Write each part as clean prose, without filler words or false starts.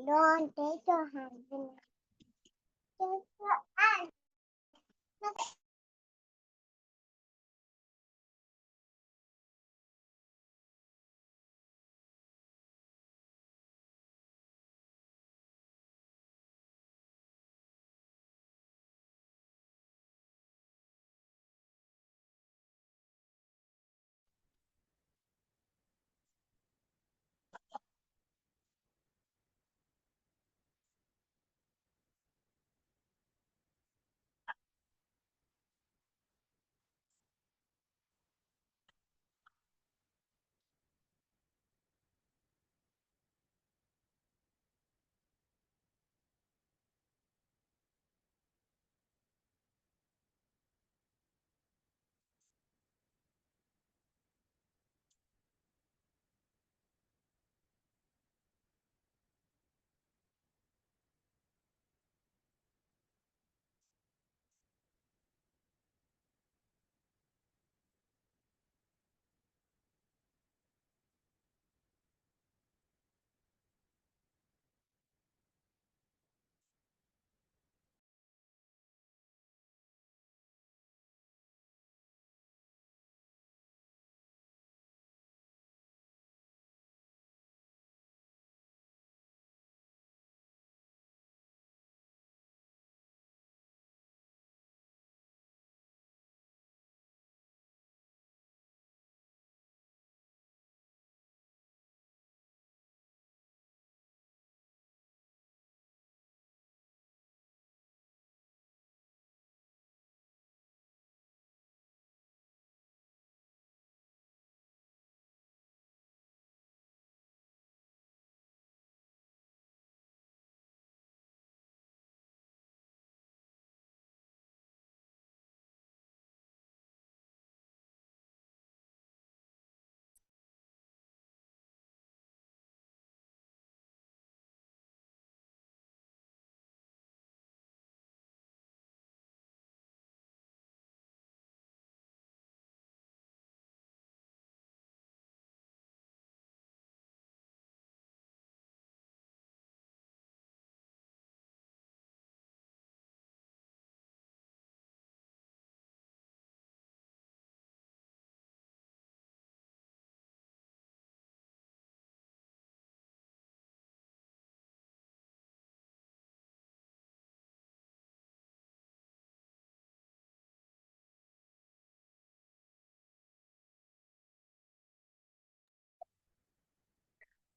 Don't take your hand. Take your hand.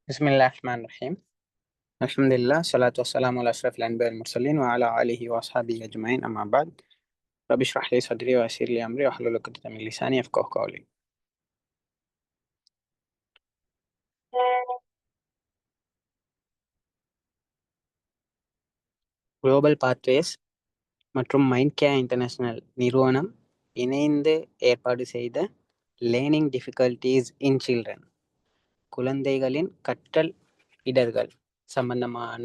Bismillahirrahmanirrahim. Alhamdulillah, salatu wassalamu ala ashrafil anbiya wal mursalin wa ala alihi wa ashabihi ajma'in, amma ba'd. Rabbi shrah li sadri wa yassir li amri wahlul 'uqdatam min lisani yafqahu qawli. Global pathways மற்றும் mind care international நிறுவனம் இணைந்து ஏற்பாடு செய்த learning difficulties இன் children, குழந்தைகளின் கற்றல் இடர்கள் சம்பந்தமான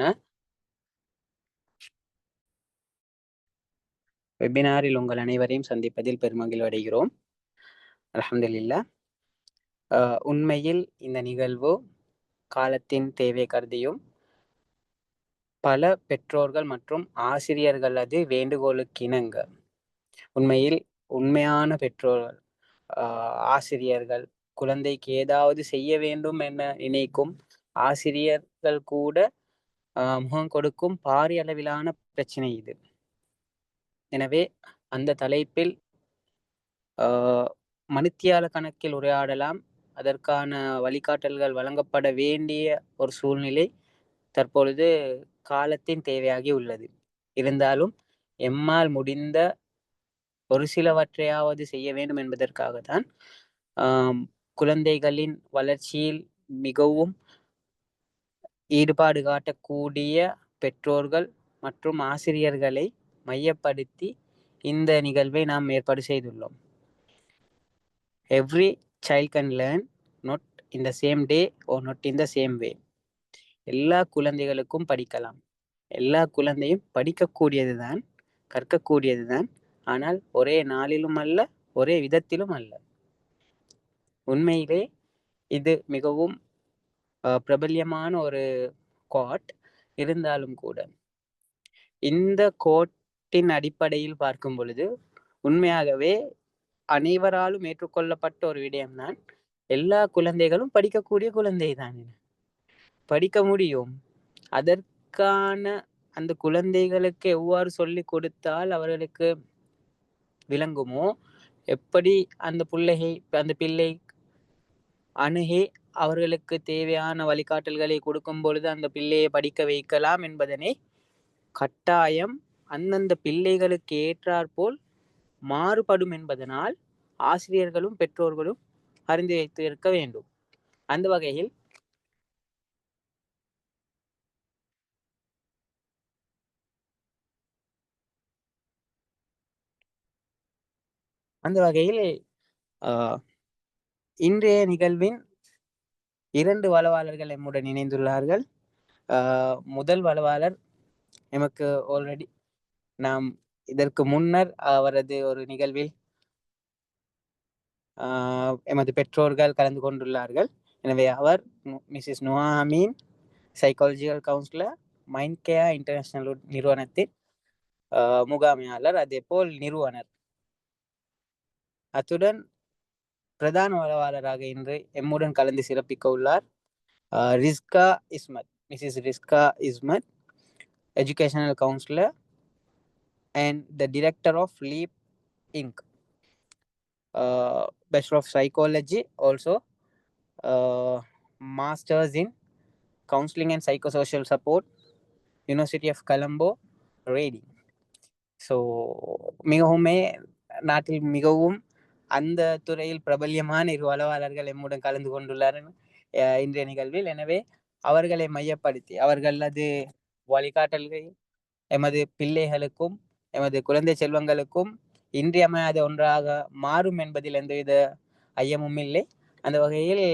வெபினாரில் உங்கள் அனைவரையும் சந்திப்பதில் பெருமகிழ்வு அடைகிறோம். அல்ஹம்துலில்லாஹ். உண்மையில் இந்த நிகழ்வு காலத்தின் தேவை கருதியும் பல பெற்றோர்கள் மற்றும் ஆசிரியர்களது வேண்டுகோளுக்கிணங்க, உண்மையில் உண்மையான பெற்றோர்கள், ஆசிரியர்கள், குழந்தைக்கு ஏதாவது செய்ய வேண்டும் என நினைக்கும் ஆசிரியர்கள் கூட முகம் கொடுக்கும் பாரிய அளவிலான பிரச்சனை இது. எனவே அந்த தலைப்பில் மணித்தியால கணக்கில் உரையாடலாம். அதற்கான வழிகாட்டல்கள் வழங்கப்பட வேண்டிய ஒரு சூழ்நிலை தற்பொழுது காலத்தின் தேவையாகி உள்ளது. இருந்தாலும் எம்மால் முடிந்த ஒரு சிலவற்றையாவது செய்ய வேண்டும் என்பதற்காகத்தான் குழந்தைகளின் வளர்ச்சியில் மிகவும் ஈடுபாடு காட்டக்கூடிய பெற்றோர்கள் மற்றும் ஆசிரியர்களை மையப்படுத்தி இந்த நிகழ்வை நாம் ஏற்பாடு செய்துள்ளோம். Every child can learn, not in the same day or not in the same way. எல்லா குழந்தைகளுக்கும் படிக்கலாம். எல்லா குழந்தையும் படிக்கக்கூடியது தான், கற்கக்கூடியது தான். ஆனால் ஒரே நாளிலும் அல்ல, ஒரே விதத்திலும் அல்ல. உண்மையிலே இது மிகவும் பிரபல்யமான ஒரு குவாட். இருந்தாலும் கூட இந்த கோட்டின் அடிப்படையில் பார்க்கும் பொழுது உண்மையாகவே அனைவராலும் ஏற்றுக்கொள்ளப்பட்ட ஒரு விடயம்தான் எல்லா குழந்தைகளும் படிக்கக்கூடிய குழந்தை தான், படிக்க முடியும். அதற்கான அந்த குழந்தைகளுக்கு எவ்வாறு சொல்லிக் கொடுத்தால் அவர்களுக்கு விளங்குமோ, எப்படி அந்த பிள்ளை அணுகி அவர்களுக்கு தேவையான வழிகாட்டல்களை கொடுக்கும் பொழுது அந்த பிள்ளையை படிக்க வைக்கலாம் என்பதனை கட்டாயம் அந்தந்த பிள்ளைகளுக்கு ஏற்றாற்போல் மாறுபடும் என்பதனால் ஆசிரியர்களும் பெற்றோர்களும் அறிந்து வைத்து இருக்க வேண்டும். அந்த வகையில் இன்றைய நிகழ்வின் 2 வளவாளர்கள் எம்முடன் இணைந்துள்ளார்கள். முதல் வளவாளர் எமக்கு ஆல்ரெடி நாம் இதற்கு முன்னர் அவரது ஒரு நிகழ்வில் எமது பெற்றோர்கள் கலந்து கொண்டுள்ளார்கள். எனவே அவர் Mrs Nuha Ameen, psychological counsellor, mind care international நிறுவனத்தின் முகாமையாளர், அதேபோல் நிறுவனர். அத்துடன் பிரதான வளவாளராக இன்று எம்முடன் கலந்து சிறப்பிக்க உள்ளார் Rizka Ismath, Mrs Rizka Ismath, educational counselor and the director of Leap Inc. Bachelor of Psychology, also Masters in Counseling and Psychosocial Support, University of Colombo, Reading. So மிகவுமே நாட்டில் மிகவும் அந்த துறையில் பிரபல்யமான 2 வளவாளர்கள் எம்முடன் கலந்து கொண்டுள்ளார் இன்றைய நிகழ்வில். எனவே அவர்களை மையப்படுத்தி அவர்களது வழிகாட்டல்கள் எமது பிள்ளைகளுக்கும் எமது குழந்தை செல்வங்களுக்கும் இன்றியமையாத ஒன்றாக மாறும் என்பதில் எந்தவித ஐயமும் இல்லை. அந்த வகையில்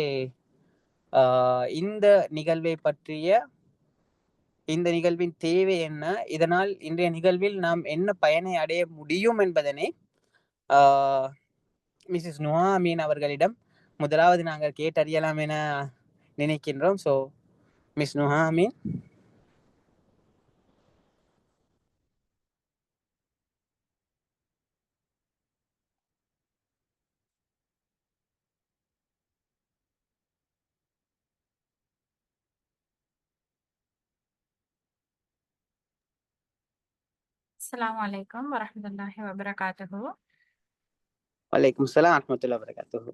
இந்த நிகழ்வை பற்றிய இந்த நிகழ்வின் தேவை என்ன, இதனால் இன்றைய நிகழ்வில் நாம் என்ன பயனை அடைய முடியும் என்பதனை மிஸ்ஸஸ் நுஹா அமீன் அவர்களிடம் முதலாவது நாங்கள் கேட்டறியலாம் என நினைக்கின்றோம். So miss Nuha Ameen. Assalamu alaikum warahmatullahi wabarakatuh. வலைக்கும் ஸலாம் வரஹ்மத்துல்லாஹி வபரகாத்துஹு.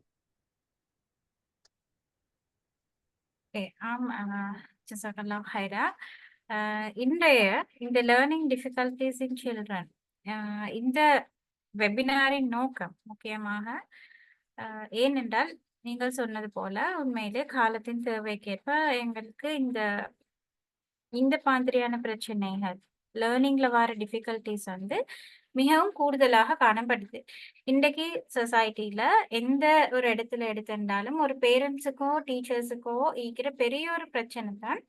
ஜஸாக்கல்லாஹு ஹைரா. இன்றைய இந்த லேர்னிங் டிஃபிகல்டிஸ் இன் சில்ட்ரன் இந்த வெபினாரின் நோக்கம் முக்கியமாக ஏனென்றால் நீங்கள் சொன்னது போல உண்மையிலே காலத்தின் தேவைக்கேற்ப எங்களுக்கு இந்த மாதிரியான பிரச்சனைகள் லேர்னிங்ல வர டிஃபிகல்டிஸ் வந்து மிகவும் கூடுதலாக காணப்படுது. இன்றைக்கு சொசைட்டில எந்த ஒரு இடத்துல எடுத்திருந்தாலும் ஒரு பேரண்ட்ஸுக்கோ டீச்சர்ஸுக்கோ இருக்கிற பெரிய ஒரு பிரச்சனை தான்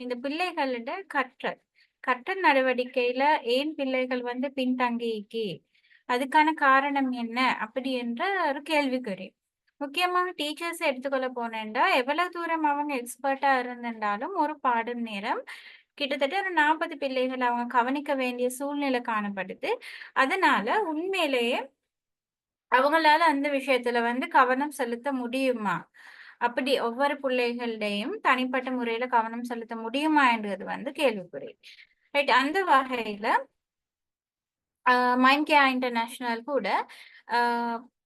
இந்த பிள்ளைகளோட கற்றல் நடவடிக்கையில ஏன் பிள்ளைகள் வந்து பின்தங்கி அதுக்கான காரணம் என்ன அப்படி என்ற ஒரு கேள்விக்குறி. முக்கியமாக டீச்சர்ஸ் எடுத்துக்கொள்ள போனேன்டா எவ்வளவு தூரம் அவங்க எக்ஸ்பர்ட்டா இருந்திருந்தாலும் ஒரு பாடம் நேரம் கிட்டத்தட்ட ஒரு 40 பிள்ளைகள் அவங்க கவனிக்க வேண்டிய சூழ்நிலை காணப்படுது. அதனால உண்மையிலேயே அவங்களால அந்த விஷயத்துல வந்து கவனம் செலுத்த முடியுமா, அப்படி ஒவ்வொரு பிள்ளைகள்டையும் தனிப்பட்ட முறையில கவனம் செலுத்த முடியுமா என்றது வந்து கேள்விக்குறி. ரைட். அந்த வகையில மைண்ட் கேர் இன்டர்நேஷனல் கூட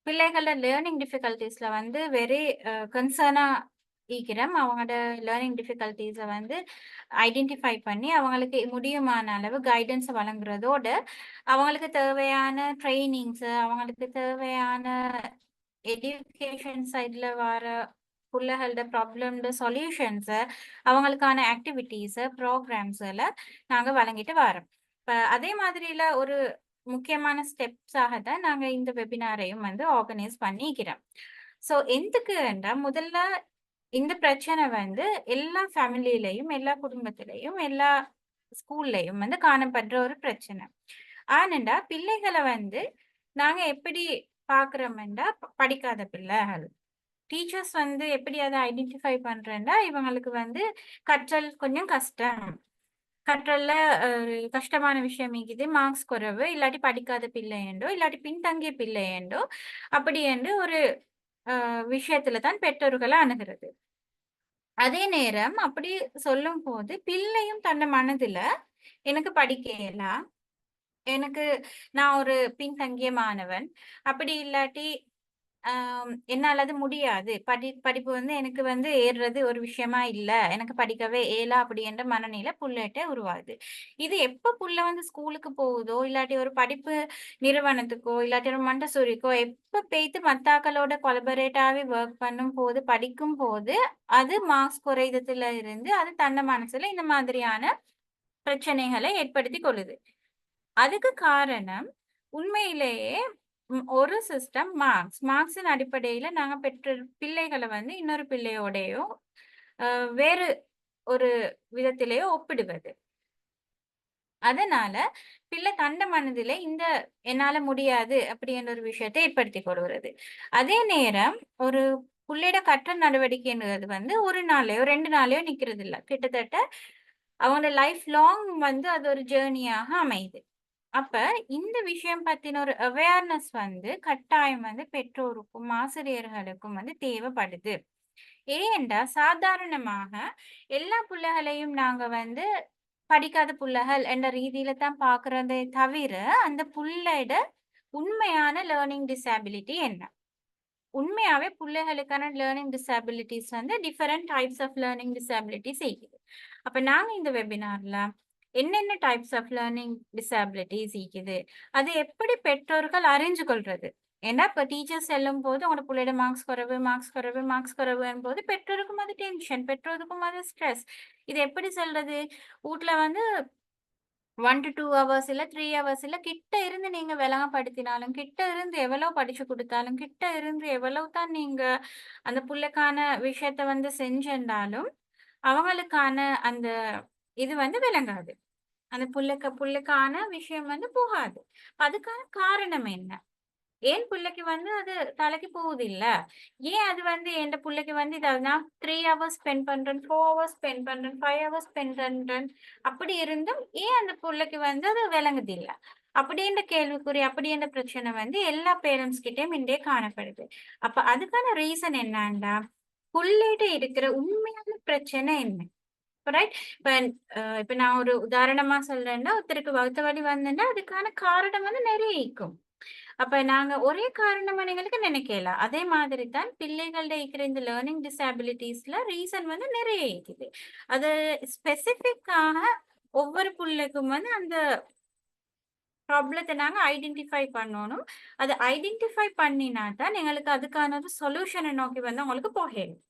பிள்ளைகளோட லேர்னிங் டிஃபிகல்டிஸ்ல வந்து வெரி கன்சர்னா ஈக்கிறோம். அவங்களோட லேர்னிங் டிஃபிகல்டிஸை வந்து ஐடென்டிஃபை பண்ணி அவங்களுக்கு முடியுமான அளவு கைடன்ஸ் வழங்குறதோட அவங்களுக்கு தேவையான ட்ரைனிங்ஸு, அவங்களுக்கு தேவையான எஜுகேஷன் சைடில் வர பிள்ளைகளோட ப்ராப்ளம்ட சொல்யூஷன்ஸை, அவங்களுக்கான ஆக்டிவிட்டீஸு, ப்ரோக்ராம்ஸில் நாங்கள் வழங்கிட்டு வரோம். இப்போ அதே மாதிரில ஒரு முக்கியமான ஸ்டெப்ஸாக தான் நாங்கள் இந்த வெபினாரையும் வந்து ஆர்கனைஸ் பண்ணிக்கிறோம். ஸோ எதுக்குன்னா முதல்ல இந்த பிரச்சனை வந்து எல்லா ஃபேமிலியிலையும் எல்லா குடும்பத்திலையும் எல்லா ஸ்கூல்லையும் வந்து காணப்படுற ஒரு பிரச்சனை. ஆனண்டா பிள்ளைகளை வந்து நாங்க எப்படி பாக்குறோம்டா படிக்காத பிள்ளைகள் டீச்சர்ஸ் வந்து எப்படி அதை ஐடென்டிஃபை பண்றேன்டா இவங்களுக்கு வந்து கற்றல் கொஞ்சம் கஷ்டம் கற்றல்ல கஷ்டமான விஷயம் இருக்குது, மார்க்ஸ் குறைவு, இல்லாட்டி படிக்காத பிள்ளையண்டோ, இல்லாட்டி பின்தங்கிய பிள்ளையண்டோ, அப்படி என்று ஒரு விஷயத்துல தான் பெற்றோர்களை அணுகிறது. அதே நேரம் அப்படி சொல்லும்போது பிள்ளையும் தன் மனதுல எனக்கு படிக்க இயலாம், எனக்கு நான் ஒரு பின்தங்கிய மாணவன், அப்படி இல்லாட்டி என்னால அது முடியாது, படிப்பு வந்து எனக்கு வந்து ஏறுறது ஒரு விஷயமா இல்ல, எனக்கு படிக்கவே இயலா அப்படின்ற மனநிலை புள்ளட்ட உருவாகுது. இது எப்ப புள்ள வந்து ஸ்கூலுக்கு போகுதோ, இல்லாட்டி ஒரு படிப்பு நிறுவனத்துக்கோ, இல்லாட்டி ஒரு மண்டசூரிக்கோ எப்ப போயிட்டு மத்தாக்களோட கொலபரேட்டாவே ஒர்க் பண்ணும்போது, படிக்கும்போது, அது மார்க்ஸ் குறைதத்துல இருந்து அது தன்னை மனசுல இந்த மாதிரியான பிரச்சனைகளை ஏற்படுத்திக் கொள்ளுது. அதுக்கு காரணம் உண்மையிலேயே ஒரு சிஸ்டம் மார்க்ஸின் அடிப்படையில நாங்க பெற்ற பிள்ளைகளை வந்து இன்னொரு பிள்ளையோடையோ வேறு ஒரு விதத்திலேயோ ஒப்பிடுவது. அதனால பிள்ளை தண்ட மனதில இந்த என்னால முடியாது அப்படின்ற ஒரு விஷயத்தை ஏற்படுத்திக் கொள்கிறது. அதே நேரம் ஒரு புள்ளையோட கற்றல் நடவடிக்கைன்றது வந்து ஒரு நாளையோ 2 நாளையோ நிக்கிறது இல்ல. கிட்டத்தட்ட அவங்க லைஃப் லாங் வந்து அது ஒரு ஜேர்னியாக அமையுது. அப்ப இந்த விஷயம் பத்தின ஒரு அவேர்னஸ் வந்து கட்டாயம் வந்து பெற்றோருக்கும், ஆசிரியர்களுக்கும் வந்து தேவைப்படுது. ஏன்டா சாதாரணமாக எல்லா புள்ளைகளையும் நாங்க வந்து படிக்காத புள்ளைகள் என்ற ரீதியில தான் பார்க்கிறதே தவிர, அந்த புள்ளையோட உண்மையான லேர்னிங் டிசபிலிட்டி என்ன? உண்மையாவே புள்ளைகளுக்கான லேர்னிங் டிசபிலிட்டிஸ் வந்து different types of learning disabilities இருக்குது. அப்ப நாங்க இந்த வெபினார்ல என்னென்ன டைப்ஸ் ஆஃப் லேர்னிங் டிசபிலிட்டிஸ் இருக்குது, அது எப்படி பெற்றோர்கள் அறிஞ்சு கொள்றது? ஏன்னா இப்ப டீச்சர்ஸ் செல்லும் போது உங்களோட பிள்ளையோட மார்க்ஸ் குறைவு, மார்க்ஸ் குறைவு, மார்க்ஸ் குறைவுன்னு போது பெற்றோருக்கும் அது டென்ஷன், பெற்றோருக்கும் அது ஸ்ட்ரெஸ். இது எப்படி சொல்றது? வீட்ல வந்து 1 to 2 ஹவர்ஸ் இல்ல 3 ஹவர்ஸ் இல்ல கிட்ட இருந்து நீங்க விளங்கப்படுத்தினாலும், கிட்ட இருந்து எவ்வளவு படிச்சு குடுத்தாலும், கிட்ட இருந்து எவ்வளவு தான் நீங்க அந்த புள்ளைக்கான விஷயத்த வந்து செஞ்சிருந்தாலும், அவங்களுக்கான அந்த இது வந்து விளங்காது. அந்த புள்ளைக்கான விஷயம் வந்து போகாது. அதுக்கான காரணம் என்ன? ஏன் புள்ளைக்கு வந்து அது தலைக்கு போகுதில்ல? ஏன் அது வந்து என்ட புள்ளைக்கு வந்து இத நான் 3 ஹவர்ஸ் ஸ்பெண்ட் பண்றேன், 4 ஹவர்ஸ் ஸ்பெண்ட் பண்றேன், 5 ஹவர்ஸ் ஸ்பெண்ட் பண்றேன். அப்படி இருந்தும் ஏன் அந்த புள்ளைக்கு வந்து அது விளங்குதில்ல? அப்படின்ற கேள்விக்குறி, அப்படின்ற பிரச்சனை வந்து எல்லா பேரண்ட்ஸ் கிட்டயும் இன்றே காணப்படுது. அப்ப அதுக்கான ரீசன் என்னன்னா, புள்ளைட்ட இருக்கிற உண்மையான பிரச்சனை என்ன? ரைட். இப்ப நான் ஒரு உதாரணமா சொல்றேன்னா, ஒருத்தருக்கு வகுத்த வலி வந்துன்னா அதுக்கான காரணம் வந்து நிறைய இருக்கும். அப்ப நாங்க ஒரே காரணமா எங்களுக்கு நினைக்கலாம். அதே மாதிரி தான் பிள்ளைகள்ட இருக்கிற இந்த லேர்னிங் டிசபிலிட்டிஸ்ல ரீசன் வந்து நிறைய இருக்குது. அது ஸ்பெசிஃபிக்காக ஒவ்வொரு புள்ளைக்கும் வந்து அந்த ப்ராப்ளத்தை நாங்க ஐடென்டிஃபை பண்ணணும். அதை ஐடென்டிஃபை பண்ணினா தான் எங்களுக்கு அதுக்கான ஒரு சொல்யூஷனை நோக்கி வந்து உங்களுக்கு போகணும்.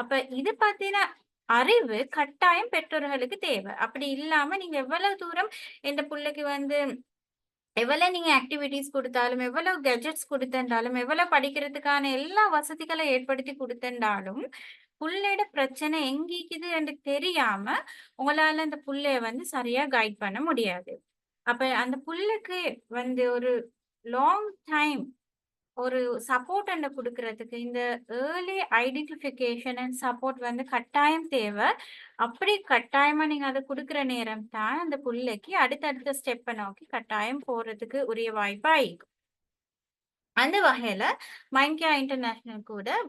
அப்ப இது பத்தின அறிவு கட்டாயம் பெற்றோர்களுக்கு தேவை. அப்படி இல்லாம நீங்க எவ்வளவு தூரம் இந்த புள்ளைக்கு வந்து எவ்வளவு நீங்க ஆக்டிவிட்டீஸ் குடுத்தாலும், எவ்வளவு கெட்ஜெட்ஸ் குடுத்திருந்தாலும், எவ்வளவு படிக்கிறதுக்கான எல்லா வசதிகளை ஏற்படுத்தி குடுத்திருந்தாலும், புள்ளையோட பிரச்சனை எங்க இருக்குது என்று தெரியாம, உங்களால அந்த புள்ளைய வந்து சரியா கைட் பண்ண முடியாது. அப்ப அந்த புள்ளைக்கு வந்து ஒரு லாங் டைம் ஒரு சப்போர்ட் அண்ட குடுக்குறதுக்கு இந்த ஏர்லி ஐடென்டிஃபிகேஷன் அண்ட் சப்போர்ட் வந்து கட்டாயம் தேவை. அப்படி கட்டாயமா நீங்க அத குடுக்குற நேரம் தான் அந்த புள்ளைக்கு அடுத்தடுத்த ஸ்டெப்ப நோக்கி கட்டாயம் போறதுக்கு உரிய வாய்ப்பா இருக்கும். அந்த வகையில மைண்ட் கேர் இன்டர்நேஷனல் கூட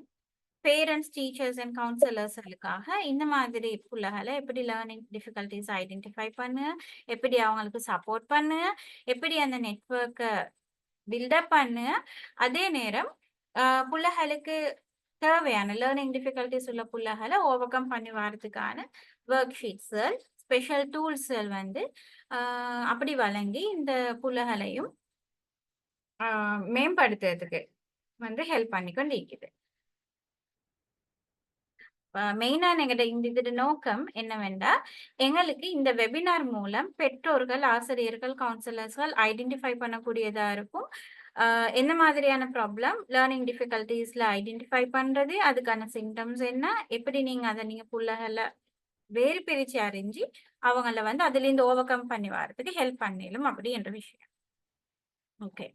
பேரண்ட்ஸ், டீச்சர்ஸ் அண்ட் கவுன்சிலர்ஸ்களுக்காக இந்த மாதிரி புள்ளைகள எப்படி லேர்னிங் டிஃபிகல்டீஸ் ஐடென்டிஃபை பண்ணுங்க, எப்படி அவங்களுக்கு சப்போர்ட் பண்ணுங்க, எப்படி அந்த நெட்வொர்க்க பில்டப் பண்ணுங்க. அதே நேரம் புள்ளைகளுக்கு தேவையான லேர்னிங் டிஃபிகல்டிஸ் உள்ள புள்ளைகளை ஓவர் கம் பண்ணி வரதுக்கான ஒர்க் ஷீட்ஸ்கள், ஸ்பெஷல் டூல்ஸ்கள் வந்து அப்படி வழங்கி இந்த புள்ளைகளையும் மேம்படுத்துறதுக்கு வந்து ஹெல்ப் பண்ணிக்கொண்டு இருக்குது. மெயினா எங்கட இந்த இதோட நோக்கம் என்னவென்றா, எங்களுக்கு இந்த வெபினார் மூலம் பெற்றோர்கள், ஆசிரியர்கள், கவுன்சிலர்ஸ்கள் ஐடென்டிஃபை பண்ணக்கூடியதா இருக்கும். என்ன மாதிரியான ப்ராப்ளம், லேர்னிங் டிஃபிகல்டீஸ்ல ஐடென்டிஃபை பண்றது, அதுக்கான சிம்டம்ஸ் என்ன, எப்படி நீங்க அத நீங்க புள்ளைகள வேறு பிரிச்சு அறிஞ்சு, அவங்கள வந்து அதிலிருந்து ஓவர் கம் பண்ணி வரதுக்கு ஹெல்ப் பண்ணிலும் அப்படி என்ற விஷயம். ஓகே.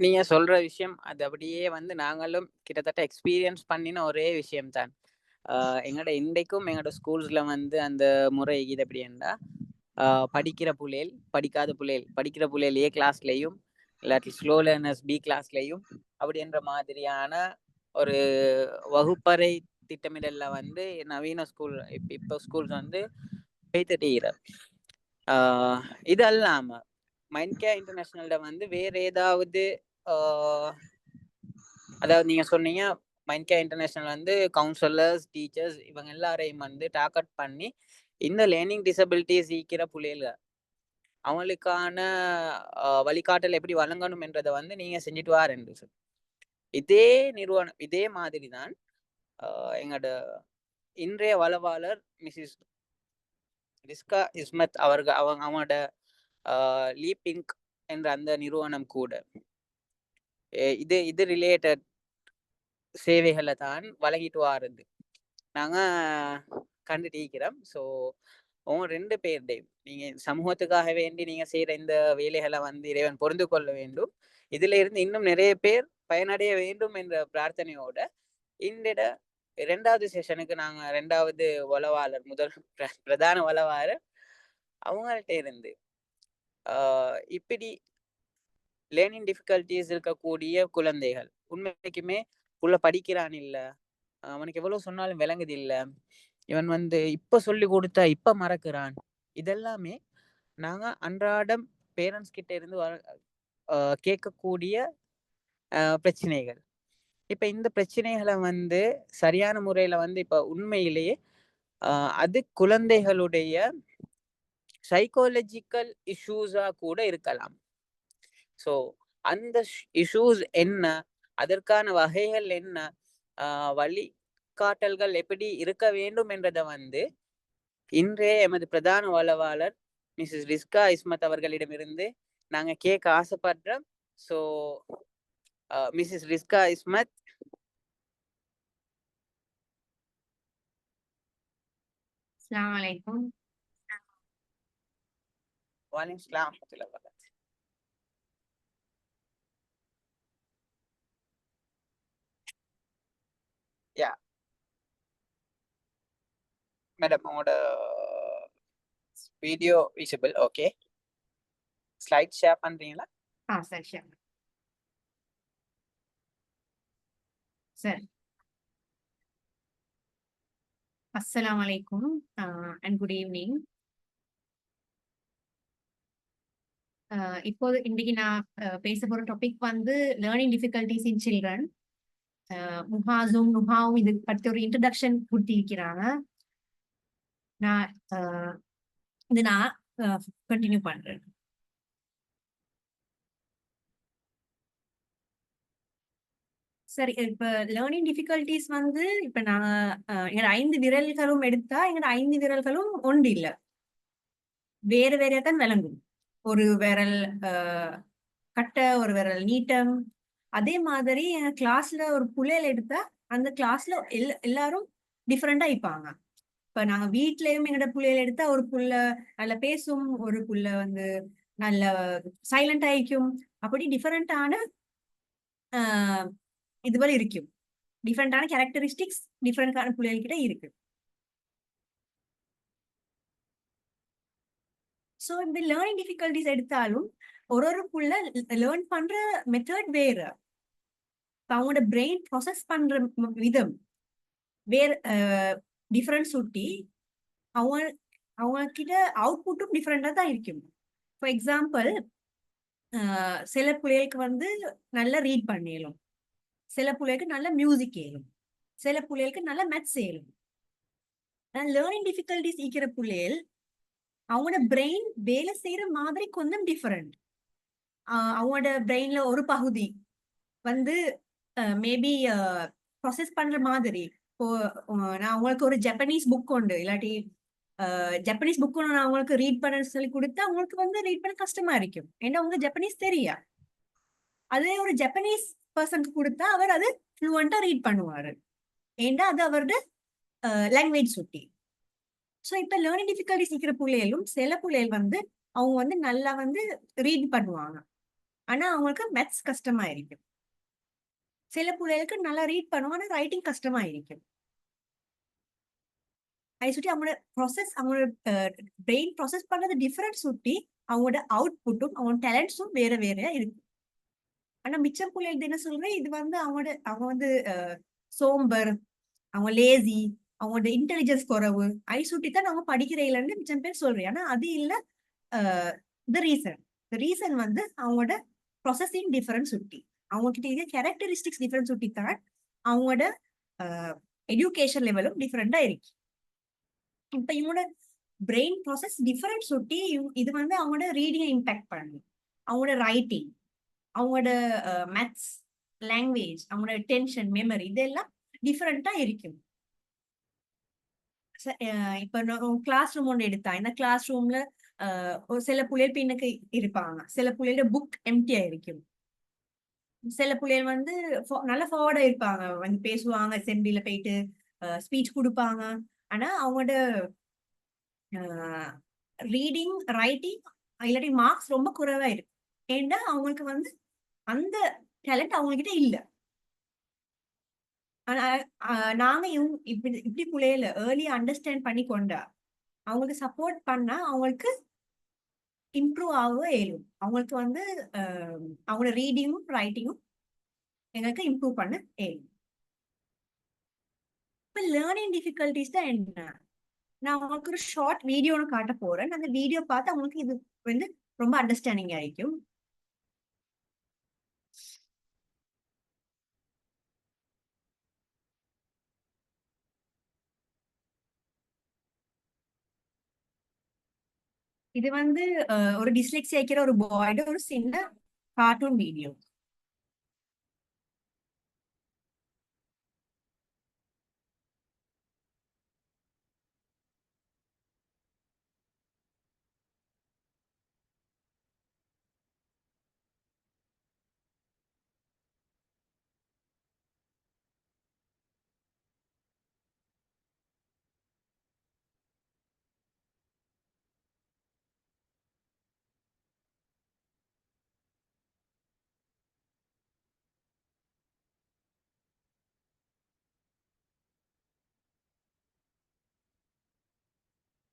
நீங்க சொல்ற விஷயம் அது அப்படியே வந்து நாங்களும் கிட்டத்தட்ட எக்ஸ்பீரியன்ஸ் பண்ணின ஒரே விஷயம் தான். எங்களோட இன்றைக்கும் எங்களோட ஸ்கூல்ஸ்ல வந்து அந்த முறை இது எப்படின்னா, படிக்கிற புள்ளைகள் படிக்காத புள்ளைகள், படிக்கிற புள்ளைகள் ஏ கிளாஸ்லயும் இல்லாட்டி ஸ்லோ லேர்னர்ஸ் பி கிளாஸ்லயும் அப்படின்ற மாதிரியான ஒரு வகுப்பறை திட்டமிடல்ல வந்து நவீன ஸ்கூல் இப்போ ஸ்கூல்ஸ் வந்து பேத்துட்டீங்கிறார். இது அல்லாம மைண்ட்கேர் இன்டர்நேஷனல்ல வந்து வேற ஏதாவது அதாவது நீங்க சொன்னீங்க மைண்ட்கேர் இன்டர்நேஷனல் வந்து கவுன்சிலர்ஸ் டீச்சர்ஸ் இவங்க எல்லாரையும் வந்து டார்கெட் பண்ணி இந்த லேர்னிங் டிசபிலிட்டிஸ் ஈக்கிற புள்ளைகள் அவங்களுக்கான வழிகாட்டல் எப்படி வழங்கணும் என்றதை வந்து நீங்க செஞ்சுட்டு வாரேன். இதே நிறுவனம் இதே மாதிரி தான் எங்களோட இன்றைய வளவாளர் மிஸ்ஸஸ் ரிஸ்கா இஸ்மத் அவர்கள் அவங்களோட லீபிங்க் என்ற அந்த நிறுவனம் கூட இது ரிலேட்டட் சேவைகளை தான் வழங்கிட்டு வாருது நாங்க கண்டுட்டிருக்கிறோம். ஸோ உங்க 2 பேருடையும் நீங்க சமூகத்துக்காக வேண்டி நீங்க செய்யற இந்த வேலைகளை வந்து இறைவன் பொருந்து கொள்ள வேண்டும். இதுல இருந்து இன்னும் நிறைய பேர் பயனடைய வேண்டும் என்ற பிரார்த்தனையோட இந்த 2வது செஷனுக்கு நாங்க 2வது வளவாளர் முதல் பிரதான வளவாளர் அவங்கள்ட்ட இருந்து இப்படி லேர்னிங் டிஃபிகல்டிஸ் இருக்கக்கூடிய குழந்தைகள் உண்மைக்குமே உள்ள படிக்கிறான் இல்ல, அவனுக்கு எவ்வளவு சொன்னாலும் விளங்குது இல்ல, இவன் வந்து இப்ப சொல்லி கொடுத்தா இப்ப மறக்கிறான், இதெல்லாமே நாங்க அன்றாடம் பேரண்ட்ஸ் கிட்ட இருந்து கேட்கக்கூடிய பிரச்சனைகள். இப்ப இந்த பிரச்சனைகளை வந்து சரியான முறையில வந்து இப்ப உண்மையிலேயே அது குழந்தைகளுடைய சைக்காலஜிக்கல் இஷ்யூஸா கூட இருக்கலாம். ஸோ அந்த இஷ்யூஸ் என்ன, அதற்கான வகைகள் என்ன, வழிகாட்டல்கள் எப்படி இருக்க வேண்டும் என்றதை வந்து இன்றைய எமது பிரதான வளவாளர் மிஸ்ஸஸ் ரிஸ்கா இஸ்மத் அவர்களிடமிருந்து நாங்க கேட்க ஆசைப்படுறோம். So Mrs Rizka Ismath. அஸ்ஸலாமு அலைக்கும். வலைக்கும் ஸலாம் வரஹ்மத்துல்லாஹி வபரகாத்துஹு. யா மேடம், உங்களோட video visible. Okay, slide share பண்றீங்களா? சரி ஷேர். சரி. அஸ்ஸலாமு அலைக்கும் அண்ட் குட் ஈவினிங். இப்போது இன்னைக்கு நான் பேச போற டாபிக் வந்து லேர்னிங் டிஃபிகல்டிஸ் இன் சில்ட்ரன். முஹாஸும் நுஹாவும் இது பற்றி ஒரு இன்ட்ரடக்ஷன் கொடுத்திருக்கிறாங்க. நான் இது நான் கண்டினியூ பண்றேன். சரி, இப்ப லேர்னிங் டிஃபிகல்டிஸ் வந்து இப்ப நான் எங்க 5 விரல்களும் எடுத்தா எங்க 5 விரல்களும் ஒன்று இல்ல, வேறு வேறையா தான் விளங்கும். ஒரு விரல் கட்டை, ஒரு விரல் நீட்டம். அதே மாதிரி எங்க கிளாஸ்ல ஒரு புள்ளையில எடுத்தா அந்த கிளாஸ்ல எல்லாரும் டிஃப்ரெண்டா இருப்பாங்க. இப்ப நாங்க வீட்லயும் எங்கட புள்ளையில எடுத்தா ஒரு புள்ள நல்ல பேசும், ஒரு புள்ள வந்து நல்ல சைலண்ட் ஆயிக்கும். அப்படி டிஃபரெண்டான இதுவரை இருக்கும். டிஃபரெண்டான கேரக்டரிஸ்டிக்ஸ் டிஃபரெண்டான புள்ளைகள் கிட்ட இருக்கு. ஸோ இந்த லேர்னிங் டிஃபிகல்டிஸ் எடுத்தாலும் ஒரு புள்ள லேர்ன் பண்ற மெத்தட் வேற, அவங்களோட பிரெயின் ப்ராசஸ் பண்ற விதம் வேற டிஃபரன்ஸ் சுட்டி அவங்க கிட்ட அவுட்புட்டும் டிஃபரெண்டா தான் இருக்கும். ஃபார் எக்ஸாம்பிள், சில பிள்ளைகளுக்கு வந்து நல்லா ரீட் பண்ணிடும், சில பிள்ளைகளுக்கு நல்ல மியூசிக் ஏறும், சில பிள்ளைகளுக்கு நல்ல மேத்ஸ் ஏறும். லேர்னிங் டிஃபிகல்டிஸ் இருக்கிற பிள்ளைகள் அவங்களோட பிரெயின் வேலை செய்யற மாதிரி கொஞ்சம் டிஃபரெண்ட். அவங்களோட பிரெயின்ல ஒரு பகுதி வந்து மேபி ப்ராசஸ் பண்ற மாதிரி. இப்போ நான் அவங்களுக்கு ஒரு ஜப்பனீஸ் புக் உண்டு, இல்லாட்டி ஜப்பனீஸ் புக் ஒன்று நான் அவங்களுக்கு ரீட் பண்ண சொல்லி கொடுத்தா அவங்களுக்கு வந்து ரீட் பண்ண கஷ்டமா இருக்கும், ஏன்னா அவங்க ஜப்பனீஸ் தெரியா. அதே ஒரு ஜப்பனீஸ் பர்சனுக்கு கொடுத்தா அவர் அது ஃப்ளூவெண்டா ரீட் பண்ணுவாரு, ஏன்னா அது அவரோட லாங்குவேஜ் சுட்டி. ஸோ இப்போ லேர்னிங் டிஃபிகல்டிஸ் இருக்கிற பிள்ளைகளும் சில பிள்ளைகள் வந்து அவங்க வந்து நல்லா வந்து ரீட் பண்ணுவாங்க, ஆனா அவங்களுக்கு மேத்ஸ் கஷ்டமா இருக்கும். சில பிள்ளைகளுக்கு நல்லா ரீட் பண்ணுவோம், ஆனா ரைட்டிங் கஷ்டமா இருக்கும். அதை சுற்றி அவங்களோட ப்ராசஸ், அவங்களோட பிரெயின் ப்ராசஸ் பண்றது டிஃபரெண்ட் சுட்டி அவங்களோட அவுட்புட்டும் அவங்க டேலண்ட்ஸும் வேற வேறையா இருக்கும். ஆனா மிச்சம் பிள்ளைகள் என்ன சொல்றேன், இது வந்து அவங்க வந்து சோம்பர், அவங்க லேசி, அவங்களோட இன்டெலிஜென்ஸ் குறைவு, ஐ சுட்டி தான் அவங்க படிக்கிறீங்களன்னு மிச்சம் பேர் சொல்றேன். ஆனா அது இல்ல த ரீசன் வந்து அவங்களோட ப்ராசஸிங் டிஃபரன்ஸ் சுட்டி, அவங்க கிட்ட இதே கேரக்டரிஸ்டிக்ஸ் டிஃபரன்ஸ் சுட்டி தான் அவங்களோட எஜுகேஷன் லெவலும் டிஃபரெண்டா இருக்கு. இப்ப இவங்களோட பிரெயின் ப்ராசஸ் டிஃபரெண்ட் சுட்டி இது வந்து அவங்களோட ரீடிங்கை இம்பாக்ட் பண்ணும், அவங்களோட ரைட்டிங், அவங்களோட மேத்ஸ், லாங்குவேஜ், அவங்களோட டென்ஷன், மெமரி இதெல்லாம் டிஃபரெண்டா இருக்கும். இப்ப கிளாஸ் ரூம் ஒன்று எடுத்தா, இந்த கிளாஸ் ரூம்ல ஒரு சில புள்ளைகள் பின்னுக்கு இருப்பாங்க, சில புள்ளையோட புக் எம்டியா இருக்கும், சில புள்ளைகள் வந்து நல்ல ஃபார்வர்டா இருப்பாங்க, வந்து பேசுவாங்க, செம்பில போயிட்டு ஸ்பீச் கொடுப்பாங்க. ஆனா அவங்களோட ரீடிங், ரைட்டிங் இல்லாட்டி மார்க்ஸ் ரொம்ப குறைவா இருக்கு. ஏன்னா அவங்களுக்கு வந்து அந்த டேலண்ட் அவங்க கிட்ட இல்ல. ஆனா நாங்க இப்படி புள்ளையில ஏர்லி அண்டர்ஸ்டாண்ட் பண்ணி கொண்டா அவங்களுக்கு சப்போர்ட் பண்ணா அவங்களுக்கு இம்ப்ரூவ் ஆக இயலும். அவங்களுக்கு வந்து அவங்களோட ரீடிங்கும் ரைட்டிங்கும் எங்களுக்கு இம்ப்ரூவ் பண்ண இயலும். இப்ப லேர்னிங் டிஃபிகல்டிஸ் தான் என்ன, நான் அவங்களுக்கு ஒரு ஷார்ட் வீடியோ ஒன்று காட்ட போறேன். அந்த வீடியோ பார்த்து அவங்களுக்கு இது வந்து ரொம்ப அண்டர்ஸ்டாண்டிங் ஆயிக்கும். இது வந்து ஒரு டிஸ்லெக்ஸியா இருக்கிற ஒரு பாயோட ஒரு சின்ன கார்ட்டூன் வீடியோ.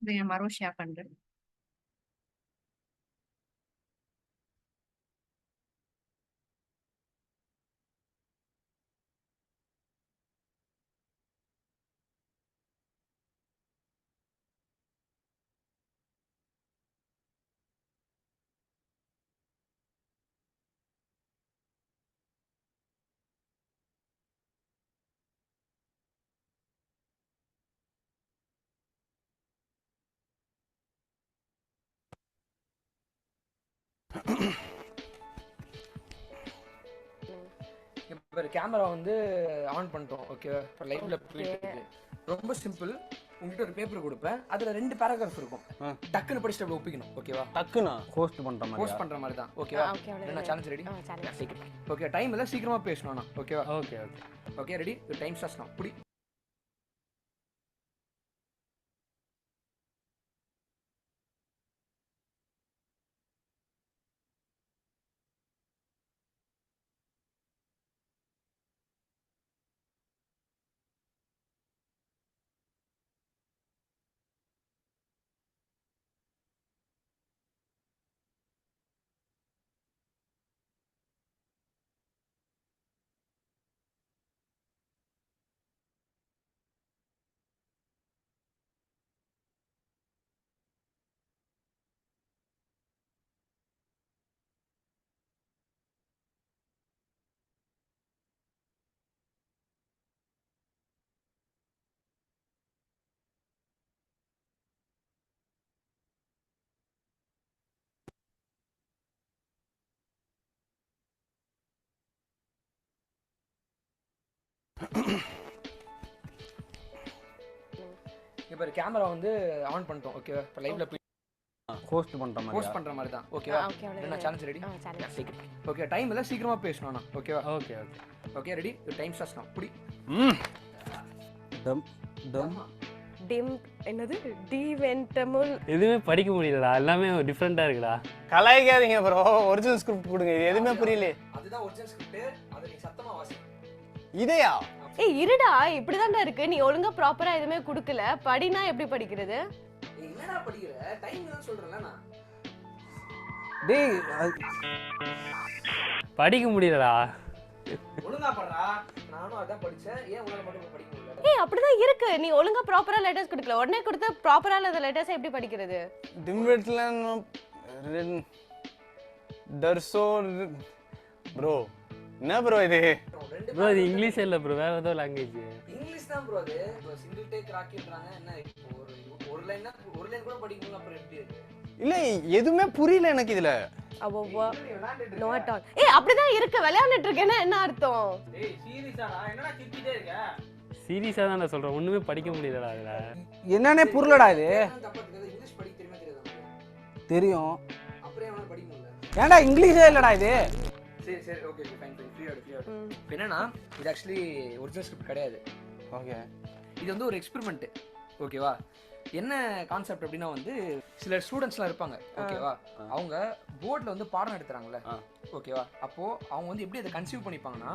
இதை மறுபடியும் ஷேர் பண்றேன். இப்போ கேமரா வந்து ஆன் பண்ணிட்டோம். ஓகே, இப்போ லைவ்ல போயிட்டு இருக்கு. ரொம்ப சிம்பிள். உங்ககிட்ட ஒரு பேப்பர் கொடுப்பேன், அதுல 2 பேராகிராஃப் இருக்கும். டக்குன்னு படிச்சுட்டு அப்படி ஒப்பிக்கணும். ஓகேவா? டக்குனா ஹோஸ்ட் பண்ற மாதிரி தான். ஓகேவா? என்ன சேலஞ்ச் ரெடி? ஓகே, டைம் இல்ல, சீக்கிரமா பேசணும். ஓகேவா? Okay okay okay, ready? Time starts நவ. புடி. இப்போ கேமரா வந்து ஆன் பண்ணிட்டோம். ஓகேவா? இப்போ லைவ்ல போய் ஹோஸ்ட் பண்ற மாதிரி தான். ஓகேவா? என்ன சேலஞ்ச் ரெடி? ஓகே, டைம் இல்ல, சீக்கிரமா பேசணும். ஓகேவா? Okay okay okay, ready? Time starts நவ. புடி. டம் டம் என்னது டிவென்டமுல் எதுவுமே படிக்க முடியலடா, எல்லாமே டிஃப்ரெண்டா இருக்குடா. கலாய்க்காதீங்க ப்ரோ, ஒரிஜினல் ஸ்கிரிப்ட் கொடுங்க. இது எதுவுமே புரியல. அதுதான் ஒரிஜினல் ஸ்கிரிப்ட். அதை நீ சத்தமா வாசி. இதையா? ஏய் இருடா, இப்படிதான்டா இருக்கு. நீ ஒழுங்கா ப்ராப்பரா எதுவுமே கொடுக்கல. படினா எப்படி படிக்கிறது? நீ என்னடா படிக்கிற? டைம் தான் சொல்றேன்ல நான். டேய் படிக்க முடியலடா. ஒழுங்கா பண்றா. நானும் அதான் படிச்சேன். ஏன் உன்னால மட்டும் படிக்க முடியல? ஏய் அப்படிதான் இருக்கு. நீ ஒழுங்கா ப்ராப்பரா லெட்டர்ஸ் கொடுக்கல. உடனே கொடுத்த ப்ராப்பரா இல்லாத லெட்டர்ஸ் எப்படி படிக்கிறது? டிம்வெட்ல டர்சோ ப்ரோ. என்ன ப்ரோ இது? ப்ரோ இது இங்கிலீஷ் இல்ல ப்ரோ, வேற ஏதோ லாங்குவேஜ். இங்கிலீஷ் தான் ப்ரோ அது. சிங்கிள் டேக் ராக்கின்றாங்க. என்ன ஒரு லைன் கூட படிக்க முடியல, அப்புறம் எப்படி அது? இல்ல எதுவுமே புரியல எனக்கு இதுல. அவ்வா நாட் ஆல். ஏய் அப்படிதான் இருக்கு. விளையாண்டுட்டு இருக்கேன்னா என்ன அர்த்தம்? ஏய் சீரியஸாடா, என்னடா கிறுக்கிட்டே இருக்க? சீரியஸா தான் நான் சொல்றேன், ஒண்ணுமே படிக்க முடியலடா அதுல. என்னன்னே புரியலடா இது. தப்பா தெரியாது. இங்கிலீஷ் படிக்க தெரியுமா தெரியாதா? தெரியும். அப்புறம் அவனால படிக்க முடியல. ஏன்டா இங்கிலீஷே இல்லடா இது? சரி சரி ஓகே ஃபைன் ஃப்ரீ ஆடு. என்னன்னா இது ஆக்சுவலி ஒரிஜினல் ஸ்கிரிப்ட் கிடையாது. ஓகே. இது வந்து ஒரு எக்ஸ்பெரிமெண்ட். ஓகேவா? என்ன கான்செப்ட் அப்படின்னா வந்து சில ஸ்டூடெண்ட்ஸ்லாம் இருப்பாங்க. ஓகேவா? அவங்க போர்டில் வந்து பாடம் எடுத்துறாங்கல்ல. ஓகேவா? அப்போது அவங்க வந்து எப்படி அதை கன்சீவ் பண்ணிப்பாங்கன்னா,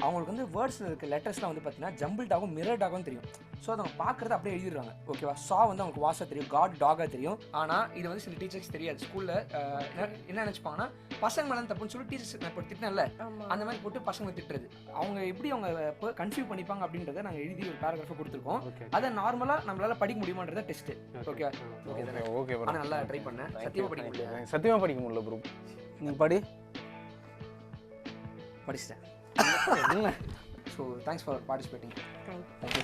அவங்களுக்கு வந்து வேர்ட்ஸில் இருக்க லெட்டர்ஸ்லாம் வந்து பார்த்தீங்கன்னா ஜம்பிள்டாகவும் மிரர்டாகவும் தெரியும். ஸோ அதை அவங்க பார்க்குறத அப்படியே எழுதிடுறாங்க. ஓகேவா? சா வந்து அவங்களுக்கு வாசா தெரியும், காட் டாகாக தெரியும். ஆனால் இது வந்து சில டீச்சர்ஸ் தெரியாது. ஸ்கூலில் என்ன நினச்சிப்பாங்கன்னா, பசங்க மேலே தப்புன்னு சொல்லி டீச்சர்ஸ் நான் இப்போ திட்டினேன்ல, அந்த மாதிரி போட்டு பசங்களை திட்டுறது. அவங்க எப்படி அவங்க இப்போ கன்சீவ் பண்ணிப்பாங்க அப்படின்றத நாங்கள் எழுதி ஒரு பேராகிராஃபை கொடுத்துருக்கோம். அதை நார்மலாக நம்மளால படிக்க முடியுமான்றத டெஸ்ட். Okay okay bro. ஆனால் நல்லா ட்ரை பண்ணேன். சத்தியமாக படிக்க முடியல. சத்தியமா படிக்க முடியல ப்ரோ. நீ படி. படிச்சிட்டேன். So thanks for participating. Thank you.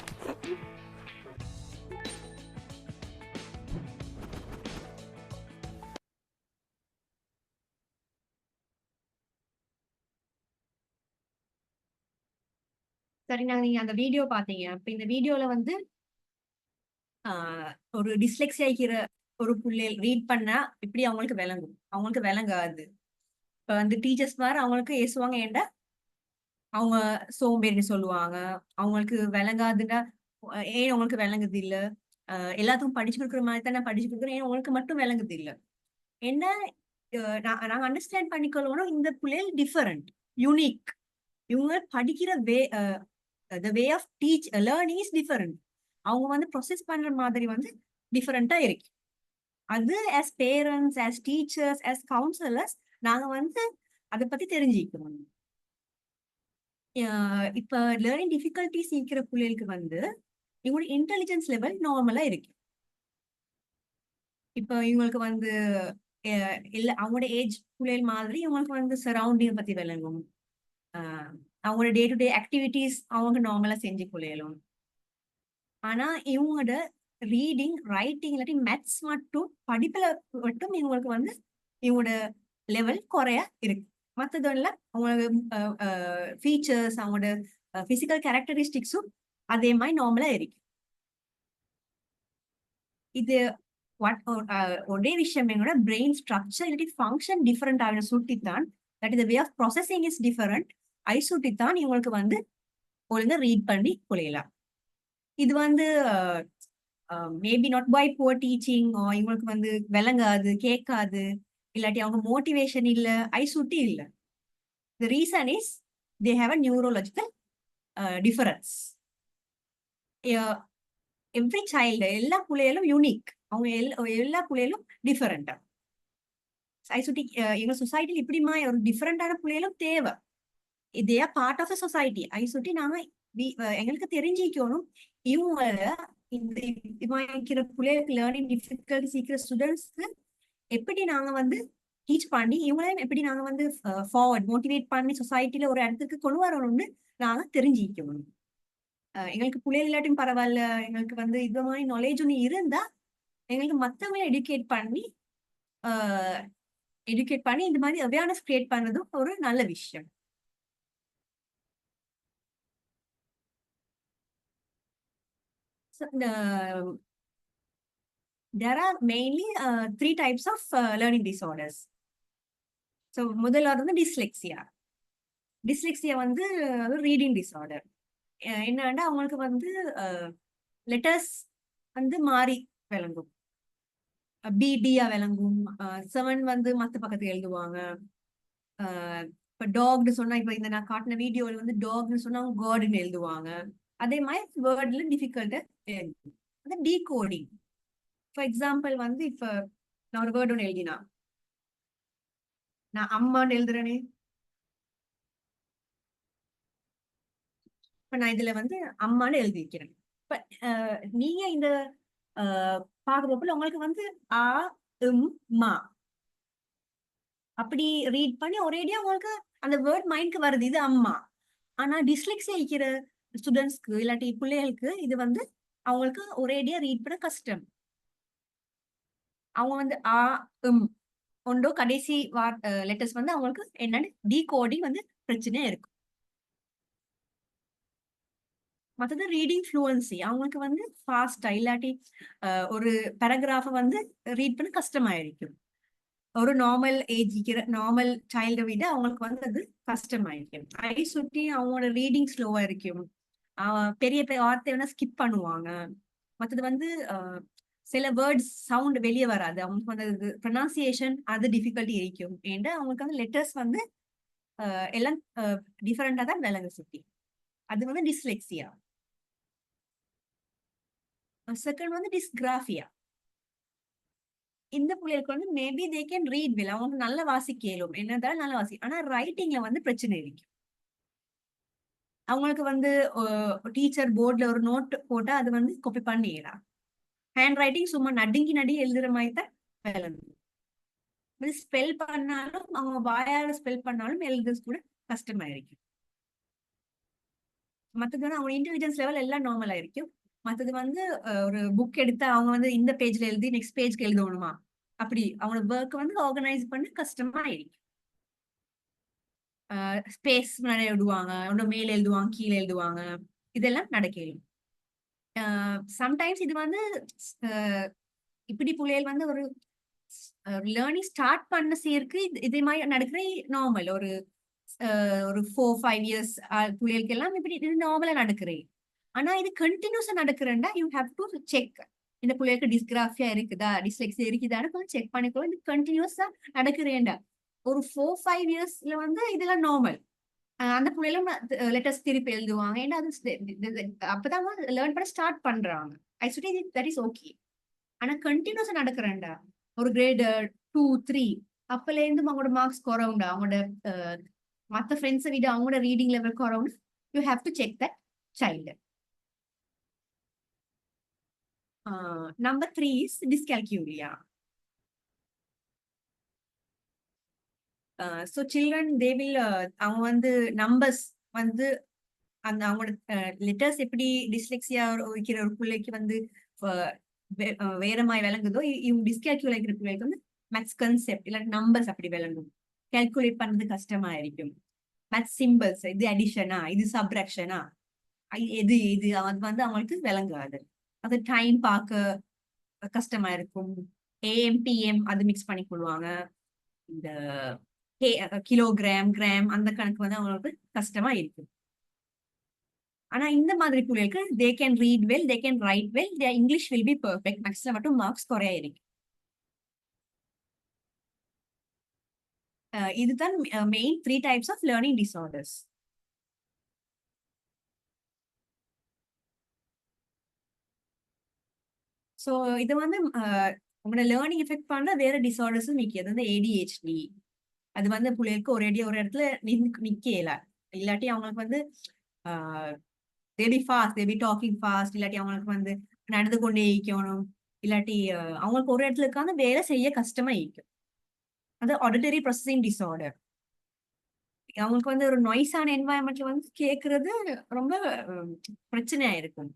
சரி, நீங்க அந்த வீடியோ பாத்தீங்க. அப்ப இந்த வீடியோல வந்து ஒரு டிஸ்லெக்ஸியா இருக்கிற ஒரு பிள்ளைகள் ரீட் பண்ணா இப்படி அவங்களுக்கு விளங்கும், அவங்களுக்கு விளங்காது. இப்ப வந்து டீச்சர்ஸ் மாதிரி அவங்களுக்கு ஏசுவாங்க. ஏன்டா அவங்க சோம்பேறின்னு சொல்லுவாங்க. அவங்களுக்கு விளங்காதுன்னா ஏன் உங்களுக்கு விளங்குது இல்ல, எல்லாத்துக்கும் படிச்சு கொடுக்குற மாதிரி தான் நான் படிச்சு கொடுக்குறேன், ஏன் உங்களுக்கு மட்டும் விளங்குது இல்ல. என்ன நாங்க அண்டர்ஸ்டாண்ட் பண்ணிக்கொள்ளணும். இந்த பிள்ளைகள் டிஃபரெண்ட், யூனிக். இவங்க படிக்கிற the way of learning is different. அவங்க வந்து ப்ரொசஸ் பண்ற மாதிரி வந்து டிஃபரெண்டா இருக்கு. அது as parents, as teachers, as counselors நாங்க வந்து அதை பத்தி தெரிஞ்சுக்கணும். இப்ப லேர்னிங் டிஃபிகல்டிஸ் இருக்கிற பிள்ளைகளுக்கு வந்து இவங்களோட இன்டெலிஜென்ஸ் லெவல் நார்மலா இருக்கு. இப்ப இவங்களுக்கு வந்து அவங்களோட ஏஜ் பிள்ளைகள் மாதிரி இவங்களுக்கு வந்து சரௌண்டிங் பத்தி விளங்கும். அவங்களோட டே டு டே ஆக்டிவிட்டிஸ் அவங்க நார்மலா செஞ்சு கொள்ளையலும். ஆனா இவங்களோட ரீடிங், ரைட்டிங் இல்லாட்டி மேத்ஸ் மட்டும் படிப்புல மட்டும் இவங்களுக்கு வந்து இவங்களோட லெவல் குறைய இருக்கு. மற்றதுல அவங்களோட ஃபீச்சர்ஸ், அவங்களோட பிசிக்கல் கேரக்டரிஸ்டிக்ஸும் அதே மாதிரி நார்மலா இருக்கு. இது ஒரே விஷயம், என்னோட பிரெயின் ஸ்ட்ரக்சர் இல்லாட்டி ஃபங்க்ஷன் டிஃபரெண்ட் ஆகிற சுட்டித்தான். That is way of processing is different. ஐசுட்டித்தான் இவங்களுக்கு வந்து ஒழுங்கா ரீட் பண்ணி கொள்ளையலாம். இது வந்து maybe not by poor teaching, இவங்களுக்கு வந்து விளங்காது, கேட்காது, இல்லாட்டி அவங்க மோட்டிவேஷன் இல்ல, ஐசுட்டி இல்ல. The reason is they have a neurological difference. Every child, எல்லா பிள்ளைகளும் யூனிக். அவங்க எல்லா பிள்ளைகளும் டிஃபரெண்டா. ஐசுட்டி எங்க சொசைட்டில இப்படிமா ஒரு டிஃபரெண்டான பிள்ளைகளும் தேவை. இதே பார்ட் ஆஃப் த சொசைட்டி. ஐசுட்டி நாங்க எங்களுக்கு தெரிஞ்சிக்கணும். இவங்க இந்த பிள்ளைகளுக்கு லேர்னிங் டிஃபிகல்டிஸ் இருக்கிற ஸ்டூடெண்ட்ஸ்க்கு எப்படி நாங்க வந்து டீச் பண்ணி இவங்களையும் எப்படி நாங்க வந்து ஃபார்வர்ட் மோட்டிவேட் பண்ணி சொசைட்டில ஒரு இடத்துக்கு கொண்டு வரணும்னு நாங்க தெரிஞ்சிக்கணும். எங்களுக்கு பிள்ளைகள் இல்லாட்டியும் பரவாயில்ல, எங்களுக்கு வந்து இது மாதிரி நாலேஜ் ஒன்று இருந்தா எங்களுக்கு மற்றவங்களை எஜுகேட் பண்ணி இந்த மாதிரி அவேர்னஸ் கிரியேட் பண்றதும் ஒரு நல்ல விஷயம். There are mainly 3 types of learning disorders. So முதலாவது வந்து டிஸ்லெக்சியா. டிஸ்லெக்சியா வந்து ரீடிங் டிஸார்டர். என்னன்னா அவங்களுக்கு வந்து லெட்டர்ஸ் வந்து மாறி விளங்கும். பிடியா விளங்கும். 7 வந்து மத்த பக்கத்துக்கு எழுதுவாங்க. இப்ப டாக்னு சொன்னா இப்ப இந்த நான் காட்டின வீடியோல வந்து டாக்னு சொன்னா அவங்க கார்டுன்னு எழுதுவாங்க. அதே மாதிரி வேர்ட்ல டிஃபிகல்ட்டா எழுதும். அது டீகோடிங். ஃபார் எக்ஸாம்பிள் வந்து இப்ப நான் ஒரு வேர்டு ஒன்று எழுதினா நான் அம்மான்னு எழுதுறேனே. இப்ப நான் இதுல வந்து அம்மான்னு எழுதி வைக்கிறேன். இப்ப நீங்க இந்த பாக்குறப்ப உங்களுக்கு வந்து ஆ மா அப்படி ரீட் பண்ணி ஒரேடியா உங்களுக்கு அந்த வேர்ட் மைண்ட்க்கு வருது, இது அம்மா. ஆனா டிஸ்லெக்ஸியா இருக்கிற ஸ்டூடெண்ட்ஸ்க்கு இல்லாட்டி பிள்ளைகளுக்கு இது வந்து அவங்களுக்கு ஒரேடியா ரீட் பண்ண கஷ்டம். அவங்க வந்து ஆ ஒன்றோ கடைசி லெட்டர்ஸ் வந்து அவங்களுக்கு என்னன்னு டீகோடிங் வந்து பிரச்சனையா இருக்கும். மற்றது ரீடிங் ஃப்ளூவன்சி அவங்களுக்கு வந்து ஃபாஸ்டா இல்லாட்டி ஒரு பேராகிராஃப வந்து ரீட் பண்ண கஷ்டமாயிருக்கும். ஒரு நார்மல் நார்மல் சைல்டை விட அவங்களுக்கு வந்து அது கஷ்டமாயிருக்கும். ஐ சுட்டி அவங்களோட ரீடிங் ஸ்லோவா இருக்கும். பெரிய பெரிய வார்த்தை வேணா ஸ்கிப் பண்ணுவாங்க. மற்றது வந்து சில வேர்ட்ஸ் சவுண்ட் வெளியே வராது. அவங்களுக்கு வந்து ப்ரொனன்சியேஷன் அது டிஃபிகல்ட்டி இருக்கும். ஏன்னா அவங்களுக்கு வந்து லெட்டர்ஸ் வந்து எல்லாம் டிஃபரெண்டா தான் விளங்க சுத்தி. அது வந்து டிஸ்லெக்சியா. செகண்ட் வந்து டிஸ்கிராஃபியா. இந்த பிள்ளைகளுக்கு வந்து maybe they can read well, அவங்க நல்ல வாசிக்க இயலும், என்னதான் நல்ல வாசி, ஆனா ரைட்டிங்ல வந்து பிரச்சனை இருக்கு. அவங்களுக்கு வந்து டீச்சர் போர்ட்ல ஒரு நோட் போட்டா அது வந்து காப்பி பண்ணிடலாம். ஹேண்ட் ரைட்டிங் சும்மா நடுங்கி எழுதுற மாதிரி தான் விளங்கும். ஸ்பெல் பண்ணாலும் அவங்க வாயால ஸ்பெல் பண்ணாலும் எழுதுறது கூட கஷ்டமாயிருக்கும். மற்றது வந்து அவங்க இன்டெலிஜென்ஸ் லெவல் எல்லாம் நார்மலா இருக்கும். மற்றது வந்து ஒரு புக் எடுத்து அவங்க வந்து இந்த பேஜ்ல எழுதி நெக்ஸ்ட் பேஜ்க்கு எழுதணுமா, அப்படி அவங்களோட ஒர்க் வந்து ஆர்கனைஸ் பண்ண கஷ்டமா இருக்கு. ஸ்பேஸ் நிறைய விடுவாங்க, ஒன்னும் மேல எழுதுவாங்க கீழே எழுதுவாங்க, இதெல்லாம் நடக்கும். சம்டைம்ஸ் இது வந்து இப்படி பிள்ளைகள் வந்து ஒரு லேர்னிங் ஸ்டார்ட் பண்ண சேர்க்கு இதே மாதிரி நடக்கிற நார்மல். ஒரு 4-5 இயர்ஸ் பிள்ளைகளுக்கு எல்லாம் இப்படி இது நார்மலா நடக்கிறேன். ஆனா இது கண்டினியூஸா நடக்கிறேன்டா யூ ஹேவ் டு செக் இந்த பிள்ளைகளுக்கு டிஸ்கிராஃபியா இருக்குதா டிஸ்லெக்ஸியா இருக்குதான்னு கொஞ்சம் செக் பண்ணிக்கோ. இது கண்டினியூஸா நடக்கிறேன்டா ஒரு 4-5 இயர்ஸ்ல வந்து இதெல்லாம் நார்மல். அந்த பிள்ளைகளும் லெட்டர்ஸ் திருப்பி எழுதுவாங்க. ஏன்னா அது அப்பதான் லேர்ன் பண்ண ஸ்டார்ட் பண்றாங்க. ஐ சுட்டி தட் இஸ் ஓகே. ஆனா கண்டினியூஸா நடக்கிறேன்டா ஒரு கிரேட் 2-3 அப்பல இருந்து அவங்களோட மார்க்ஸ் குறவுண்டா, அவங்களோட மற்ற ஃப்ரெண்ட்ஸை விட அவங்களோட ரீடிங் லெவல் குறவுண்டு, you have to check that child. Number 3 is dyscalculia. So children they will அவங்க வந்து நம்பர்ஸ் வந்து அந்த அவங்களோட லெட்டர்ஸ் எப்படி டிஸ்லெக்சியா வைக்கிற ஒரு பிள்ளைக்கு வந்து வேற மாதிரி விளங்குதோ, இவங்க டிஸ்கால்குலேட் இருக்கிற பிள்ளைக்கு வந்து மேத்ஸ் கன்செப்ட் இல்ல நம்பர்ஸ் அப்படி விளங்கும். கால்குலேட் பண்றது கஷ்டமா இருக்கும். மேத்ஸ் சிம்பிள்ஸ், இது அடிஷனா இது சப்ராக்ஷனா எது இது அது வந்து அவங்களுக்கு விளங்காது. அது டைம் பார்க்க கஷ்டமா இருக்கும். AM PM அது மிக்ஸ் பண்ணி கொள்வாங்க. இந்த கிலோகிராம் கிராம் அந்த கணக்கு வந்து அவங்களுக்கு கஷ்டமா இருக்கு. ஆனா இந்த மாதிரி பிள்ளைகளுக்கு they can read well, they can write well, their English will be perfect. மேக்ஸ்ல மட்டும் மார்க்ஸ் குறைய இருக்கு. இதுதான் main 3 types of learning disorders. So இது வந்து உங்களோட லேர்னிங் எஃபெக்ட் பண்ற வேற டிசார்டர்ஸும் நிற்கிது. அது வந்து ADHD. அது வந்து பிள்ளைகளுக்கு ஒரேடியா ஒரு இடத்துல நிக்கல. இல்லாட்டி அவங்களுக்கு வந்து they be fast, they be talking fast, இல்லாட்டி அவங்களுக்கு வந்து நடந்து கொண்டே இருக்கணும், இல்லாட்டி அவங்களுக்கு ஒரு இடத்துல இருக்காந்து வேலை செய்ய கஷ்டமா இருக்கும். அது ஆடிட்டரி ப்ராசஸிங் டிசார்டர். அவங்களுக்கு வந்து ஒரு நாய்ஸான என்வாயன்மெண்ட்ல வந்து கேட்கறது ரொம்ப பிரச்சனையா இருக்கும்.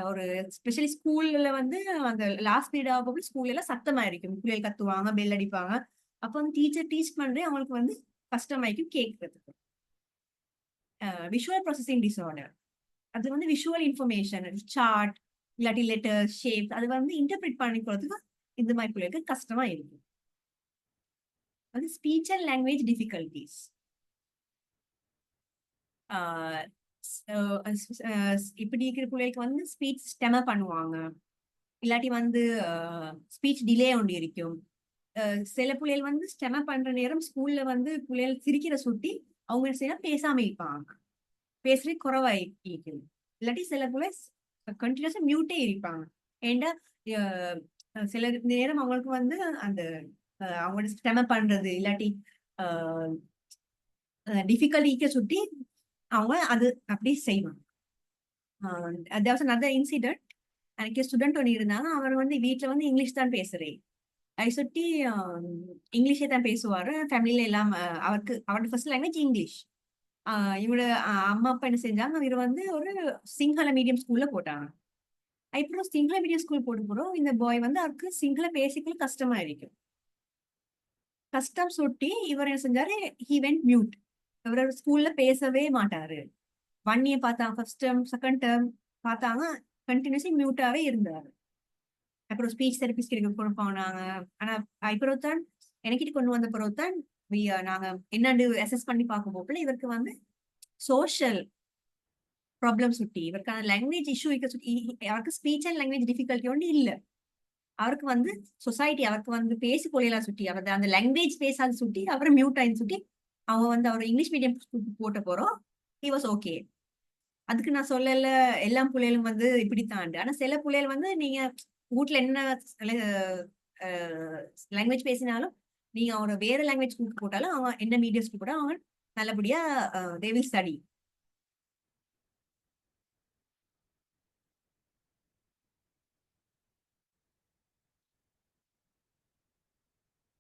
ஒரு ஸ்பெஷலி ஸ்கூல்ல வந்து அந்த லாஸ்ட் பீரியட் ஆகும்போது ஸ்கூல்ல எல்லாம் சத்தமா இருக்கும், பிள்ளைகள் கத்துவாங்க, பெல் அடிப்பாங்க. அப்ப வந்து டீச்சர் டீச் பண்றே அவங்களுக்கு வந்து கஷ்டமாயிருக்கும் கேட்கறதுக்கு. விஷுவல் ப்ராசஸிங் டிசார்டர் அது வந்து விஷுவல் இன்ஃபர்மேஷன் சார்ட் இல்லாட்டி லெட்டர் ஷேப் அது வந்து இன்டர்பிரிட் பண்ணிக்கிறதுக்கு இந்த மாதிரி பிள்ளைகளுக்கு கஷ்டமா இருக்கு. அது ஸ்பீச் அண்ட் லாங்குவேஜ் டிஃபிகல்டிஸ். இப்படி இருக்கிற பிள்ளைகளுக்கு வந்து ஸ்பீச் ஸ்டெம பண்ணுவாங்க, இல்லாட்டி வந்து ஸ்பீச் டிலே ஒன்று இருக்கும். சில பிள்ளைகள் வந்து ஸ்டெம பண்ற நேரம் ஸ்கூல்ல வந்து பிள்ளைகள் சிரிக்கிற சுட்டி அவங்க என்ன செய்யலாம் பேசாம இருப்பாங்க, பேசுறது குறைவா இருக்குது. இல்லாட்டி சில பிள்ளை கண்டினியூஸா மியூட்டே இருப்பாங்க. ஏண்டா சில நேரம் அவங்களுக்கு வந்து அந்த அவங்களோட ஸ்டெம பண்றது இல்லாட்டி டிஃபிகல்ட்டிக்க சுட்டி அவங்க அது அப்படி செய்வாங்க. அதாவது another incident, எனக்கு ஸ்டூடெண்ட் ஒன்று இருந்தாங்க. அவர் வந்து வீட்டில் வந்து இங்கிலீஷ் தான் பேசுறேன், அதை சுட்டி இங்கிலீஷே தான் பேசுவாரு. ஃபேமிலியில எல்லாம் அவரோட ஃபர்ஸ்ட் லாங்குவேஜ் இங்கிலீஷ். இவரோட அம்மா அப்பா என்ன செஞ்சாங்க, இவர் வந்து ஒரு சிங்கள மீடியம் ஸ்கூல்ல போட்டாங்க. அப்புறம் சிங்கள மீடியம் ஸ்கூல் போட்டு போறோம், இந்த பாய் வந்து அவருக்கு சிங்கள பேசிக்கல கஷ்டமா இருக்கும். கஷ்டம் சுட்டி இவர் என்ன செஞ்சாரு, ஹி வென்ட் மியூட். இவர் ஸ்கூல்ல பேசவே மாட்டாரு. 1 இயர் பார்த்தாங்க, ஃபர்ஸ்ட் டேர்ம் செகண்ட் டேர்ம் பார்த்தாங்க, கண்டினியூஸி மியூட்டாவே இருந்தாரு. அப்புறம் ஸ்பீச் தெரபிஸ்ட் கொண்டு போனாங்க. ஆனா அப்புறம் தான் எனக்கிட்ட கொண்டு வந்த பிறகு தான் நாங்க என்னன்னு அசஸ் பண்ணி பார்க்க போகல, இவருக்கு வந்து சோஷியல் ப்ராப்ளம் சுட்டி, இவருக்கான லாங்குவேஜ் இஷ்யூ சுட்டி, அவருக்கு ஸ்பீச் அண்ட் லாங்குவேஜ் டிஃபிகல்ட்டி ஒன்றும் இல்லை. அவருக்கு வந்து சொசைட்டி அவருக்கு வந்து பேசி கொள்ளையலாம் சுட்டி, அவர் அந்த லாங்குவேஜ் பேசாது சுட்டி அவரை மியூட் ஆயின்னு சுட்டி அவங்க வந்து அவர் இங்கிலீஷ் மீடியம் போட்ட போறோம், ஹி வாஸ் ஓகே. அதுக்கு நான் சொல்லல எல்லா பிள்ளைகளும் வந்து இப்படித்தான். ஆனா சில பிள்ளைகள் வந்து நீங்க வீட்ல என்ன லாங்குவேஜ் பேசினாலும் நீங்க அவரை வேற லாங்குவேஜ் ஸ்கூலுக்கு போட்டாலும் அவங்க என்ன மீடியம் ஸ்கூல் போட்டாலும் அவங்க நல்லபடியா they will study.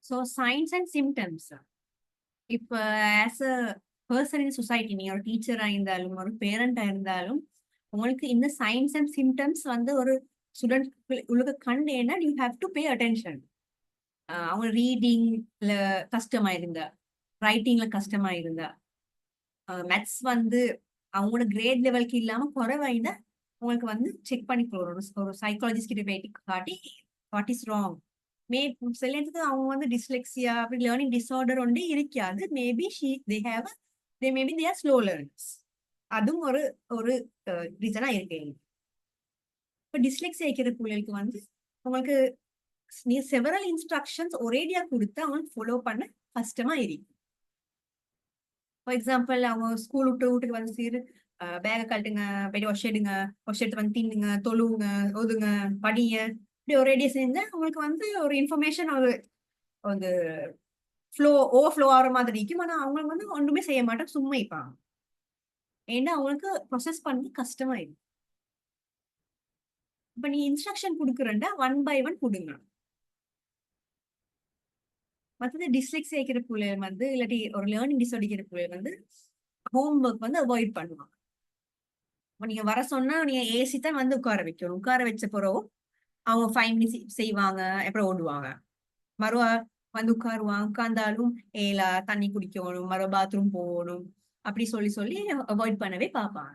So signs and symptoms, இப்போ as a person in society, நீங்க ஒரு டீச்சரா இருந்தாலும் ஒரு பேரண்டா இருந்தாலும் உங்களுக்கு இந்த சைன்ஸ் அண்ட் சிம்டம்ஸ் வந்து ஒரு ஸ்டூடெண்ட் உங்களுக்கு கண்டேன்னா you have to pay attention. அவங்க ரீடிங்ல கஷ்டமா இருந்தா, ரைட்டிங்ல கஷ்டமா இருந்தா, மேத்ஸ் வந்து அவங்களோட கிரேட் லெவலுக்கு இல்லாம குறைவாயிருந்தா உங்களுக்கு வந்து செக் பண்ணி ஒரு சைக்காலஜிஸ்ட் கிட்ட போயிட்டு காட்டி வாட் இஸ் ராங். சில இடத்துக்கு அவங்க வந்து டிஸ்லெக்சியா அப்படி லேர்னிங் டிஸார்டர் ஒன்றே இருக்காது, maybe maybe they are slow learners. அதுவும் ஒரு ஒரு ரீசனா இருக்கு. இப்போ டிஸ்லெக்சியா இருக்கிற பிள்ளைகளுக்கு வந்து உங்களுக்கு செவரல் இன்ஸ்ட்ரக்ஷன்ஸ் ஒரேடியா கொடுத்து அவங்களுக்கு ஃபாலோ பண்ண கஷ்டமா இருக்கு. ஃபார் எக்ஸாம்பிள் அவங்க ஸ்கூல் வீட்டுக்கு வந்து சீரு பேகை கழட்டுங்க, போயிட்டு வாஷ் எடுங்க, வாஷ் எடுத்து வந்து தின்னுங்க, தொழுவுங்க, ஒதுங்க, படிங்க, இப்படி ஒரேடியா செஞ்சா அவங்களுக்கு வந்து ஒரு இன்ஃபர்மேஷன் ஒரு வந்து ஓவர்ஃப்ளோ ஆகிற மாதிரி இருக்கும். ஆனா அவங்களுக்கு வந்து ஒன்றுமே செய்ய மாட்டாங்க, சும்மா இருப்பாங்க. ஏன்னா அவங்களுக்கு ப்ரொசஸ் பண்ணது கஷ்டமா இருக்கு. இப்ப நீ இன்ஸ்ட்ரக்ஷன் கொடுக்குறேன்டா 1 by 1 கொடுங்க. மற்றது டிஸ்லெக்ஸியா இருக்கிற பிள்ளைகள் வந்து இல்லாட்டி ஒரு லேர்னிங் டிஸார்டர் இருக்கிற பிள்ளைகள் வந்து ஹோம்ஒர்க் வந்து அவாய்ட் பண்ணுவாங்க. நீங்க வர சொன்னா நீங்க ஏசி தான் வந்து உட்கார வைக்கணும். உட்கார வச்ச பிறகு அவங்க 5 மினிட்ஸ் செய்வாங்க, அப்புறம் ஓடுவாங்க. மறுவா வந்து உட்காருவாங்க, உட்கார்ந்தாலும் ஏலா தண்ணி குடிக்கணும், மறுவ பாத்ரூம் போகணும், அப்படி சொல்லி சொல்லி அவாய்ட் பண்ணவே பார்ப்பாங்க.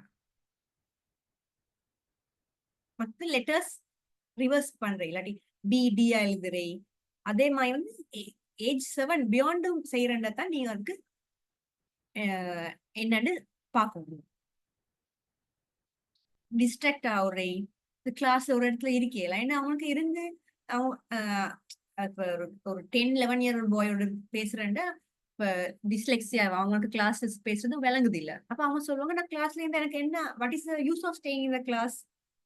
மற்ற லெட்டர்ஸ் ரிவர்ஸ் பண்றேன், இல்லாட்டி டியா எழுதுறேன். அதே மாதிரி வந்து ஏஜ் 7 பியாண்டும் செய்யறத தான் நீங்க அதுக்கு என்னன்னு பார்க்க முடியும். டிஸ்ட்ராக்ட் ஆகுறேன், கிளாஸ் ஒரு இடத்துல இருக்கல, ஏன்னா அவனுக்கு இருந்து ஒரு 10-11 இயர் பாயோட பேசுறேன்டா, இப்ப டிஸ்லெக்சியா அவங்களுக்கு கிளாஸஸ் பேசுறது விளங்குது இல்ல. அப்ப அவங்க சொல்லுவாங்க, நான் கிளாஸ்ல இருந்து எனக்கு என்ன what is the use of staying in the class,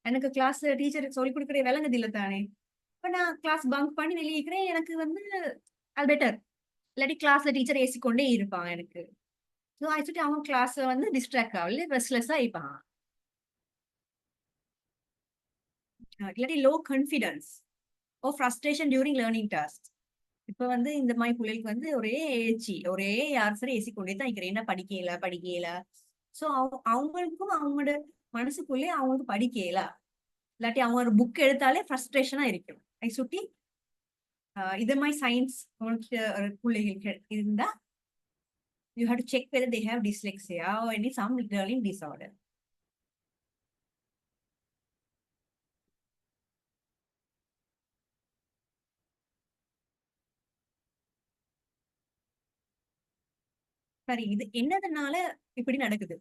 எனக்கு கிளாஸ்ல டீச்சர் சொல்லி கொடுக்குற விளங்குது இல்ல தானே. இப்ப நான் கிளாஸ் பங்க் பண்ணி வெளியிக்கிறேன், எனக்கு வந்து அது பெட்டர். இல்லாட்டி கிளாஸ்ல டீச்சர் ஏசிக்கொண்டே இருப்பாங்க எனக்கு. ஸோ ஆக்சுவலி அவங்க கிளாஸ்ல வந்து டிஸ்ட்ராக்ட் ஆகல, ரெஸ்ட்லெஸ்ஸா இருப்பாங்க. இல்லாட்டி லோ கான்ஃபிடன்ஸ் ஓ ஃப்ரஸ்ட்ரேஷன் டியூரிங் லேர்னிங் டாஸ்க். இப்ப வந்து இந்த மாதிரி பிள்ளைகளுக்கு வந்து ஒரே யார் சரி ஏசிக்கொண்டே தான் இருக்கிறேன், என்ன படிக்கல. ஸோ அவங்களுக்கும் அவங்களோட மனசுக்குள்ளே அவங்களுக்கு படிக்கல, இல்லாட்டி அவங்க ஒரு புக் எடுத்தாலே ஃப்ரஸ்ட்ரேஷனா இருக்கும். அதை சுட்டி இதே மாதிரி சயின்ஸ் உங்களுக்கு பிள்ளைகளுக்கு இருந்தா you have to check whether they have dyslexia or some learning disorder. சரி, இது என்னதுனால இப்படி நடக்குது?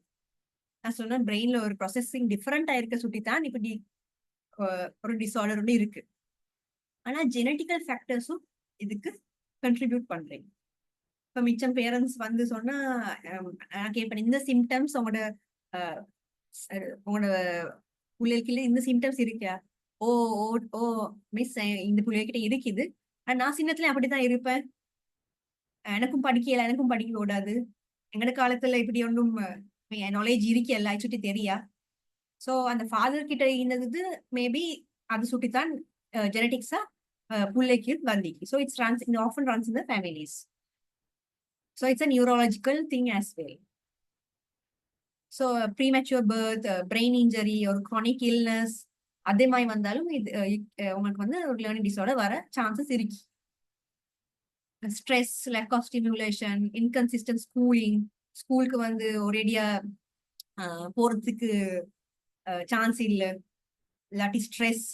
நான் சொன்ன பிரெயின்ல ஒரு ப்ராசஸிங் டிஃபரெண்டா இருக்க சுட்டி தான் இப்படி ஒரு டிசார்டர் ஒன்று இருக்கு. ஆனா ஜெனட்டிக்கல் ஃபேக்டர்ஸும் இதுக்கு கண்ட்ரிபியூட் பண்றேன். இப்ப மிச்சம் பேரண்ட்ஸ் வந்து சொன்னா நான் கேட்பேன், இந்த சிம்டம்ஸ் உங்களோட உங்களோட பிள்ளைகளுக்கு இந்த சிம்டம்ஸ் இருக்கா? ஓ ஓ ஓ மிஸ் இந்த பிள்ளைகிட்ட இருக்குது. நான் சின்னத்துல அப்படித்தான் இருப்பேன், எனக்கும் படிக்கல, எனக்கும் படிக்க கூடாது, எங்கட காலத்துல இப்படி ஒன்றும் நாலேஜ் இருக்கல சுட்டி தெரியா. சோ அந்த ஃபாதர் கிட்ட இருந்தது மேபி அது சுட்டித்தான் ஜெனட்டிக்ஸா பிள்ளைக்கு வந்திக்கு. So it's runs in often runs in the families. So it's a neurological thing as well. So premature birth, brain injury, ஒரு க்ரானிக் இல்னஸ் அதே மாதிரி வந்தாலும் இது உங்களுக்கு வந்து ஒரு லேர்னிங் டிஸார்டர் வர சான்சஸ் இருக்கு. Stress, lack of stimulation, inconsistent schooling, ஸ்கூலுக்கு வந்து ஒரேடியா போறதுக்கு சான்ஸ் இல்லை, இல்லாட்டி ஸ்ட்ரெஸ்,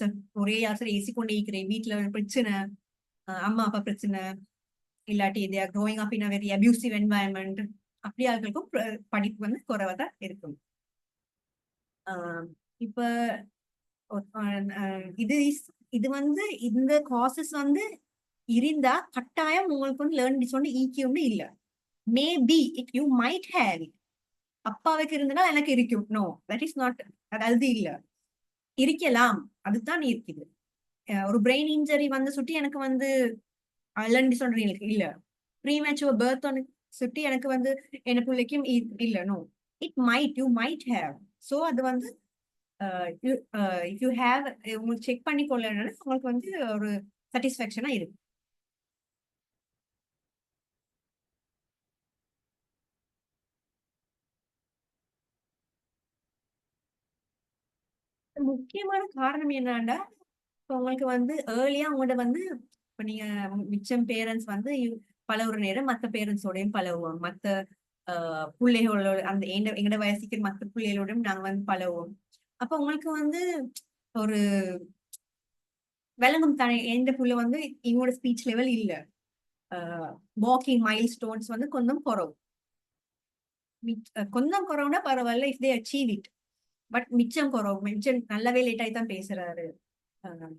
ஒரே யாரும் ஏசி கொண்டு இருக்கிறேன், வீட்டுல பிரச்சனை, அம்மா அப்பா பிரச்சனை, இல்லாட்டி they are growing up in a very abusive environment, அப்படி ஆளுக்கும் படிப்பு வந்து குறைவா தான் இருக்கும். இப்ப இது வந்து இந்த காசஸ் வந்து இருந்தா கட்டாயம் உங்களுக்கு வந்து லேர்ன் டிஸார்டர் ஈக்கியும் இல்ல. Maybe it you might have it. அப்பாவுக்கு இருந்தனா எனக்கு இருக்கும், நோ தட் இஸ் நாட், அதாவது இல்ல, இருக்கலாம், அதுதான் இருக்குது. ஒரு பிரெயின் இன்ஜரி வந்து சுட்டி எனக்கு வந்து லேர்ன் டிஸார்டர் எனக்கு இல்ல, ப்ரீமேச்சுவர் பர்த் ஒன்று சுட்டி எனக்கு வந்து என்ன பிள்ளைக்கும் இல்ல, no it might, you might have. So அது வந்து இஃப் யூ ஹேவ், உங்களுக்கு செக் பண்ணி கொள்ளணும்னா உங்களுக்கு வந்து ஒரு சாட்டிஸ்ஃபேக்ஷனா இருக்கு. முக்கியமான காரணம் என்னன்னா, இப்போ உங்களுக்கு வந்து ஏர்லியா உங்களோட வந்து இப்போ நீங்க மிச்சம் பேரண்ட்ஸ் வந்து பழகுற நேரம் மற்ற பேரண்ட்ஸோடையும் பழகுவோம், மற்ற பிள்ளைகளோட அந்த எங்கட வயசுக்கு மற்ற பிள்ளைகளோடையும் நாங்க வந்து பழகுவோம். அப்போ உங்களுக்கு வந்து ஒரு விளங்கும் தானே, எந்த புள்ள வந்து இவங்களோட ஸ்பீச் லெவல் இல்ல, வாக்கிங் மைல் ஸ்டோன்ஸ் வந்து கொஞ்சம் குறவு, கொஞ்சம் குறவுனா பரவாயில்ல if they achieve it. But மிச்சம் குறவு, மிச்சம் நல்லாவே லேட் ஆகி தான் பேசுறாரு,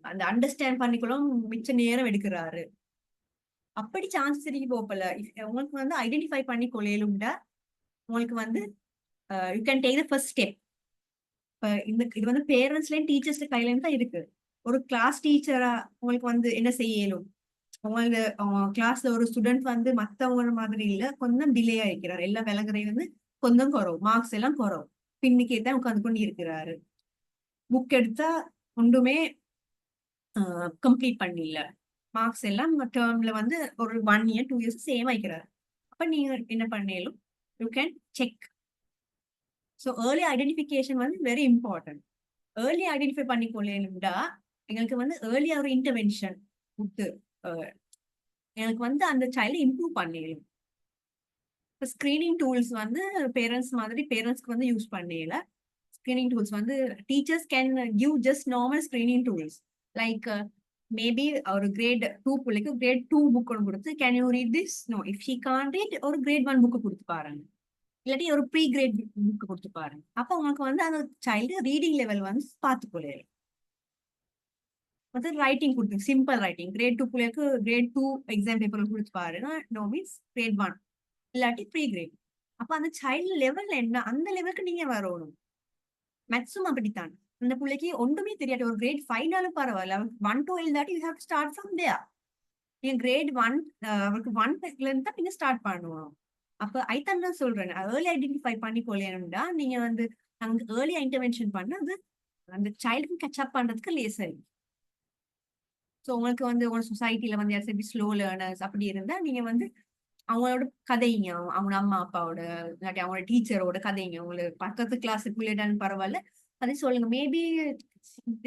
அந்த அண்டர்ஸ்டாண்ட் பண்ணிக்கொள்ளும் மிச்ச நேரம் எடுக்கிறாரு, அப்படி சான்சஸ் இருக்கு போகல. உங்களுக்கு வந்து ஐடென்டிஃபை பண்ணி கொள்ளையிலும்டா உங்களுக்கு வந்து you can take the first step. இப்போ இது வந்து பேரண்ட்ஸ்லயும் டீச்சர்ஸ் கையில தான் இருக்கு. ஒரு கிளாஸ் டீச்சரா உங்களுக்கு வந்து என்ன செய்யலும், உங்களுக்கு கிளாஸ்ல ஒரு ஸ்டூடெண்ட் வந்து மத்தவங்க மாதிரி இல்ல, கொஞ்சம் டிலே ஆகிக்கிறாரு, எல்லாம் விளங்குறது வந்து கொஞ்சம் குறவு, மார்க்ஸ் எல்லாம் குறவு, பின்னுக்கே தான் உட்காந்து கொண்டு இருக்கிறாரு, புக் எடுத்தா ஒன்றுமே கம்ப்ளீட் பண்ணிடல, மார்க்ஸ் எல்லாம் டேர்ம்ல வந்து ஒரு 1 year 2 years சேம் ஆகிக்கிறாரு. அப்ப நீங்க என்ன பண்ணலும் you can check. So early identification வந்து வெரி இம்பார்ட்டன்ட். ஏர்லி ஐடென்டிஃபை பண்ணி கொள்ளா எங்களுக்கு வந்து ஏர்லியா ஒரு இன்டர்வென்ஷன் கொடுத்து எனக்கு வந்து அந்த சைல்டு இம்ப்ரூவ் பண்ணிடலாம். இப்போ ஸ்கிரீனிங் டூல்ஸ் வந்து பேரண்ட்ஸ் மாதிரி பேரண்ட்ஸ்க்கு வந்து யூஸ் பண்ணல. ஸ்கிரீனிங் டூல்ஸ் வந்து teachers can give just normal screening tools like maybe ஒரு கிரேட் 2 பிள்ளைக்கு கிரேட் 2 புக் ஒன்று கொடுத்து can you read this, no if she can't read ஒரு கிரேட் 1 புக்கு கொடுத்து பாருங்க, இல்லாட்டி ஒரு ப்ரீ கிரேட் புக்கு கொடுத்து பாருங்க. அப்போ உங்களுக்கு வந்து அந்த சைல்டு ரீடிங் லெவல் வந்து பார்த்துக்கொள்ளலாம். வந்து ரைட்டிங் கொடுத்து சிம்பிள் ரைட்டிங் கிரேட் 2 பிள்ளைக்கு கிரேட் 2 எக்ஸாம் பேப்பர் கொடுத்து பாருங்க, நோ மீன்ஸ் கிரேட் 1 இல்லாட்டி ப்ரீ கிரேட். அப்ப அந்த சைல்டு லெவல் என்ன, அந்த லெவலுக்கு நீங்க வரணும். மேக்ஸிமம் அப்படித்தான், அந்த பிள்ளைக்கு ஒன்றுமே தெரியாது, ஒரு கிரேட் 5னாலும் பரவாயில்ல, 1 to இல்லாட்டி you have to start from there. நீங்க கிரேட் 1 அவருக்கு 1ல இருந்து தான் நீங்க ஸ்டார்ட் பண்ணுவோம். அப்ப ஐத்தான் தான் சொல்றேன், ஏர்லி ஐடென்டிஃபை பண்ணி கொள்ளணும்டா நீங்க வந்து அங்க ஏர்லி இன்டர்வென்ஷன் பண்ணது அந்த சைல்டுக்கு கேட்சப் பண்றதுக்கு லேசா இருக்கு. ஸோ உங்களுக்கு வந்து உங்க சொசைட்டில வந்து யாராவது ஸ்லோ லேர்னர்ஸ் அப்படி இருந்தா நீங்க வந்து அவங்களோட கதைங்க, அவங்க அம்மா அப்பாவோட இல்லாட்டி அவங்களோட டீச்சரோட கதைங்க, உங்களுக்கு பக்கத்து கிளாஸ் பிள்ளைடான்னு பரவாயில்ல அதை சொல்லுங்க. Maybe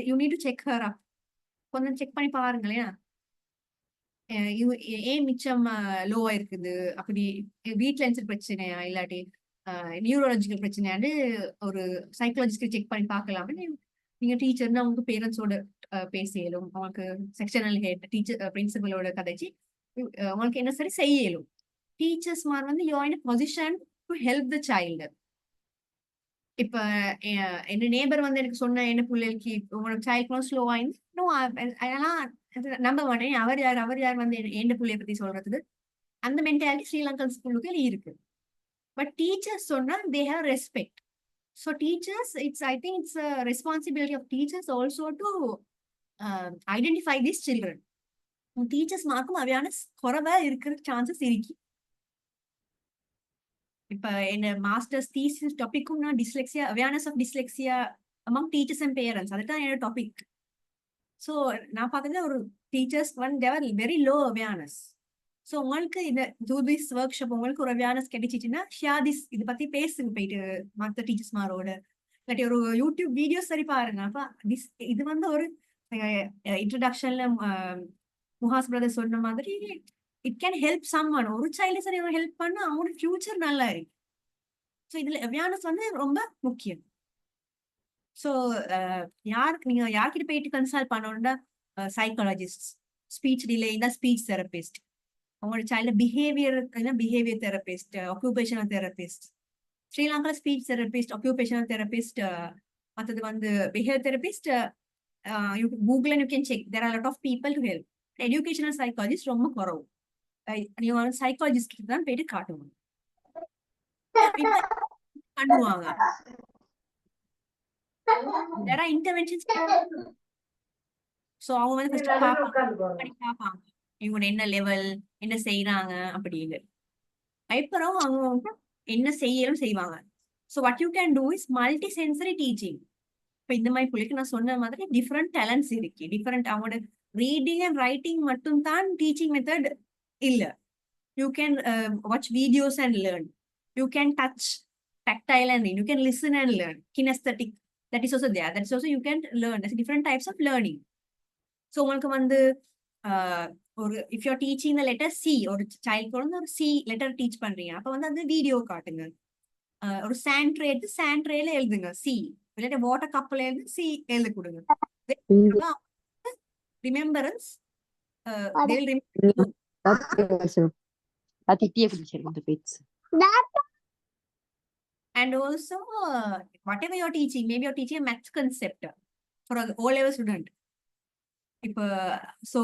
you need to check her up, கொஞ்சம் செக் பண்ணி பாருங்களேன், ஏன் மிச்சம் லோவா இருக்குது, அப்படி வீட்ல இருந்து பிரச்சனையா இல்லாட்டி நியூரலாஜிக்கல் பிரச்சனையாண்டு ஒரு சைக்காலஜிஸ்ட் செக் பண்ணி பார்க்கலாம்னு நீங்க டீச்சர்னா உங்களுக்கு பேரண்ட்ஸோட பேசியலும், உங்களுக்கு செக்ஷனல் ஹெட் டீச்சர் பிரின்சிபலோட கதைச்சு உங்களுக்கு என்ன சரி செய்யலும். டீச்சர்ஸ் மாதிரி வந்து you are in position to help the child. இப்ப என்ன நேபர் வந்து எனக்கு சொன்ன என்ன பிள்ளைக்கு உங்களோட சைல்ட் ஸ்லோ ஆயிருந்து இன்னும் அதெல்லாம் நம்ப மாட்டேன். அவர் யார் வந்து எந்த பிள்ளைய பத்தி சொல்றதுக்கு அந்த மென்டாலிட்டி ஸ்ரீலங்கன் ஸ்கூலுக்கு இருக்கு. பட் டீச்சர்ஸ் சொன்னா they have respect. So teachers I think it's a responsibility of teachers also to identify these children. Teachers மார்க்கும் அவேர்னஸ் குறைவா இருக்கிற சான்சஸ் இருக்கு. இப்ப என்ன மாஸ்டர்ஸ் தீசிஸ் டாபிக்கும் நான் dyslexia awareness of dyslexia among teachers and parents அதுதான் என்னோட டாபிக். ஸோ நான் பார்த்தது ஒரு teachers they were very low awareness. So உங்களுக்கு இந்த திஸ் ஒர்க் ஷாப் உங்களுக்கு ஒரு அவேர்னஸ் கிடைச்சிச்சுன்னா ஷேர் திஸ் இதை பத்தி பேசுங்க போயிட்டு மற்ற டீச்சர்ஸ் மாரோட இல்லாட்டி ஒரு யூடியூப் வீடியோ சரி பாருங்க. அப்ப இது வந்து ஒரு இன்ட்ரடக்ஷன்ல முஹாஸ் பிரதர் சொன்ன மாதிரி இட் கேன் ஹெல்ப் சம்ஒன். ஒரு சைல்டு சரி ஹெல்ப் பண்ணா அவங்களோட ஃபியூச்சர் நல்லா இருக்கு. ஸோ இதுல அவேர்னஸ் வந்து ரொம்ப முக்கியம். ஸோ நீங்க யார்கிட்ட போயிட்டு கன்சல்ட் பண்ணணும்னா சைக்காலஜிஸ்ட், ஸ்பீச் டிலே தான் ஸ்பீச் தெரபிஸ்ட், அவங்களோட child behaviour therapist, occupational therapist. ஸ்ரீலங்கால ஸ்பீச் தெரபிஸ்ட், ஆக்குபேஷனல் தெரபிஸ்ட், மற்றது வந்து behaviour therapist. Google and you can check there are lot of people to help. Educational psychologist ரொம்ப குறவு. நீங்க வந்து சைக்காலஜிஸ்ட் தான் போயிட்டு காட்டுவாங்க, பண்ணுவாங்க. there are interventions. சோ அவங்க வந்து ஃபர்ஸ்ட் பாப்பாங்க இவங்க என்ன லெவல் என்ன செய்யறாங்க அப்படின்னு. அப்புறம் அவங்க என்ன செய்யணும் செய்வாங்க. So what you can do is multi sensory teaching. இப்போ இந்த மாதிரி பிள்ளைக்கு நான் சொன்ன மாதிரி டிஃப்ரெண்ட் டேலண்ட்ஸ் இருக்கு. டிஃப்ரெண்ட் அவங்களோட ரீடிங் அண்ட் ரைட்டிங் மட்டும் தான் டீச்சிங் மெத்தட் இல்ல. You can watch videos and learn. You can touch tactile and you can listen and learn. Kinesthetic, that is also there. That is also you can learn. There's different types of learning. So உங்களுக்கு வந்து ஒரு if you're teaching the letter C ஒரு child வந்து ஒரு C letter teach பண்றீங்க, அப்ப வந்து அந்த வீடியோ காட்டுங்க. ஒரு sand tray எடுத்து sand trayல எழுதுங்க C, இல்லாட்டி வாட்டர் கப்ல எழுதி C எழுதி கொடுங்க. Remembrance, they'll remember. And also, whatever you're teaching, maybe you're teaching a maths concept for an O-level student. So,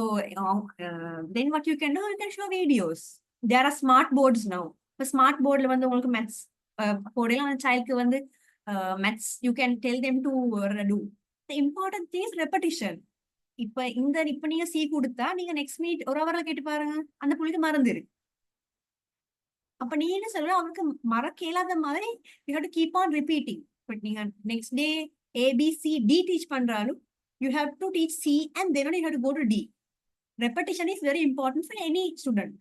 then what you can do, you can show videos. There are smart boards now. For smart board, maths, child maths, you can tell them to do. The important thing is repetition. இப்ப நீங்க C கொடுத்தா நீங்க next meet ஒரு ஹவர்ல கேட்டு பாருங்க, அந்த புள்ளிக்கு மறந்துரு. அப்ப நீ என்ன சொல்ற, அவனுக்கு மறக்க இயலாத மாதிரி you have to keep on repeating. But நீங்க நெக்ஸ்ட் டே ABCD டீச் பண்றாலும் you have to teach C and then you have to go to D. Repetition is very important for any student.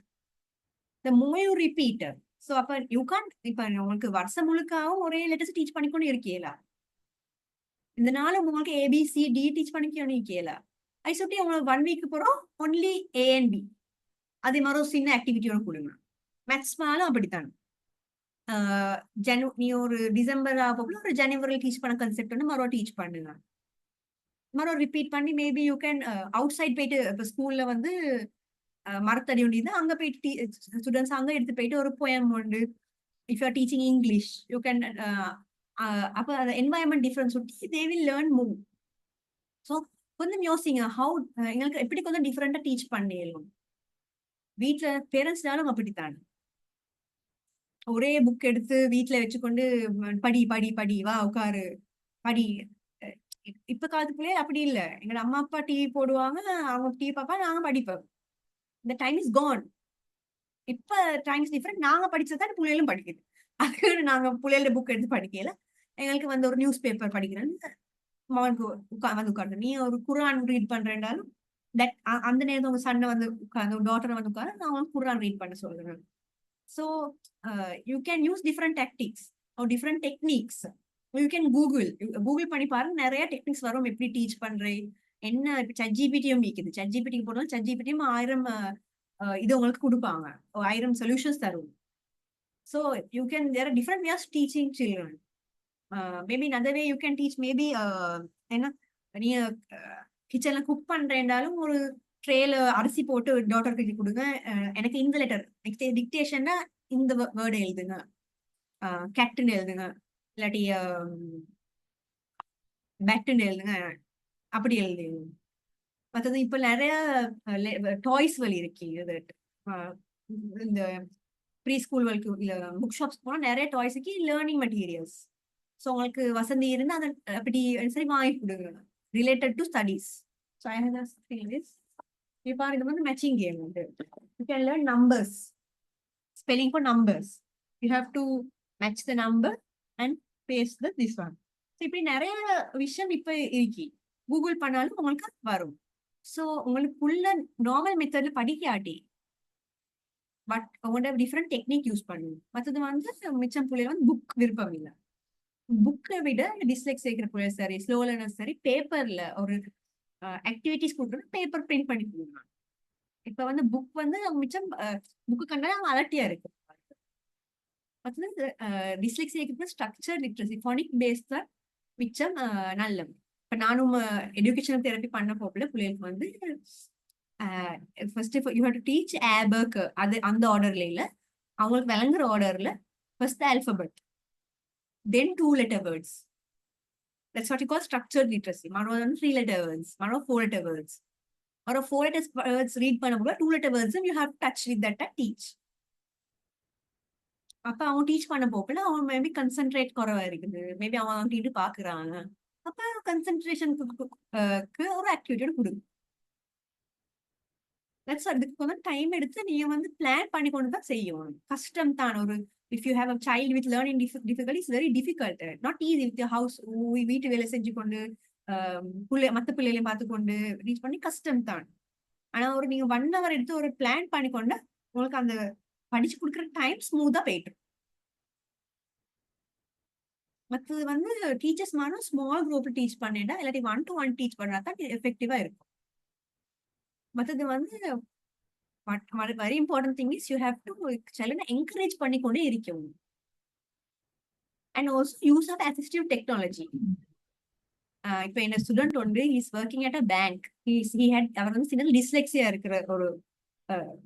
The more you repeat, so அப்ப you can't இப்ப உங்களுக்கு வருஷம் முழுக்காவும் ஒரே letters teach பண்ணிக்கொண்டு இருக்கீல, இதனால உங்களுக்கு ABCD teach பண்ணிக்கணும் இருக்கீல. ஐ சுட்டி உங்களுக்கு 1 வீக் போறோம் ஒன்லி A and B, அதே மாதிரி ஒரு சின்ன ஆக்டிவிட்டியோட கொடுங்க. மேத்ஸ் மேலும் அப்படித்தான். நீ ஒரு டிசம்பர் ஆகப்போ ஒரு ஜனவரி டீச் பண்ண கன்செப்ட் வந்து மறுபடியும் டீச் பண்ணுங்க, மறுபடியும் ரிப்பீட் பண்ணி maybe you can outside போயிட்டு இப்போ ஸ்கூல்ல வந்து மரத்தடி ஒண்டி தான் அங்க போயிட்டு ஸ்டூடெண்ட்ஸ் அங்க எடுத்து போயிட்டு ஒரு போயம் உண்டு. If you are teaching English you can அப்போ அந்த என்வாயன்மெண்ட் டிஃபரன்ஸ் விட்டு they will learn move. So கொஞ்சம் யோசிங்க, ஹவு எங்களுக்கு எப்படி கொஞ்சம் டிஃப்ரெண்டா டீச் பண்ணிடலாம். வீட்டுல பேரண்ட்ஸ்னாலும் அப்படித்தான் ஒரே புக் எடுத்து வீட்டுல வச்சுக்கொண்டு படி படி படி வா உட்காரு படி. இப்ப காலத்துக்குள்ளே அப்படி இல்ல. எங்க அம்மா அப்பா டிவி போடுவாங்க, அவங்க டிவி பாப்பா, நாங்க படிப்போம். இந்த டைம் இஸ் கான். இப்ப டைம் இஸ் டிஃபரெண்ட். நாங்க படிச்சதான் பிள்ளைகளும் படிக்குது. அதுக்கு நாங்க பிள்ளைகளோட புக் எடுத்து படிக்கல, எங்களுக்கு வந்து ஒரு நியூஸ் பேப்பர் படிக்கிறேன்னு வந்து உட்காந்து. நீ ஒரு குரான் ரீட் பண்றேன்னாலும் தட் அந்த நேரத்தில் உங்க சன்னை வந்து உட்காந்து டாட்டரை வந்து உட்காந்து நான் அவங்க குரான் ரீட் பண்ண சொல்றேன். So you can use different tactics or different techniques. You can Google பண்ணி பாருங்க, நிறைய டெக்னிக்ஸ் வரும் எப்படி டீச் பண்றேன். என்ன ChatGPT-யும் இருக்குது, ChatGPT போடுறோம், ChatGPT-யும் 1000 இது உங்களுக்கு கொடுப்பாங்க, 1000 சொல்யூஷன்ஸ் தரும். So you can, there are different ways of teaching children. Maybe another way you can teach, maybe என்ன நீங்க கிச்சன்ல குக் பண்றேன்னாலும் ஒரு ட்ரேல அரிசி போட்டு டாட்டருக்கு கொடுங்க, எனக்கு இந்த லெட்டர் டிக்டேஷன்னா இந்த வேர்டு எழுதுங்க, கேட்டுன்னு எழுதுங்க. இல்லாட்டி பேட்டுன்னு எழுதுங்க, அப்படி எழுதி. மற்றது இப்ப நிறைய டாய்ஸ் வழி இருக்கு. இது இந்த ப்ரீ ஸ்கூல் வரைக்கும் இல்ல புக் ஷாப்ஸ் போனா நிறைய டாய்ஸ் இருக்கு, லேர்னிங் மெட்டீரியல்ஸ். ஸோ உங்களுக்கு வசதி இருந்து அதை அப்படி சரி வாங்கி கொடுங்க related to studies. So I have this. இப்போ இது வந்து மேட்சிங் கேம் வந்து you can learn numbers, spelling for numbers. You have to match the number and paste this one. So இப்படி நிறைய விஷயம் இப்ப இருக்கு, கூகுள் பண்ணாலும் உங்களுக்கு வரும். ஸோ உங்களுக்கு உள்ள நார்மல் மெத்தட்ல படிக்காட்டி பட் உங்களோட டிஃப்ரெண்ட் டெக்னிக் யூஸ் பண்ணுங்க. மற்றது வந்து மிச்சம் பிள்ளைங்க வந்து புக் விருப்பம் இல்லை. புக்கை விட டிஸ்லெக்ஸ் சேர்க்கிற பிள்ளைங்க சரி, ஸ்லோ லேர்னர் சரி, பேப்பர்ல ஒரு ஆக்டிவிட்டிஸ் கொடுக்குறது, பேப்பர் பிரிண்ட் பண்ணி கொடுக்குறாங்க. இப்ப வந்து புக் வந்து மிச்சம் புக்கு கண்டா அலர்ட்டியா இருக்கு. மற்றது dyslexia structure literacy phonic base தான் மிச்சம் நல்லது. இப்ப நானும் எஜுகேஷனல் தெரப்பி பண்ண போகல பிள்ளைகளுக்கு வந்து first you have to teach ஏபக், அது அந்த ஆர்டர்ல இல்ல, அவங்களுக்கு விளங்குற ஆர்டர்ல first alphabet, then 2 letter words. That's what you call structured literacy. மறுபடியும் வந்து 3 letter words, மறுபடியும் 4 letter words. ஒரு 4 letter words read பண்ணும்போது 2 letter words you have to touch with that and teach. அப்ப அவங்க டீச் பண்ண போகல அவன் மேபி கன்சென்ட்ரேட் குறைவா இருக்குது, மேபி அவன் அவங்கிட்டு பாக்குறாங்க. அப்ப கன்சென்ட்ரேஷனுக்கு ஒரு ஆக்டிவிட்டியோட கொடுங்க. அதுக்கு கொஞ்சம் டைம் எடுத்து நீங்க வந்து பிளான் பண்ணி கொண்டு தான் செய்யணும். கஷ்டம் தான். ஒரு if you have a child with learning difficulties very difficult, not easy. With house வீட்டு வேலை செஞ்சு கொண்டு மத்த பிள்ளைகளையும் பார்த்து கொண்டு ரீச் பண்ணி கஷ்டம் தான். ஆனா ஒரு நீங்க 1 hour எடுத்து ஒரு பிளான் பண்ணிக்கொண்டு உங்களுக்கு அந்த படிச்சு கொடுக்குற டைம் ஸ்மூத்தா போயிட்டு. மற்றது வந்து டீச்சர்ஸ் மாரும் ஸ்மால் குரூப்ல டீச் பண்ணிட்டா இல்லாட்டி 1-to-1 டீச் பண்ணா தான் எஃபெக்டிவா இருக்கும். மற்றது வந்து very important thing is you have to சிலனை என்கரேஜ் பண்ணிக்கொண்டே இருக்கணும். And also use of assistive technology. இப்போ என்ன ஸ்டூடெண்ட் வந்து is working at a bank. அவர் வந்து சின்ன டிஸ்லெக்ஸியா இருக்கிற ஒரு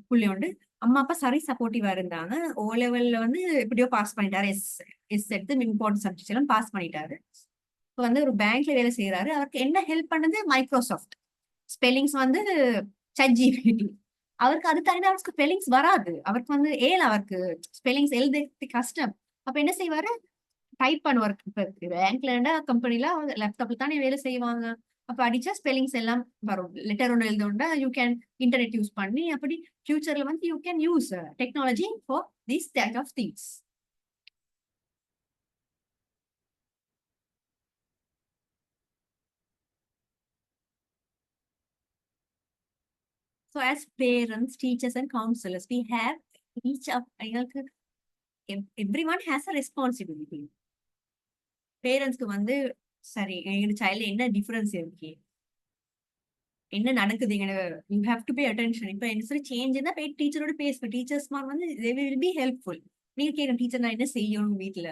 புள்ளி உண்டு. அம்மா அப்பா சரி சப்போர்ட்டிவா இருந்தாங்க. ஓ லெவல்ல வந்து எப்படியோ பாஸ் பண்ணிட்டாரு, எஸ் எடுத்து இம்பார்ட்டன்ட் சப்ஜெக்ட்ஸ் எல்லாம் பாஸ் பண்ணிட்டாரு. இப்போ வந்து ஒரு பேங்க்ல வேலை செய்யறாரு. அவருக்கு என்ன ஹெல்ப் பண்ணது மைக்ரோசாஃப்ட். ஸ்பெல்லிங்ஸ் வந்து ChatGPT. அவருக்கு அது தனியாக அவருக்கு ஸ்பெல்லிங்ஸ் வராது. அவருக்கு வந்து அவருக்கு ஸ்பெல்லிங்ஸ் எழுதுறது கஷ்டம். அப்ப என்ன செய்வாரு, டைப் பண்ணுவார். பேங்க்ல கம்பெனில லேப்டாப்ல தானே வேலை செய்வாங்க. அப்ப அடிச்சா ஸ்பெல்லிங்ஸ் எல்லாம் வரும். லெட்டர் ஒன்று எழுதணும்னா யூ கேன் இன்டர்நெட் யூஸ் பண்ணி அப்படி ஃபியூச்சர்ல வந்து you can use technology for this type of things. So as parents, teachers and counselors, we have each of everyone has a responsibility. பேரண்ட்ஸ்க்கு வந்து சரி எங்க சைல்டு என்ன டிஃபரன்ஸ் இருக்கு, என்ன நடக்குது, you have to pay attention. இப்போ என்ன சரி சேஞ்ச் இருந்தா போய் டீச்சரோட பேசுவேன். டீச்சர்ஸ் வந்து they will be helpful. நீங்க கேட்கணும் டீச்சர் நான் என்ன செய்யணும் வீட்டுல.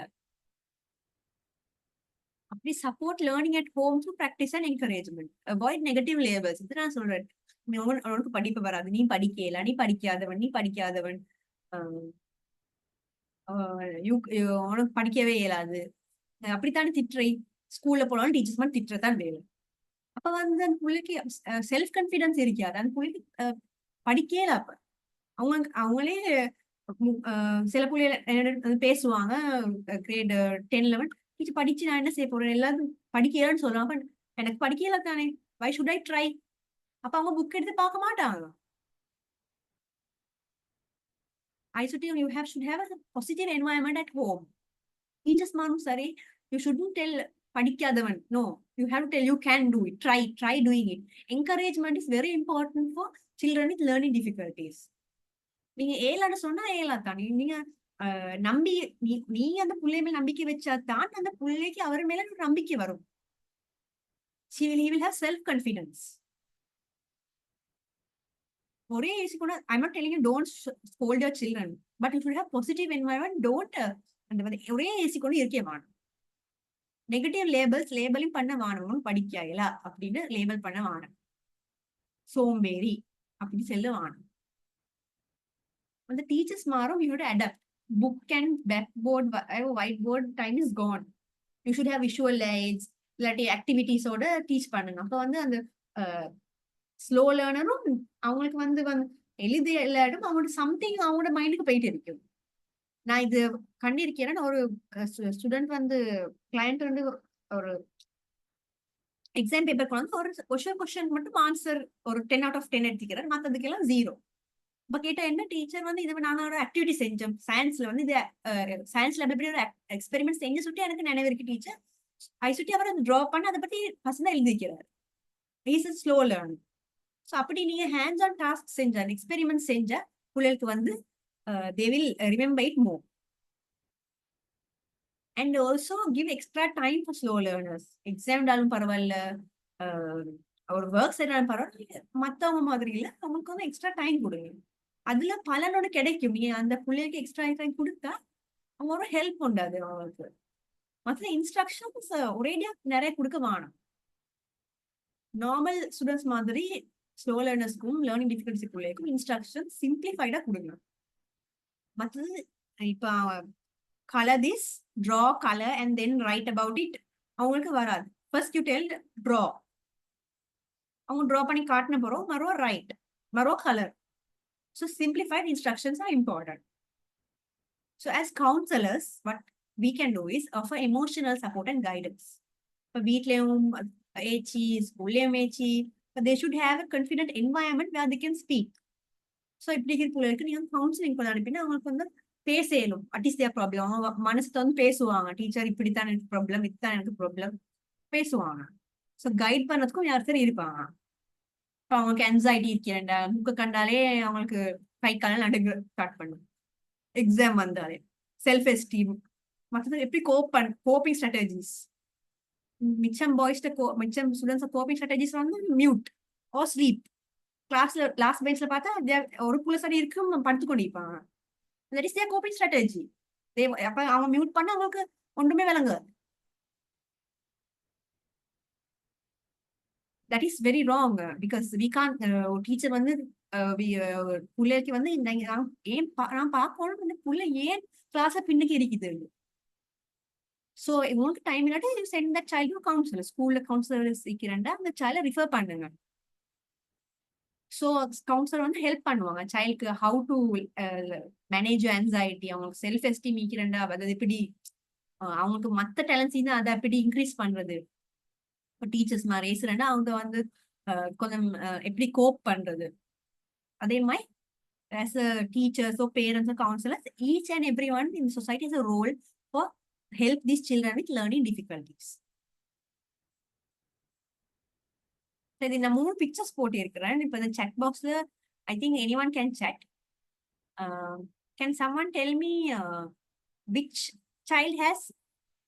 அப்படி support learning at home through practice and encouragement. Avoid negative labels. இது நான் சொல்றேன். உனக்கு படிப்பு வராது, நீ படிக்கல, நீ படிக்காதவன், உனக்கு படிக்கவே இயலாது, அப்படித்தானே திட்டுறை. ஸ்கூல்ல போனாலும் டீச்சர்ஸ் மாதிரி திட்டுறதான் வேலை. அப்ப வந்து அந்த பிள்ளைக்கு செல்ஃப் கான்பிடன்ஸ் இருக்காது. அந்த பிள்ளைக்கு படிக்கல. அப்ப அவங்களே சில பிள்ளைகள் பேசுவாங்க கிரேட் 10-11 டீச்சர் படிச்சு நான் என்ன செய்ய போறேன், எல்லாரும் படிக்கலன்னு சொல்லுவாங்க. எனக்கு படிக்கல தானே, வை ஷுட் ஐ ட்ரை. அப்ப அவங்க புக் எடுத்து பார்க்க மாட்டாங்க. You should have a positive environment at home. Teachers மாரும் சரி, you shouldn't tell Padikkathavan. No, you have to tell you can do it. Try doing it. Encouragement is very important for children with learning difficulties. நீங்க ஏலான்னு சொன்னா ஏலா தான். நீங்க நம்பி நீங்க அந்த பிள்ளை மேல நம்பிக்கை வச்சா தான் அந்த பிள்ளைக்கு அவர் மேல ஒரு நம்பிக்கை வரும். He will have self-confidence. ஒரே ஏசி கூட I'm not telling you don't scold your children, but you should have positive environment. Don't அந்த ஒரே ஏசி கூட இருக்கே வேணும். நெகட்டிவ் லேபிளிங் பண்ண வேணும். படிக்கல அப்படின்னு லேபிள் பண்ண வேணும். சோம்பேறி அப்படின்னு சொல்ல வேணும். அந்த டீச்சர்ஸ் மாறும். You have to adapt. Book and blackboard, whiteboard time is gone. You should have visual lights இல்லாட்டி ஆக்டிவிட்டிஸோட டீச் பண்ணுங்க. அப்போ வந்து அந்த ஸ்லோ லேர்னரும் அவங்களுக்கு வந்து எழுதி இல்லாட்டும் அவங்களோட சம்திங் அவங்களோட மைண்டுக்கு போயிட்டு இருக்கும். நான் இது கண்டிருக்கேன். ஒரு ஸ்டூடெண்ட் வந்து கிளையண்ட் வந்து ஒரு எக்ஸாம் பேப்பர் கொண்டு ஒரு கொஸ்டின் மட்டும் ஆன்சர் ஒரு 10 out of 10 எடுத்துக்கிறேன், மற்றதுக்கெல்லாம் 0. அப்ப கேட்டா என்ன டீச்சர் வந்து இது நான் ஒரு ஆக்டிவிட்டி செஞ்சோம் சயின்ஸ்ல வந்து இது சயின்ஸ்ல எப்படி ஒரு எக்ஸ்பெரிமெண்ட் செஞ்சு சுட்டி எனக்கு நினைவு இருக்கு டீச்சர். ஐ சுட்டி அவர் டிரா பண்ணி அதை பத்தி பசங்க எழுதிக்கிறார். Is slow learning. ஸோ அப்படி நீங்க ஹேண்ட்ஸ் ஆன் டாஸ்க் செஞ்சா எக்ஸ்பெரிமெண்ட் செஞ்சா பிள்ளைகளுக்கு வந்து they will remember it more. And also give extra time for slow learners. எக்ஸாம்டாலும் பரவாயில்ல, ஒரு ஒர்க் செய்யறாலும் பரவாயில்ல, மத்தவங்க மாதிரி இல்ல, அவங்களுக்கு வந்து எக்ஸ்ட்ரா டைம் கொடுங்க. அதுல பலனோட கிடைக்கும். நீங்க அந்த பிள்ளைக்கு எக்ஸ்ட்ரா டைம் கொடுத்தா அவங்க ஒரு ஹெல்ப் உண்டாது அவங்களுக்கு. மற்ற இன்ஸ்ட்ரக்ஷன்ஸ் ஒரேடியா நிறைய கொடுக்க வேணும். நார்மல் ஸ்டூடெண்ட்ஸ் மாதிரி ஸ்லோ லேர்னர்ஸ்க்கும் லேர்னிங் டிஃபிகல்சி பிள்ளைக்கும் இன்ஸ்ட்ரக்ஷன் சிம்பிளிஃபைடா கொடுங்க. மற்றது இப்ப color this, draw color and then write about it அவங்களுக்கு வராது. ஃபர்ஸ்ட் யூ டெல் draw, அவங்க draw பண்ணி காட்டின போறோம், மரோ write, மரோ color. So simplified instructions are important. So as counselors, what we can do is offer emotional support and guidance. இப்ப வீட்லயும் ஏச்சி, ஸ்கூல்லயும் ஏச்சி, they should have a confident environment where they can speak. So இப்படி இருக்கிற பிள்ளைகளுக்கு நீங்க counselling பண்ண அனுப்பினா அவங்களுக்கு வந்து பேச இயலும். வாட் இஸ் தியர் ப்ராப்ளம், அவங்க மனசுல வந்து பேசுவாங்க. டீச்சர் இப்படித்தான் எனக்கு ப்ராப்ளம், இதுதான் எனக்கு ப்ராப்ளம் பேசுவாங்க. ஸோ கைட் பண்றதுக்கும் யார் இருப்பாங்க. இப்போ அவங்களுக்கு ஆன்சைட்டி இருக்கிறேன்டா புக்கை கண்டாலே அவங்களுக்கு கை காலம் நடுங்க ஸ்டார்ட் பண்ணும். எக்ஸாம் வந்தாலே செல்ஃப் எஸ்டீம், மற்றது எப்படி கோப்பிங் ஸ்ட்ராட்டஜிஸ். மிச்சம் மிச்சம் ஸ்டூடெண்ட்ஸ் கோப்பிங் ஸ்ட்ராட்டஜிஸ் வந்து மியூட் ஓ ஸ்லீப். கிளாஸ்ல லாஸ்ட் பெஞ்ச்ல பார்த்தா ஒரு புள்ள சரி இருக்கும், படுத்து கொண்டிருப்பாங்க. That is their coping strategy. அப்ப அவங்க மியூட் பண்ண அவங்களுக்கு ஒன்றுமே விளங்கு. That is very wrong because we can't teacher வந்து பிள்ளைக்கு வந்து ஏன் நான் பார்க்கணும் இந்த பிள்ளை ஏன் கிளாஸ பின்னுக்கு இருக்குது. ஸோ உங்களுக்கு டைம் இல்லாட்டி you sent that child to counsellor. ஸ்கூல்ல கவுன்சிலர் இருக்கிறேன்டா அந்த சைல்டை ரிஃபர் பண்ணுங்க. ஸோ கவுன்சிலர் வந்து ஹெல்ப் பண்ணுவாங்க சைல்டுக்கு ஹவு டு மேனேஜ் ஆன்சைட்டி, அவங்களுக்கு செல்ஃப் எஸ்டீம் ஈக்கிறண்டா அதாவது எப்படி அவங்களுக்கு மற்ற டேலண்ட்ஸ் தான் அதை எப்படி இன்க்ரீஸ் பண்றது. இப்போ டீச்சர்ஸ் மாதிரி ரேசுறேன்னா அவங்க வந்து கொஞ்சம் எப்படி கோப் பண்றது. அதே மாதிரி ஆஸ் அ டீச்சர்ஸோ பேரண்ட்ஸோ counsellors each and every one in society is a role for help these children with learning difficulties. சரி, நான் 3 பிக்சர்ஸ் போட்டு இருக்கிறேன். இப்போ இந்த செக் பாக்ஸ்ல I think any one can check. Can someone tell me which child has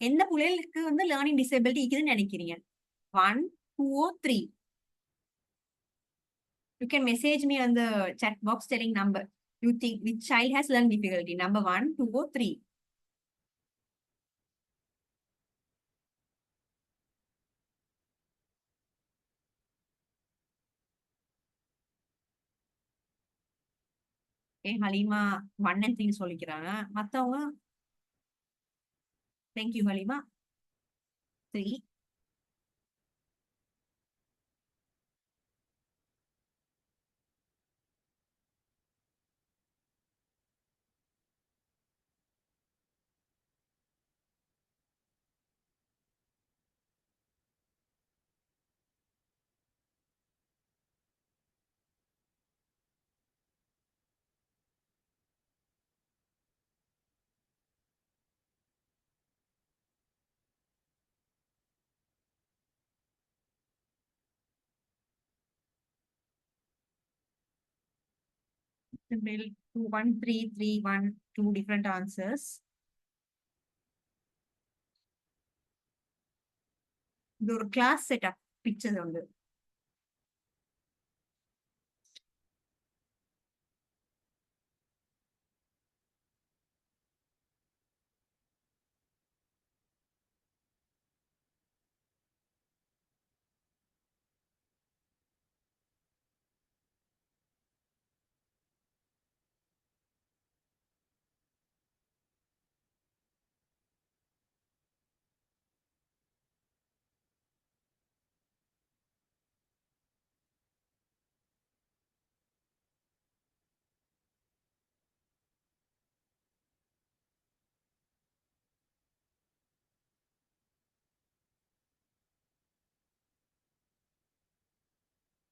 எந்த பிள்ளைகளுக்கு வந்து லேர்னிங் டிசேபிலிட்டி இருக்குதுன்னு நினைக்கிறீங்க? 1, 2 or 3. You can message me on the chat box telling number you think which child has learning difficulty. Number 1, 2 or 3. Halima 1 and 3 சொல்லிக்கிறாங்க. மத்தவங்க thank you Halima 3. Bill 2, 1, 3, 3, 1, 2 different answers. இது ஒரு class setup picture வந்து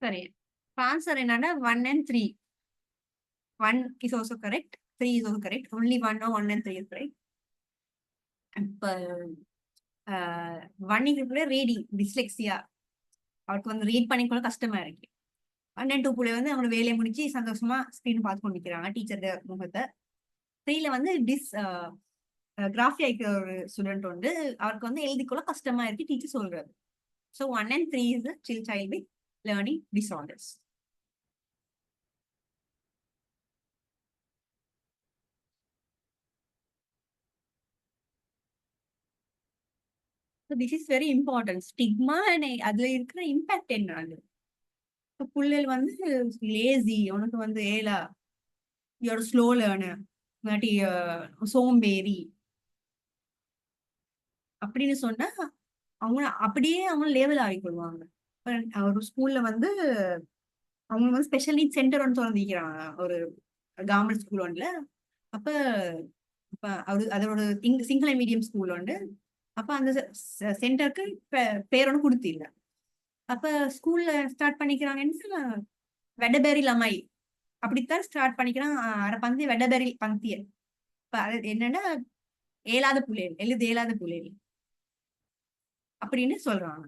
சரி. Answer என்னன்னா 1 and 3. 1 is also correct. 3 is also correct. Only 1 or 1 and 3 is correct. இப்ப 1 இருக்குள்ள reading dyslexia, அவருக்கு வந்து ரீட் பண்ணிக்கூட கஷ்டமா இருக்கு. 1 and 2 புள்ளி வந்து அவங்க வேலையை முடிச்சு சந்தோஷமா ஸ்கிரீன் பார்த்து கொண்டு நிற்கிறாங்க டீச்சர் முகத்தை. 3ல வந்து கிராஃபி ஆயிக்கிற ஒரு ஸ்டூடெண்ட் உண்டு, அவருக்கு வந்து எழுதிக்கொள்ள கஷ்டமா இருக்கு டீச்சர் சொல்றாரு. So 1 and 3 is the child with learning disorders. So this is very important. Stigma and அதுல இருக்கிற இம்பாக்ட் என்ன? அது பிள்ளைகள் வந்து லேசி, உனக்கு வந்து ஏலா, யோட ஸ்லோ லேர்னர், இல்லாட்டி சோம்பேறி அப்படின்னு சொன்னா அவங்க அப்படியே அவங்க லேவல் ஆகிக்கொள்வாங்க. ஒரு ஸ்கூல்ல வந்து அவங்க வந்து ஸ்பெஷல் நீட் சென்டர் ஒன்று திறந்திக்கிறாங்க ஒரு கவர்மெண்ட் ஸ்கூல் ஒன்றுல. அப்ப அதோட சிங்கள மீடியம் ஸ்கூல் உண்டு. அப்ப அந்த சென்டருக்கு பேர் ஒன்று கொடுத்தில்ல. அப்ப ஸ்கூல்ல ஸ்டார்ட் பண்ணிக்கிறாங்கன்னு வெடபேரி லமை அப்படித்தான் ஸ்டார்ட் பண்ணிக்கிறான். அரை பந்தி வெடபேரி பந்திய. இப்ப அது என்னன்னா ஏழாத புள்ளைகள், எழுது ஏழாத புள்ளைகள் அப்படின்னு சொல்றாங்க.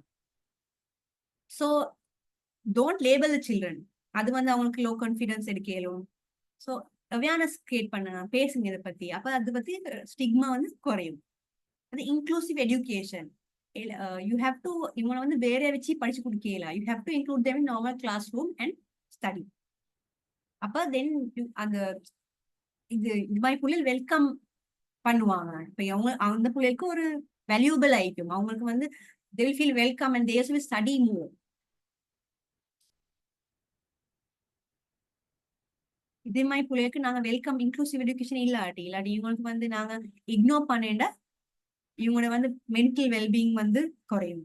So don't label the children. அது வந்து அவங்களுக்கு லோ கான்ஃபிடன்ஸ் எடுக்கலும். ஸோ அவேர்னஸ் கிரியேட் பண்ண, பேசுங்க இதை பத்தி. அப்ப அதை பத்தி ஸ்டிக்மா வந்து குறையும். அது inclusive education. You have to இவங்களை வந்து வேற வச்சு படிச்சு கொடுக்கல. You have to include them in normal classroom and study. அப்ப தென் அந்த இது மாதிரி பிள்ளைகள் வெல்கம் பண்ணுவாங்க. இப்ப அவங்க அந்த பிள்ளைகளுக்கு ஒரு வேல்யூபிள் ஆயிக்கும். அவங்களுக்கு வந்து they will feel welcome and they also will study more. இதே மாதிரி பிள்ளைகளுக்கு நாங்க வெல்கம் இன்க்ளூசிவ் எஜுகேஷன் இல்லாட்டி இவங்களுக்கு வந்து நாங்க இக்னோர் பண்ணிட்டா இவங்களோட வந்து மென்டல் வெல்பீயிங் வந்து குறையும்.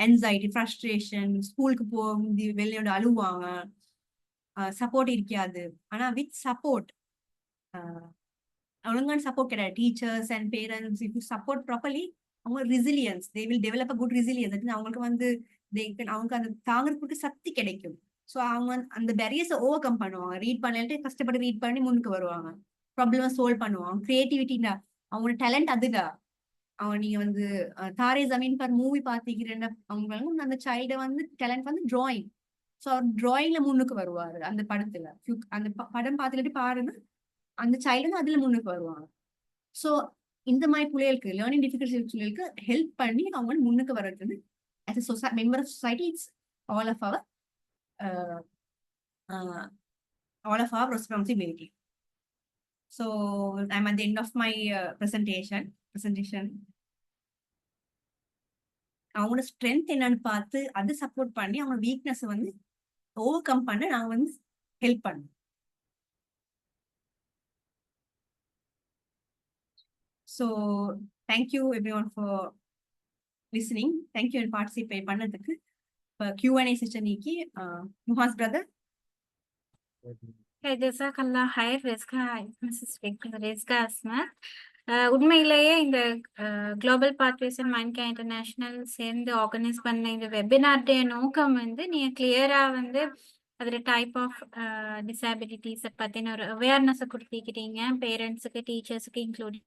என்சைட்டி, ஃப்ரஸ்ட்ரேஷன், ஸ்கூலுக்கு போகும்போது வெளியோட அழுவாங்க, சப்போர்ட் இருக்காது. ஆனா வித் சப்போர்ட், ஒழுங்கான சப்போர்ட் கிடையாது. Teachers and parents if you support properly, அவங்க resilience, they will develop a good resilience. அவங்களுக்கு வந்து அவங்க அந்த தாங்கிறதுக்கு சக்தி கிடைக்கும். ஸோ அவங்க அந்த பேரியர்ஸை ஓவர் கம் பண்ணுவாங்க. ரீட் பண்ணிட்டு கஷ்டப்பட்டு ரீட் பண்ணி முன்னுக்கு வருவாங்க, ப்ராப்ளம் சால்வ் பண்ணுவாங்க. கிரியேட்டிவிட்டினா அவங்களோட டேலண்ட் அதுதான். அவங்க நீங்க வந்து தாரே ஜமீன் பர் மூவி பாத்தீங்கன்னா அவங்க அந்த சைல்ட வந்து டேலண்ட் வந்து டிராயிங். ஸோ அவர் டிராயிங்ல முன்னுக்கு வருவாரு அந்த படத்துல. அந்த படம் பார்த்துட்டு பாருங்க, அந்த சைல்டு வந்து அதுல முன்னுக்கு வருவாங்க. ஸோ இந்த மாதிரி பிள்ளைகளுக்கு லேர்னிங் டிஃபிகல்டி பிள்ளைகளுக்கு ஹெல்ப் பண்ணி அவங்க முன்னுக்கு வர்றது as a society, member of society, it's all of our responsibility. So I'm at the end of my presentation. அவங்களோட ஸ்ட்ரென்த் என்னன்னு பார்த்து அதை சப்போர்ட் பண்ணி அவங்க வீக்னஸ் வந்து ஓவர் கம் பண்ண நாங்க வந்து ஹெல்ப் பண்ணோம். So thank you every one for listening. Thank you and participate பண்ணதுக்கு. இப்போ Q&A செஷனுக்கு முஹாஸ் பிரதர். ஜஸாக்கல்லா ஹைர் ரிஸ்கா அஸ்மத். உண்மையிலேயே இந்த global pathways and mind care international சேர்ந்து ஆர்கனைஸ் பண்ண இந்த வெபினார்டைய நோக்கம் வந்து நீங்க கிளியரா வந்து அதில் டைப் ஆஃப் டிசபிலிட்டிஸை பற்றின ஒரு அவேர்னஸை கொடுத்திக்கிறீங்க பேரண்ட்ஸுக்கு, டீச்சர்ஸுக்கு இன்க்ளூடிங்.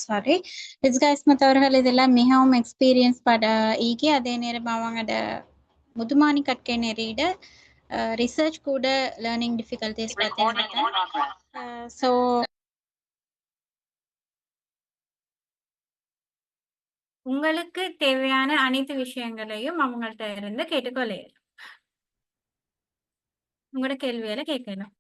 சாரி ரிஸ்காஸ்மத் அவர்கள் இதெல்லாம் மிகவும் எக்ஸ்பீரியன்ஸ் ஈகி அதே நேரம் அவங்களோட முதுமானி கற்கை நெறியிட ரிசர்ச் கூட லேர்னிங் டிஃபிகல்டிஸ் பார்த்தீங்கன்னா ஸோ உங்களுக்கு தேவையான அனைத்து விஷயங்களையும் அவங்கள்ட்ட இருந்து கேட்டுக்கொள்ளையலாம். உங்களோட கேள்விகளை கேட்கலாம்.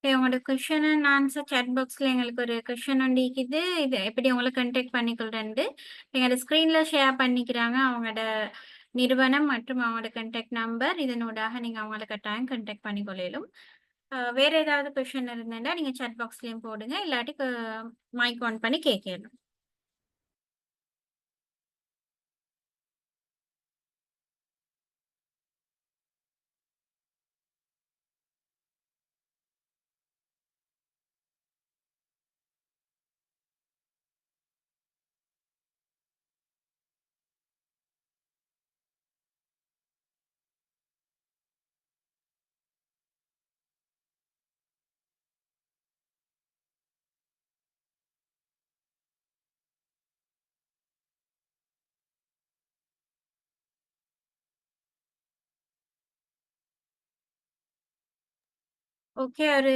உங்களோட கொஸ்டின் அண்ட் ஆன்சர் சாட் பாக்ஸில் எங்களுக்கு ஒரு கொஸ்டின் ஒன்று இருக்குது. இது எப்படி உங்களை கண்டெக்ட் பண்ணிக்கொள்றேன்ட்டு எங்களோட ஸ்க்ரீனில் ஷேர் பண்ணிக்கிறாங்க. அவங்களோட நிறுவனம் மற்றும் அவங்களோட கண்டெக்ட் நம்பர். இதனூடாக நீங்கள் அவங்கள கட்டாயம் கண்டெக்ட் பண்ணிக்கொள்ளும். வேறு ஏதாவது கொஸ்டின் இருந்ததுன்னா நீங்கள் சாட் பாக்ஸ்லேயும் போடுங்க, இல்லாட்டி மைக் ஆன் பண்ணி கேட்கணும். ஓகே. ஒரு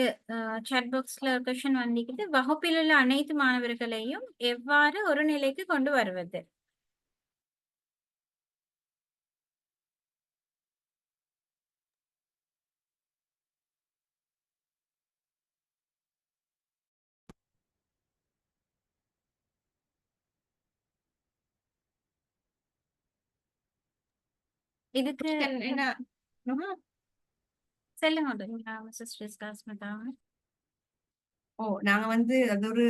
சாட் பாக்ஸ்ல கொஸ்டின் வந்திருக்குது. வகுப்பில் உள்ள அனைத்து மாணவர்களையும் எவ்வாறு ஒரு நிலைக்கு கொண்டு வருவது? இதுக்கு என்ன சொல்லுங்க மிஸ்ஸஸ் ஸ்மிதா. நாங்க வந்து அது ஒரு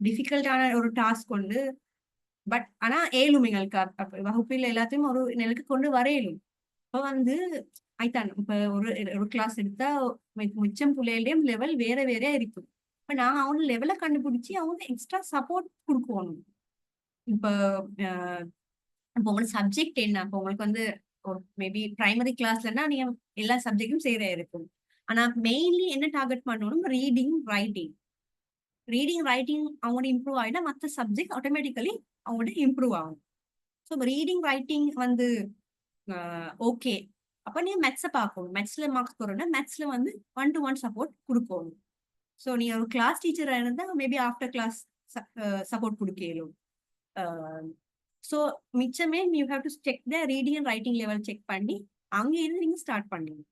டிஃபிகல்ட்டான ஒரு டாஸ்க் உண்டு. பட் ஆனா ஏழும் எங்களுக்கு வகுப்பில் எல்லாத்தையும் ஒரு நிலைக்கு கொண்டு வரையலும். இப்ப வந்து ஆயிட்டான். இப்ப ஒரு கிளாஸ் எடுத்தா மிச்சம் பிள்ளைகளையும் லெவல் வேற வேற இருக்கும். இப்ப நாங்க அவங்க லெவலை கண்டுபிடிச்சி அவங்க எக்ஸ்ட்ரா சப்போர்ட் கொடுக்கணும். இப்ப இப்போ உங்களுக்கு சப்ஜெக்ட் என்ன? இப்போ உங்களுக்கு வந்து மேபி பிரைமரி கிளாஸ்லன்னா நீங்க எல்லா சப்ஜெக்டும் செய்யற இருக்கும். ஆனா மெயின்லி என்ன டார்கெட் பண்ணணும்? ரீடிங் ரைட்டிங் அவங்களோட இம்ப்ரூவ் ஆகிட்டா மற்ற சப்ஜெக்ட் ஆட்டோமேட்டிக்கலி அவங்களோட இம்ப்ரூவ் ஆகும். ஸோ ரீடிங் ரைட்டிங் வந்து ஓகே. அப்ப நீங்க மேத்ஸை பார்க்கணும். மேத்ஸ்ல மார்க்ஸ் போறோம்னா மேத்ஸ்ல வந்து 1-to-1 சப்போர்ட் கொடுக்கணும். ஸோ நீங்க ஒரு கிளாஸ் டீச்சரா இருந்தா மேபி ஆஃப்டர் கிளாஸ் சப்போர்ட் கொடுக்கலும். ஸோ மிச்சமே you have to check the reading and writing level check பண்ணி அங்கே இருந்து நீங்க ஸ்டார்ட் பண்ணுங்க.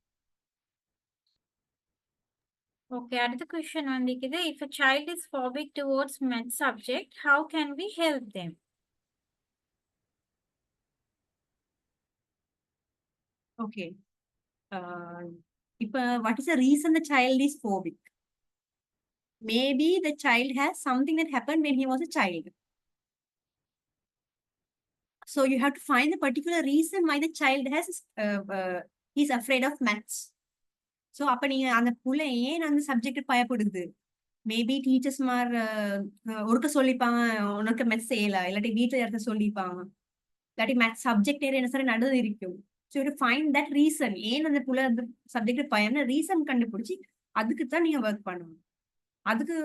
ஓகே. அடுத்த கொஸ்டின் வந்திருக்குது. If a child is phobic towards math subject, how can we help them? Okay. இப்ப what is the reason the child is phobic? Maybe the child has something that happened when he was a child. So you have to find the particular reason why the child he's afraid of maths. So அப்ப நீங்க அந்த புள்ள ஏன் அந்த subject பயப்படுது? Maybe teachers ஒருக்க சொல்லிப்பாங்க உனக்கு maths செய்யலாம், இல்லாட்டி வீட்டுல இடத்த சொல்லிப்பாங்க, இல்லாட்டி மேத்ஸ் சப்ஜெக்ட் என்ன சரி நடந்து இருக்கும். So to find that reason, ஏன் அந்த புள்ள அந்த சப்ஜெக்ட் பயம்னு ரீசன் கண்டுபிடிச்சி அதுக்கு தான் நீங்க ஒர்க் பண்ணணும். அதுக்கு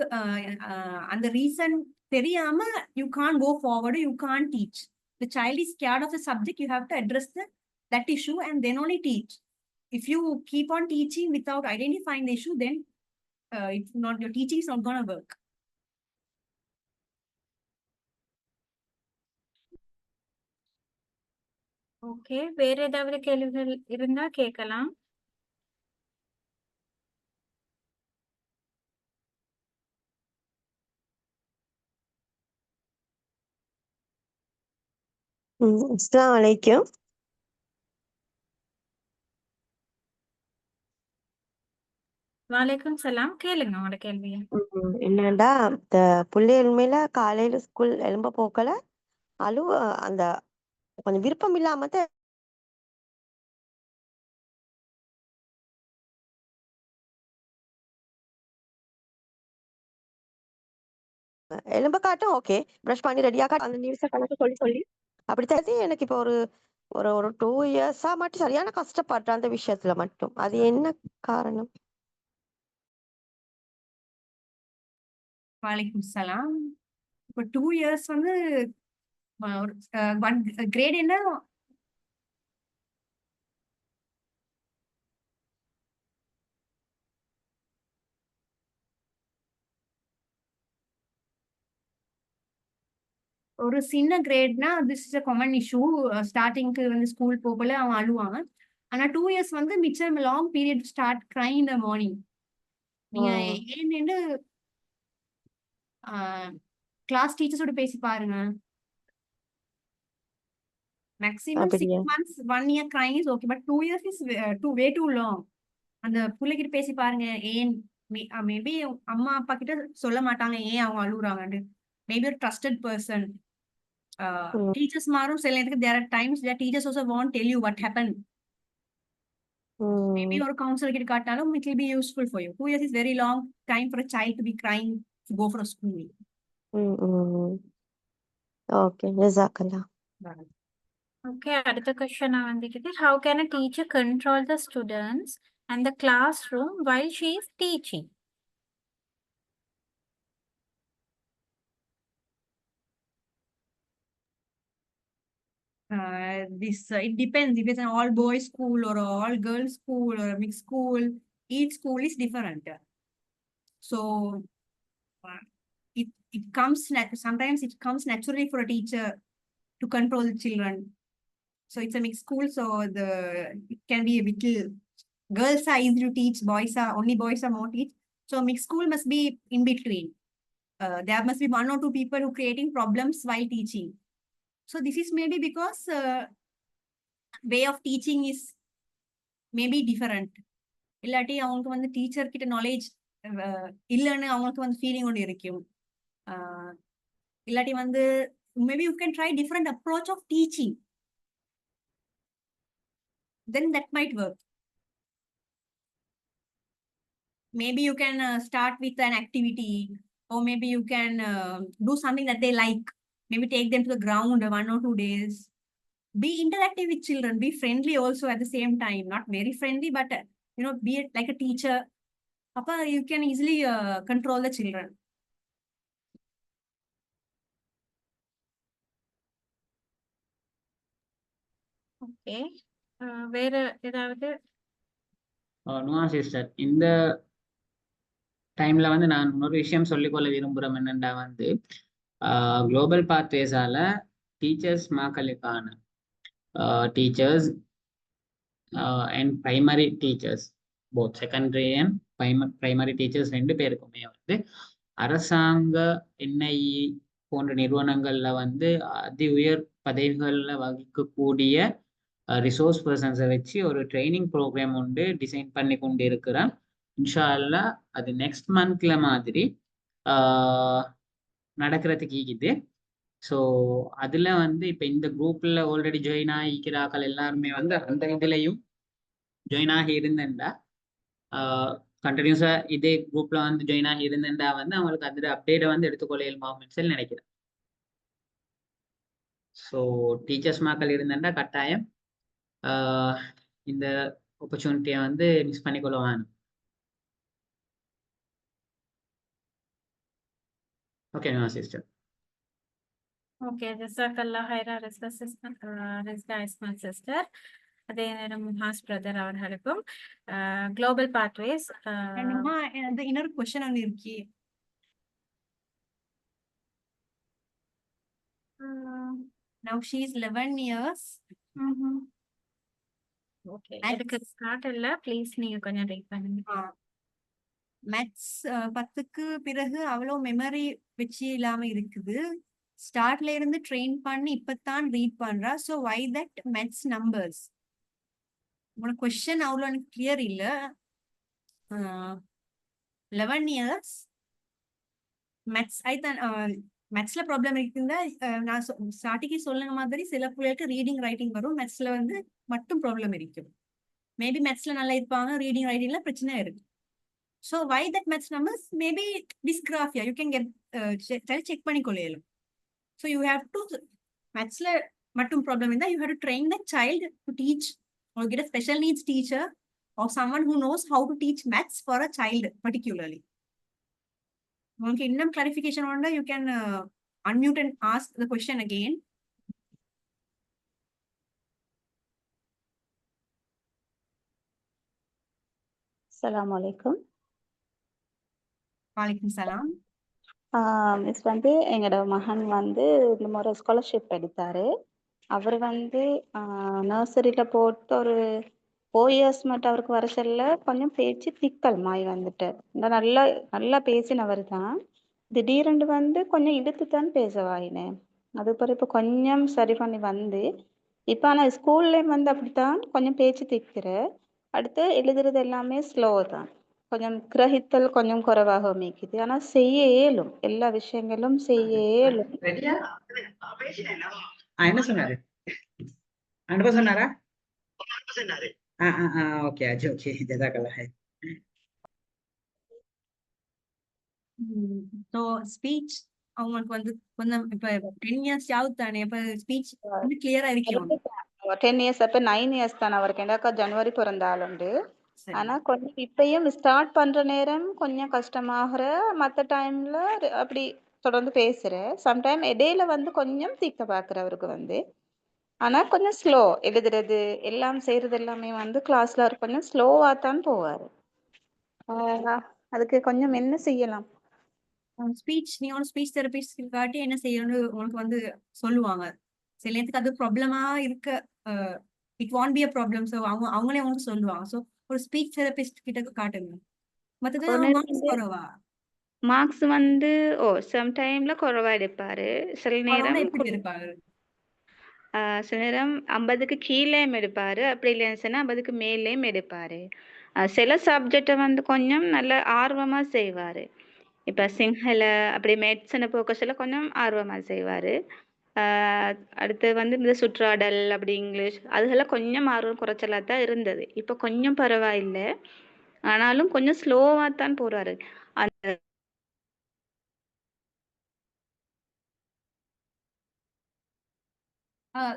அந்த ரீசன் தெரியாம you can't go forward, you can't teach. The child is scared of the subject, you have to address that issue and then only teach. If you keep on teaching without identifying the issue, then your teaching is not going to work. Okay. வேற ஏதாவது கேள்விகள் இருந்தா கேட்கலாம். அஸ்ஸலாமு அலைக்கும். வலைக்கும் சலாம். கேளுங்க உங்களோட கேள்வியை. என்னடா இந்த பிள்ளைகள் மேல காலையில ஸ்கூல் எழும்ப போக்கல அந்த கொஞ்சம் விருப்பம் இல்லாம தான் எலும்ப காட்டும். ஓகே, ப்ரஷ் பண்ணி ரெடியா காட்டும். அந்த நியூஸ கணக்கு சொல்லி சொல்லி அப்படித்தான் எனக்கு இப்போ ஒரு ஒரு ஒரு 2 இயர்ஸா மட்டும் சரியான கஷ்டப்படுறேன் அந்த விஷயத்துல மட்டும். அது என்ன காரணம்? வலைக்கும் சலாம். இப்போ 2 இயர்ஸ் வந்து ஒன் கிரேட் என்ன ஒரு சின்ன கிரேட்னா this is a common issue. ஸ்டார்டிங்க்கு வந்து ஸ்கூல் போகல அவன் அழுவாங்க. ஆனா 2 இயர்ஸ் வந்து மிச்சம் long period start crying the morning. நீங்க ஏன்னு கிளாஸ் டீச்சர்ஸோட பேசி பாருங்க. மேக்ஸிமம் 6 அப்படியா? months 1 year crying is okay, but 2 years is way too long. அந்த பிள்ளைகிட்ட பேசி பாருங்க. ஏன் மேபி அம்மா அப்பா கிட்ட சொல்ல மாட்டாங்க ஏன் அவங்க அழுகுறாங்கன்னு. மேபி ஒரு ட்ரஸ்டட் பர்சன். ம். டீச்சர்ஸ் மாறும் சில நேரத்துக்கு there are times that teachers also won't tell you what happened. Maybe ம். ஒரு counselor கிட்ட காட்டினாலும் it will be useful for you. 2 years is very long time for a child to be crying to go for a school. ம். ம். Okay, ஜஸாக்கல்லா. Okay, அடுத்த question வந்துக்குது. How can a teacher control the students and the classroom while she is teaching? It depends if it's an all boys school or all girls school or a mixed school. Each school is different. So it comes sometimes it comes naturally for a teacher to control the children. So it's a mixed school, so it can be a little girls are easy to teach, only boys are more teach. So mixed school must be in between. There must be 1 or 2 people who creating problems while teaching. So this is maybe because way of teaching is maybe different. இல்லாட்டி அவங்களுக்கு வந்து teacher கிட்ட knowledge இல்லைன்னு அவங்களுக்கு வந்து feeling ஒன்று இருக்கும். இல்லாட்டி வந்து maybe you can try different approach of teaching, then that might work. Maybe you can start with an activity, or maybe you can do something that they like. Maybe take them to the ground 1 or 2 days. Be interactive with children, be friendly also at the same time. Not very friendly, but be like a teacher. Appa, you can easily control the children. Okay, வேற ஏதாவது? No sister, இந்த டைம்ல வந்து நான் இன்னொரு விஷயம் சொல்லிக்கொள்ள விரும்புகிறேன். என்னென்னா வந்து குளோபல் பாத்வேஸால டீச்சர்ஸ் மக்களுக்கான teachers and primary teachers, both secondary and primary teachers 2 பேருக்குமே வந்து அரசாங்க என்ஐஇ போன்ற நிறுவனங்கள்ல வந்து அதி உயர் பதவிகளில் வகிக்கக்கூடிய ரிசோர்ஸ் பர்சன்ஸை வச்சு ஒரு ட்ரைனிங் ப்ரோக்ராம் உண்டு டிசைன் பண்ணி கொண்டு இருக்கிறேன். இன்ஷா அல்லா அது நெக்ஸ்ட் மந்த்ல மாதிரி நடக்கிறதுக்கு இருக்குது. ஸோ அதில் வந்து இப்போ இந்த குரூப்பில் ஆல்ரெடி ஜாயின் ஆகிக்கிறாக்கள் எல்லாருமே வந்து அந்த இதுலையும் ஜாயின் ஆகி இருந்தேன்டா, கண்டினியூஸாக இதே குரூப்பில் வந்து ஜாயின் ஆகி இருந்தேன்டா வந்து அவங்களுக்கு அதில் அப்டேட்டை வந்து எடுத்துக்கொள்ள இயல்பாகும்னு சொல்லி நினைக்கிறேன். ஸோ டீச்சர்ஸ் மக்கள் இருந்தேன்டா கட்டாயம் இந்த ஆப்பர்ச்சுனிட்டியை வந்து மிஸ் பண்ணிக்கொள்ளுவான். Okay sister. ஓகே, ஜஸாக்கல்லா ஹைரா ரிஸ்கா இஸ்மால் சிஸ்டர். அதே நேரம் முஹாஸ் பிரதர் அவர்களுக்கும் குளோபல் பாத்வேஸ். இன்னொரு கொஸ்டின் அங்க இருக்கு. Now she is 11 years. Okay, எனக்கு ஸ்டார்ட் இல்ல, ப்ளீஸ் நீங்க கொஞ்சம் ரீட் பண்ணுங்க. மேத்ஸ் 10க்கு பிறகு அவ்வளோ மெமரி வச்சு இல்லாம இருக்குது. ஸ்டார்ட்ல இருந்து ட்ரெயின் பண்ணி இப்பதான் ரீட் பண்றா. So why that maths numbers? உங்களோட கொஸ்டின் அவ்வளோ எனக்கு கிளியர் இல்ல. 11 இயர்ஸ் மேத்ஸ் மேத்ஸ்ல ப்ராப்ளம் இருக்குங்க. நான் ஸ்டார்டிங்கே சொல்லுங்க மாதிரி சில பிள்ளைகளுக்கு ரீடிங் ரைட்டிங் வரும், மேத்ஸ்ல வந்து மட்டும் ப்ராப்ளம் இருக்கும். மேபி மேத்ஸ்ல நல்லா இருப்பாங்க, ரீடிங் ரைட்டிங்ல பிரச்சனை இருக்கு. So why that maths numbers? Maybe dysgraphia. You can get check பண்ணிக்கொள்ளலாம். So you have to mathsல மட்டும் problem இருந்தா you have to train the child to teach or get a special needs teacher or someone who knows how to teach maths for a child particularly. உங்களுக்கு இன்னும் clarification வேணும்னா you can unmute and ask the question again. அஸ்ஸலாமு அலைக்கும். வலைக்கும் சலாம். Miss வந்து எங்களோட மகன் வந்து இந்த முறை ஸ்காலர்ஷிப் எடுத்தாரு. அவர் வந்து நர்சரியில் போட்டு ஒரு 4 இயர்ஸ் மட்டும் அவருக்கு வர சொல்ல கொஞ்சம் பேச்சு திக்கல் மாய் வந்துட்டு நல்லா நல்லா பேசினவர் தான். திடீரென்று வந்து கொஞ்சம் இழுத்து தான் பேச வாயினேன். அது பிறகு இப்போ கொஞ்சம் சரி பண்ணி வந்து இப்போ ஆனால் ஸ்கூல்லேயும் வந்து அப்படித்தான் கொஞ்சம் பேச்சு திக்கிற. அடுத்து எழுதுறது எல்லாமே ஸ்லோ தான். கொஞ்சம் கிரகித்தல் கொஞ்சம் குறைவாக மீக்குது. ஆனா செய்ய இயலும். எல்லா விஷயங்களும் செய்ய இயலும். என்ன சொன்னாரு? அனுப்ப சொன்னாரா? ஓகே அஜி ஓகே ஜஸாக்கல்லாஹ் ஹைர். ஸோ ஸ்பீச் அவங்களுக்கு வந்து கொஞ்சம் இப்ப 10 இயர்ஸ் ஆகுது தானே, இப்ப ஸ்பீச் வந்து கிளியரா இருக்கணும். 10 இயர்ஸ் அப்ப 9 இயர்ஸ் தான் அவருக்கு. எனக்கா ஜனவரி பிறந்த ஆளுண்டு. சரி. ஆனா கொஞ்சம் இப்பயும் ஸ்டார்ட் பண்ற நேரம் கொஞ்சம் கஷ்டமாகிற, மற்ற டைம்ல அப்படி தொடர்ந்து பேசுற. சம்டைம் இடையில வந்து கொஞ்சம் தீக்க பாக்குற அவருக்கு வந்து. ஆனா கொஞ்சம் ஸ்லோ எழுதுறது எல்லாம் செய்யறது எல்லாமே வந்து கிளாஸ்ல அவர் கொஞ்சம் ஸ்லோவா தான் போவாரு. அதுக்கு கொஞ்சம் என்ன செய்யலாம்? ஸ்பீச் நீ ஒரு ஸ்பீச் தெரபிஸ்ட் காட்டி என்ன செய்யணும்னு உனக்கு வந்து சொல்லுவாங்க. சில நேரத்துக்கு அது ப்ராப்ளமா இருக்க it want be a problem. So அவங்களே உங்களுக்கு சொல்லுவாங்க. ஸோ ஒரு ஸ்பீச் தெரபிஸ்ட் கிட்ட காட்டுங்க. மற்றது மார்க்ஸ் குறைவா மார்க்ஸ் வந்து சம் டைம்ல குறைவா எடுப்பாரு. சில நேரம் எப்படி இருப்பாரு? சில நேரம் 50க்கு கீழேயும் எடுப்பாரு. அப்படி இல்லைன்னு சொன்னா 50க்கு மேலேயும் எடுப்பாரு. சில சப்ஜெக்டை வந்து கொஞ்சம் நல்ல ஆர்வமா செய்வாரு. இப்ப சிங்கள அப்படி மெடிசனை போக்கஸ்ல கொஞ்சம் ஆர்வமா செய்வாரு. அடுத்து வந்து இந்த சுற்றாடல் அப்படி இங்கிலீஷ் அதுகெல்லாம் கொஞ்சம் ஆர்வம் குறைச்சலா தான் இருந்தது. இப்ப கொஞ்சம் பரவாயில்லை. ஆனாலும் கொஞ்சம் ஸ்லோவா தான் போறாரு. அந்த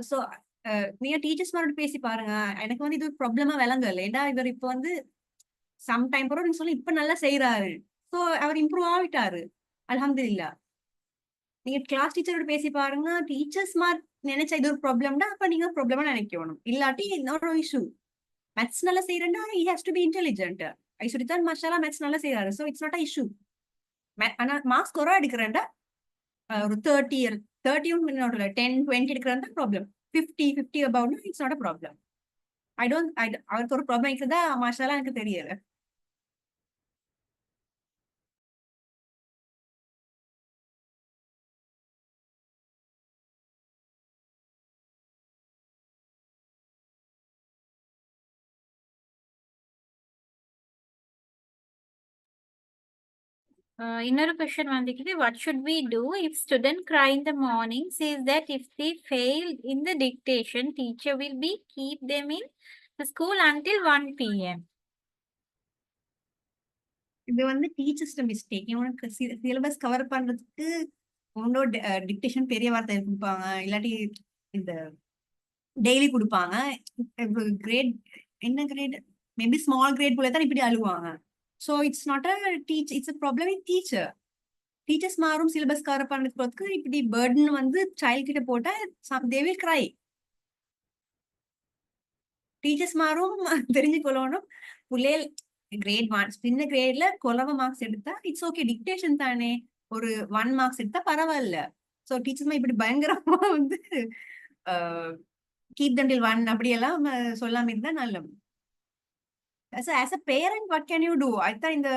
ஸோ நீங்க டீச்சர்ஸ் மாதிரி பேசி பாருங்க. எனக்கு வந்து இது ஒரு ப்ராப்ளமா விளங்கல. ஏன்னா இவர் இப்போ வந்து சம் டைம் கூட நீங்க சொல்லி இப்ப நல்லா செய்யறாரு. ஸோ அவர் இம்ப்ரூவ் ஆகிட்டாரு. அல்ஹம்துலில்லாஹ். நீங்க கிளாஸ் டீச்சரோட பேசி பாருங்க. டீச்சர்ஸ் மாதிரி நினைச்சா இது ஒரு ப்ராப்ளம்னா அப்ப நீங்க ப்ராப்ளமா நினைக்கணும். இல்லாட்டி இன்னொரு இஷ்யூ. மேத்ஸ் நல்லா செய்யறேன்னா he has to be intelligent. ஐஸ்வரிதான் மாஷாலா மேத்ஸ் நல்லா செய்யறாரு. So it's not a issue. ஆனா மார்க்ஸ் குறை எடுக்கிறேன்டா ஒரு 30யும் 10 20 எடுக்கிறதா ப்ராப்ளம். 50 அபவுட்னா இட்ஸ் நாட் அ ப்ராப்ளம். அவருக்கு ஒரு ப்ராப்ளம் இருக்கிறதா மாஷாலா எனக்கு தெரியல. இன்னொரு கொஸ்டின் வந்துக்குது, what should we do if student cry in the morning, says that if they fail in the dictation, teacher will be keep them in the school until 1 p.m. இது வந்து டீச்சர்ஸ் மிஸ்டேக். இவனுக்கு syllabus cover பண்றதுக்கு உன்னோட dictation பெரிய வார்த்தை கொடுப்பாங்க. இல்லாட்டி இந்த டெய்லி கொடுப்பாங்க. கிரேட் என்ன கிரேட் மேபி ஸ்மால் கிரேட் போல தான் இப்படி அழுவாங்க. So it's not a teacher, it's a problem in teacher. Teachers மாறும் சிலபஸ் கவர் பண்றதுக்கு இப்படி பர்டன் வந்து சைல்ட் கிட்ட போட்டா தே வில் கிரை. டீச்சர்ஸ் மாறும் தெரிஞ்சுக்கொள்ளணும். பிள்ளைகள் கிரேட் 1 சின்ன கிரேட்ல குறைவா மார்க்ஸ் எடுத்தா இட்ஸ் ஓகே. டிக்டேஷன் தானே ஒரு 1 மார்க்ஸ் எடுத்தா பரவாயில்ல. ஸோ டீச்சர்ஸ் இப்படி பயங்கரமா வந்து கீப் தம் டில் 1 அப்படியெல்லாம் சொல்லாம இருந்தா நல்லது. As a parent what can you do? அதுதான் இந்த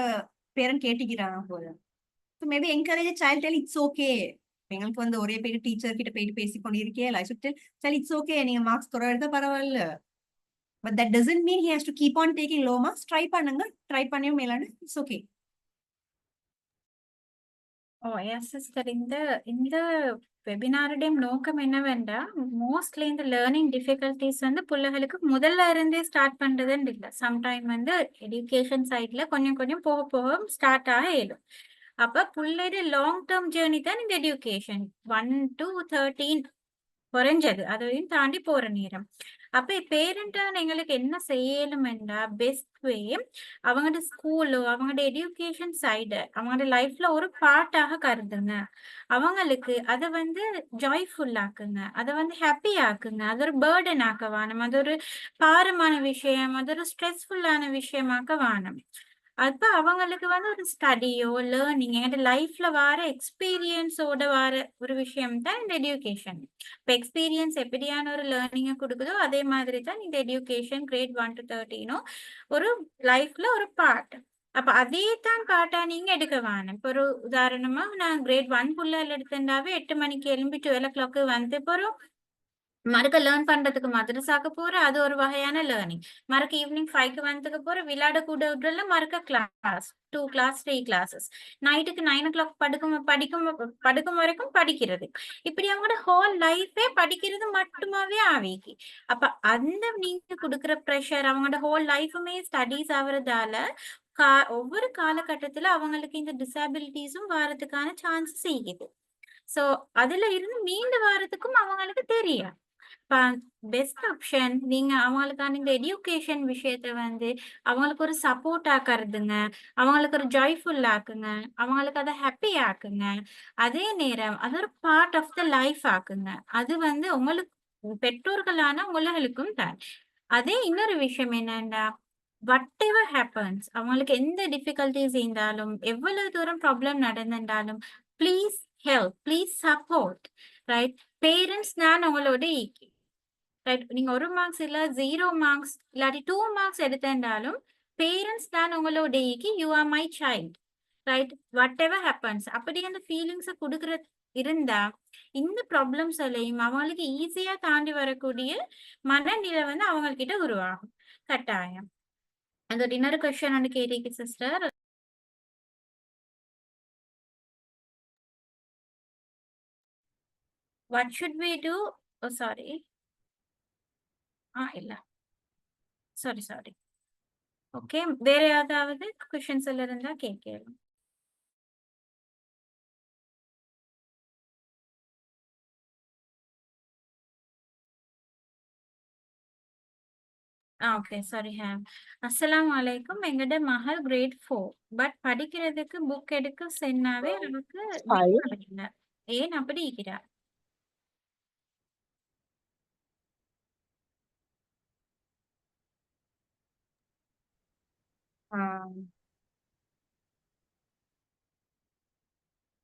பேரண்ட் கேட்டுக்கிறாங்க போல. So maybe encourage child tell it's okay. எங்களுக்கு வந்து ஒரே போயிட்டு டீச்சர் கிட்ட போயிட்டு பேசிக்கொண்டு இருக்கே சரி இட்ஸ் ஓகே நீங்க மார்க்ஸ் குறை எடுத்தா பரவாயில்ல. But that doesn't mean he has to keep on taking low marks. Try பண்ணுங்க. ட்ரை பண்ணியும் மேலான இட்ஸ் ஓகே. எஸ் சிஸ்டர், இந்த வெபினாருடைய நோக்கம் என்னவென்றா, மோஸ்ட்லி இந்த லேர்னிங் டிஃபிகல்டிஸ் வந்து பிள்ளைகளுக்கு முதல்ல இருந்தே ஸ்டார்ட் பண்றதுன்னு இல்லை. சம்டைம் வந்து எஜுகேஷன் சைட்ல கொஞ்சம் கொஞ்சம் போக போக ஸ்டார்ட் ஆகிடும். அப்ப பிள்ளைடைய லாங் டேர்ம் ஜேர்னி தான் இந்த எஜுகேஷன். 1 to 13 குறைஞ்சது, அதையும் தாண்டி போற நேரம். அப்ப பேரண்டான எங்களுக்கு என்ன செய்யலுமெண்டா பெஸ்ட் வே அவங்களோட ஸ்கூலோ அவங்களோட எஜுகேஷன் சைடு அவங்களோட லைஃப்ல ஒரு பார்ட்டாக கருதுங்க. அவங்களுக்கு அதை வந்து ஜாய்ஃபுல் ஆக்குங்க, அதை வந்து ஹாப்பி ஆக்குங்க. அது ஒரு பேர்டன் ஆக்க வேணும், அது ஒரு பாரமான விஷயம், அது ஒரு ஸ்ட்ரெஸ்ஃபுல்லான விஷயமாக்க வேணும். அப்ப அவங்களுக்கு வந்து ஒரு ஸ்டடியோ லேர்னிங் எங்க லைஃப்ல வர எக்ஸ்பீரியன்ஸோட வர ஒரு விஷயம் தான் இந்த எஜுகேஷன். இப்ப எக்ஸ்பீரியன்ஸ் எப்படியான ஒரு லேர்னிங்கை கொடுக்குதோ அதே மாதிரி தான் இந்த எஜுகேஷன் கிரேட் 1 to 13 ஒரு லைஃப்ல ஒரு பார்ட். அப்ப அதே தான் பார்ட்டா நீங்க எடுக்க வேணும். இப்போ ஒரு உதாரணமா நான் கிரேட் 1 புள்ள எடுத்தேன்டாவே 8 மணிக்கு எழும்பி 12 o'clock வந்து இப்போ ஒரு மறுக்க லேர்ன் பண்றதுக்கு மதரசாக்கு போற அது ஒரு வகையான லேர்னிங். மறுக்க ஈவினிங் 5க்கு வந்ததுக்கு போற விளையாட கூட விடுறல மறுக்க கிளாஸ் 2 கிளாஸ் 3 கிளாஸஸ் நைட்டுக்கு 9 o'clock படுக்கும் வரைக்கும் படிக்கிறது. இப்படி அவங்களோட ஹோல் லைஃபே படிக்கிறது மட்டுமாவே ஆவிக்கு. அப்ப அந்த நீங்க கொடுக்குற ப்ரெஷர் அவங்களோட ஹோல் லைஃபுமே ஸ்டடீஸ் ஆகுறதால ஒவ்வொரு காலகட்டத்துல அவங்களுக்கு இந்த டிசபிலிட்டிஸும் வாரதுக்கான சான்சஸ் இருக்குது. சோ அதுல இருந்து மீண்டு வாரத்துக்கும் அவங்களுக்கு தெரியும். பெஸ்ட் ஆப்ஷன் நீங்க அவங்களுக்கான இந்த எஜுகேஷன் விஷயத்த வந்து அவங்களுக்கு ஒரு சப்போர்ட் ஆக்குறதுங்க, அவங்களுக்கு ஒரு ஜாய்ஃபுல் ஆக்குங்க, அவங்களுக்கு அதை ஹாப்பி ஆக்குங்க. அதே நேரம் அது ஒரு பார்ட் ஆஃப் த லைஃப் ஆக்குங்க. அது வந்து உங்களுக்கு பெற்றோர்களான உங்களுக்கும் தான். அதே இன்னொரு விஷயம் என்னன்னா வாட் எவர் ஹேப்பன்ஸ் அவங்களுக்கு எந்த டிஃபிகல்டிஸ் இருந்தாலும் எவ்வளவு தூரம் ப்ராப்ளம் நடந்திருந்தாலும் please help, please support. Right, parents நான் உங்களோட ஈக்கி. ரைட், நீங்க 1 மார்க்ஸ் இல்ல 0 மார்க்ஸ் இல்லாட்டி 2 மார்க்ஸ் எடுத்திருந்தாலும் பேரண்ட்ஸ் தான் உங்களோட ஈக்கி. You are my child. Right, whatever happens அப்படி அந்த ஃபீலிங்ஸை கொடுக்குற இருந்தா இந்த ப்ராப்ளம்ஸ் எல்லாம் அவங்களுக்கு ஈஸியா தாண்டி வரக்கூடிய மனநிலை வந்து அவங்க கிட்ட உருவாகும் கட்டாயம். அந்த இன்னொரு கொஸ்டின் வந்து கேட்டீங்க sister. What should we do? Oh, sorry. இல்ல. சாரி. ஓகே, வேற ஏதாவது கொஸ்டின்ஸ் எல்லாம் இருந்தா கேட்கலாம். Okay, sorry ham. அஸ்ஸலாமு அலைக்கும். எங்கட மகள் கிரேட் 4 பட் படிக்கிறதுக்கு புக் எடுக்க சென்னாவே அவனுக்கு இல்லை. ஏன் அப்படி இருக்கிறா?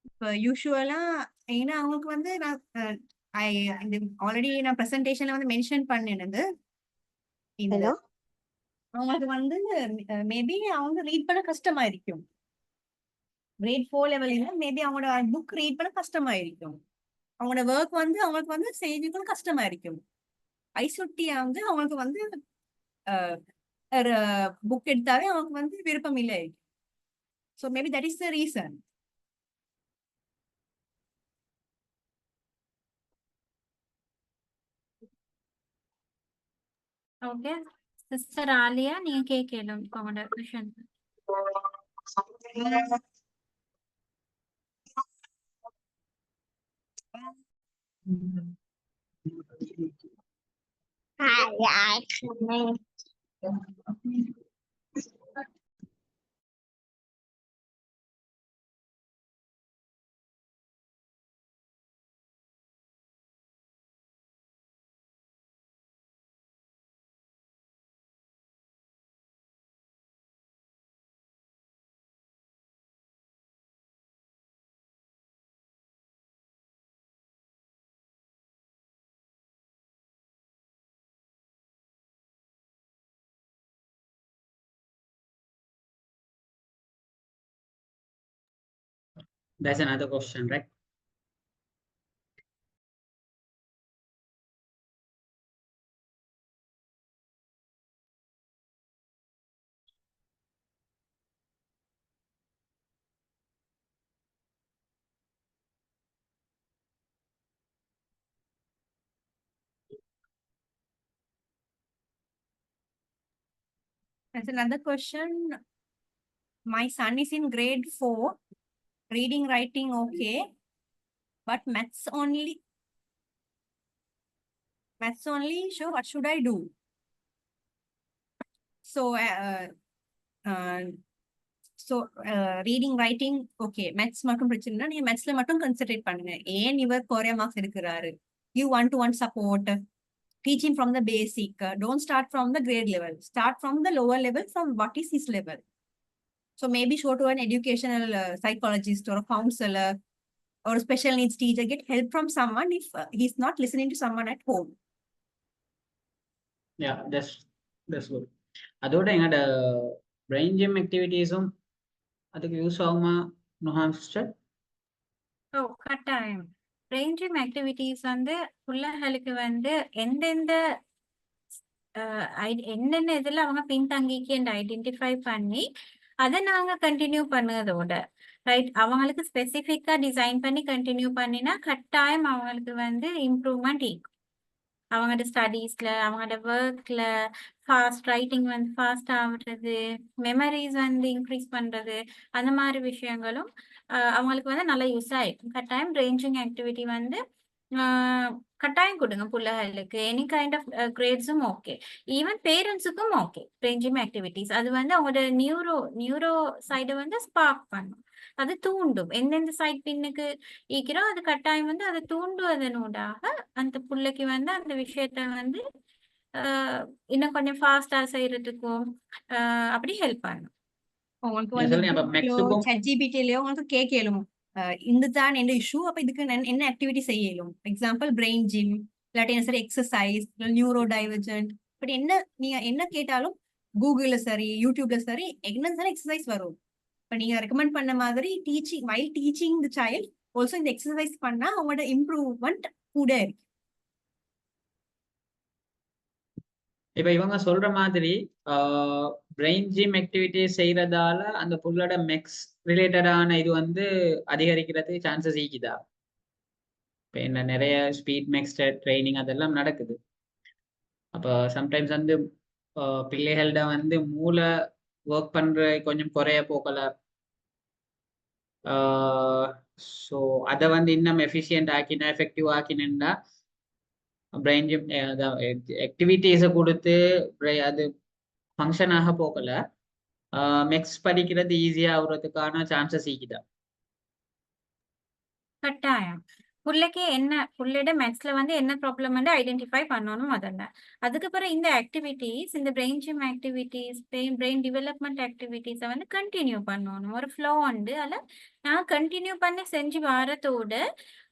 இப்போ யூஸ்வலா ஏன்னா அவங்களுக்கு வந்து நான் இந்த ஆல்ரெடி நான் ப்ரெசன்டேஷன்ல வந்து மென்ஷன் பண்ணினது இந்த ஹலோ அவங்களுக்கு வந்து மேபி அவங்க ரீட் பண்ண கஷ்டமா இருக்கும். கிரேட் 4 லெவல்ல மேபி அவங்களோட புக் ரீட் பண்ண கஷ்டமா இருக்கும். அவங்களோட ஒர்க் வந்து அவங்களுக்கு வந்து செய்திகளும் கஷ்டமா இருக்கும். ஐசொட்டியா வந்து அவங்களுக்கு வந்து புக் எடுத்தாவே அவங்களுக்கு வந்து விருப்பம் இல்லை. So maybe that is the reason. Okay sister Aliya, நீங்க கேட்கலாம் உங்களோட question. That's another question, right? That's another question. My son is in grade 4. Reading, writing, okay. But maths only. maths only. So what should I do? So reading, writing, okay. Maths மட்டும் பிரச்சனைனா நீங்க மேத்ஸ்ல மட்டும் concentrate பண்ணுங்க. ஏன் இவர் குறைய marks எடுக்கிறாரு? You one-to-one support. Teaching from the basic. Don't start from the grade level. Start from the lower level, from what is his level. So maybe show to an educational psychologist or a counselor or a special needs teacher. Get help from someone if he's not listening to someone at home. Yeah, that's good. அதோட எங்களோட brain gym ஆக்டிவிட்டீஸும் அதுக்கு use ஆகுமா நுஹாம் sister? ஓ கட்டாயம். Brain gym activities வந்து பிள்ளைகளுக்கு வந்து எந்தெந்த என்னென்ன இதில் அவங்க பின்தங்கிக்கு ஐடென்டிஃபை பண்ணி அதை நாங்கள் கண்டினியூ பண்ணதோட ரைட் அவங்களுக்கு ஸ்பெசிஃபிக்காக டிசைன் பண்ணி கண்டினியூ பண்ணினா கட்டாயம் அவங்களுக்கு வந்து இம்ப்ரூவ்மெண்ட் இருக்கும். அவங்களோட ஸ்டடீஸ்ல அவங்களோட ஒர்க்ல ஃபாஸ்ட் ரைட்டிங் வந்து ஃபாஸ்ட் ஆகுறது, மெமரிஸ் வந்து இன்க்ரீஸ் பண்றது, அந்த மாதிரி விஷயங்களும் அவங்களுக்கு வந்து நல்லா யூஸ் ஆகிடும். கட்டாயம் ரேஞ்சிங் ஆக்டிவிட்டி வந்து கட்டாயம் கொடுங்க பிள்ளைகளுக்கு. எனி கைண்ட் ஆஃப் கிரேட்ஸும் ஓகே, ஈவன் பேரண்ட்ஸுக்கும் ஓகே. ரேஞ்சிங் ஆக்டிவிட்டிஸ் அது வந்து அவங்களோட நியூரோ சைடை வந்து ஸ்பார்க் பண்ணும், அது தூண்டும். எந்தெந்த சைட் பின்னுக்கு ஈக்கிறோம் அது கட்டாயம் வந்து அதை தூண்டுவதனூடாக அந்த பிள்ளைக்கு வந்து அந்த விஷயத்த வந்து இன்னும் கொஞ்சம் ஃபாஸ்டா செய்யறதுக்கும் அப்படி ஹெல்ப் பண்ணும். உங்களுக்கு வந்து ChatGPT-லயோ உங்களுக்கு கேட்கலும் இதுதான் என்ன இஷ்யூ, அப்ப இதுக்கு என்ன ஆக்டிவிட்டி செய்யலும். எக்ஸாம்பிள் பிரெயின் ஜிம், இல்லாட்டி என்ன சரி எக்ஸசைஸ், நியூரோ டைவர்ஜென்ட், பட் என்ன நீங்க என்ன கேட்டாலும் கூகுள்ல சரி யூடியூப்ல சரி என்ன சரி எக்ஸசைஸ் வரும். இப்ப நீங்க ரெக்கமெண்ட் பண்ண மாதிரி டீச்சிங் வைல் டீச்சிங் தி சைல்ட் ஆல்சோ இந்த எக்ஸசைஸ் பண்ணா அவங்களோட இம்ப்ரூவ்மெண்ட் கூட இருக்கு. இப்ப இவங்க சொல்ற மாதிரி பிரெயின் ஜிம் ஆக்டிவிட்டி செய்யறதால அந்த புள்ளோட மெக்ஸ் ரிலேட்டடான இது வந்து அதிகரிக்கிறதுக்கு சான்சஸ் ஈக்குதா? இப்போ என்ன நிறைய ஸ்பீட் மெக்ஸ் ட்ரைனிங் அதெல்லாம் நடக்குது. அப்போ சம்டைம்ஸ் வந்து பிள்ளைகள்ட வந்து மூளை ஒர்க் பண்ற கொஞ்சம் குறைய போக்கல. ஸோ அதை வந்து இன்னும் எஃபிஷியன்ட் ஆக்கினா எஃபெக்டிவ் ஆக்கினா பிரெயின் ஜிம் ஆக்டிவிட்டீஸை கொடுத்து அது ஃபங்க்ஷன் ஆக போகல மெக்ஸ் படிக்கிறது ஈஸியா ஆகுறதுக்கான சான்சஸ் ஈக்குதா? கட்டாயம். புள்ளைக்கு என்ன புள்ளையோட மேத்ஸ்ல வந்து என்ன ப்ராப்ளம் வந்து ஐடென்டிஃபை பண்ணணும் முதல்ல. அதுக்கப்புறம் இந்த ஆக்டிவிட்டீஸ், இந்த brain gym activities, brain development ஆக்டிவிட்டீஸை வந்து கண்டினியூ பண்ணணும். ஒரு ஃப்ளோ உண்டு, அதில் நான் கண்டினியூ பண்ணி செஞ்சு வரதோட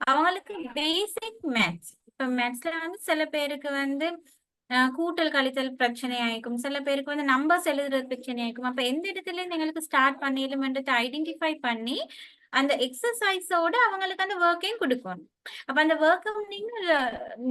அவங்களுக்கு பேசிக் மேத்ஸ். இப்போ மேத்ஸ்ல வந்து சில பேருக்கு வந்து கூட்டல் கழித்தல் பிரச்சனை ஆயிக்கும், சில பேருக்கு வந்து நம்பர்ஸ் எழுதுறது பிரச்சனை ஆயிக்கும். அப்போ எந்த இடத்துல எங்களுக்கு ஸ்டார்ட் பண்ணிடலும்ன்றதை ஐடென்டிஃபை பண்ணி அந்த எக்ஸசைஸோட அவங்களுக்கு அந்த ஒர்க்கையும் கொடுக்கணும். அப்ப அந்த ஒர்க்கும் நீங்க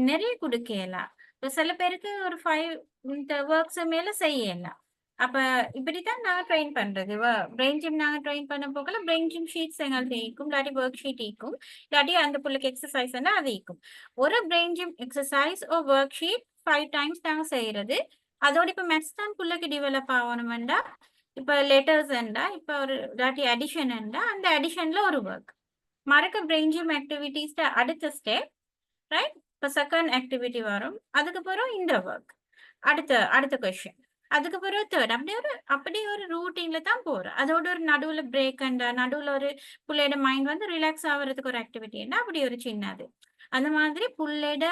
நிறைய கொடுக்கலாம். இப்போ சில பேருக்கு ஒரு 5 இந்த ஒர்க்ஸ் மேல செய்யலாம். அப்ப இப்படித்தான் நாங்க ட்ரெயின் பண்றது. பிரெயின் ஜிம் நாங்க ட்ரெயின் பண்ண போகல பிரெயின் ஜிம் ஷீட்ஸ் எங்களுக்கு ஈக்கும், இல்லாட்டி ஒர்க் ஷீட் ஈக்கும், இல்லாட்டி அந்த பிள்ளைக்கு எக்ஸசைஸ் அது ஈக்கும். ஒரு பிரெயின் ஜிம் எக்ஸசைஸ் ஒரு ஒர்க் ஷீட் 5 டைம்ஸ் நாங்க செய்யறது. அதோட இப்ப மேத்ஸ் தான் பிள்ளைக்கு டெவலப் ஆகணும்டா, இப்போ லெட்டர்ஸ் இப்போ ஒரு இல்லாட்டி அடிஷன் அந்த அடிஷன்ல ஒரு ஒர்க் மறக்க பிரெயின் ஜிம் ஆக்டிவிட்டீஸ் அடுத்த ஸ்டெப் ரைட். இப்போ செகண்ட் ஆக்டிவிட்டி வரும், அதுக்கப்புறம் இந்த ஒர்க் அடுத்த கொஸ்டின், அதுக்கப்புறம் தேர்ட், அப்படியே ஒரு ரூட்டீன்ல தான் போறோம். அதோட ஒரு நடுவுல பிரேக் நடுவுல ஒரு பிள்ளையோட மைண்ட் வந்து ரிலாக்ஸ் ஆகுறதுக்கு ஒரு ஆக்டிவிட்டி அப்படி ஒரு சின்னது. அந்த மாதிரி புள்ளையோட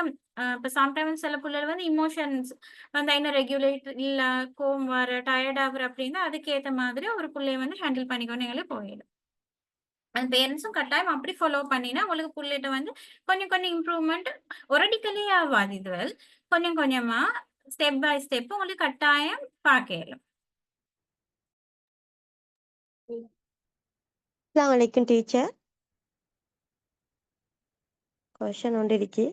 இப்போ சம்டைம்ஸ் சில பிள்ளைகள் வந்து இமோஷன்ஸ் வந்து என்ன ரெகுலேட் இல்ல கோவம் வர டயர்ட் ஆகுற அப்படின்னா அதுக்கேற்ற மாதிரி ஒரு பிள்ளைய வந்து ஹேண்டில் பண்ணிக்கொண்டு போயிடும். அந்த பேரண்ட்ஸும் கட்டாயம் அப்படி ஃபாலோ பண்ணினா உங்களுக்கு பிள்ளைகிட்ட வந்து கொஞ்சம் இம்ப்ரூவ்மெண்ட் ஒரடிக்கலே ஆகாது. இதுவரை கொஞ்சமா ஸ்டெப் பை ஸ்டெப் உங்களுக்கு கட்டாயம் பார்க்கலாம். அஸ்ஸலாமு அலைக்கும் டீச்சர். கொஸ்டின் ஒன்று இருக்கு.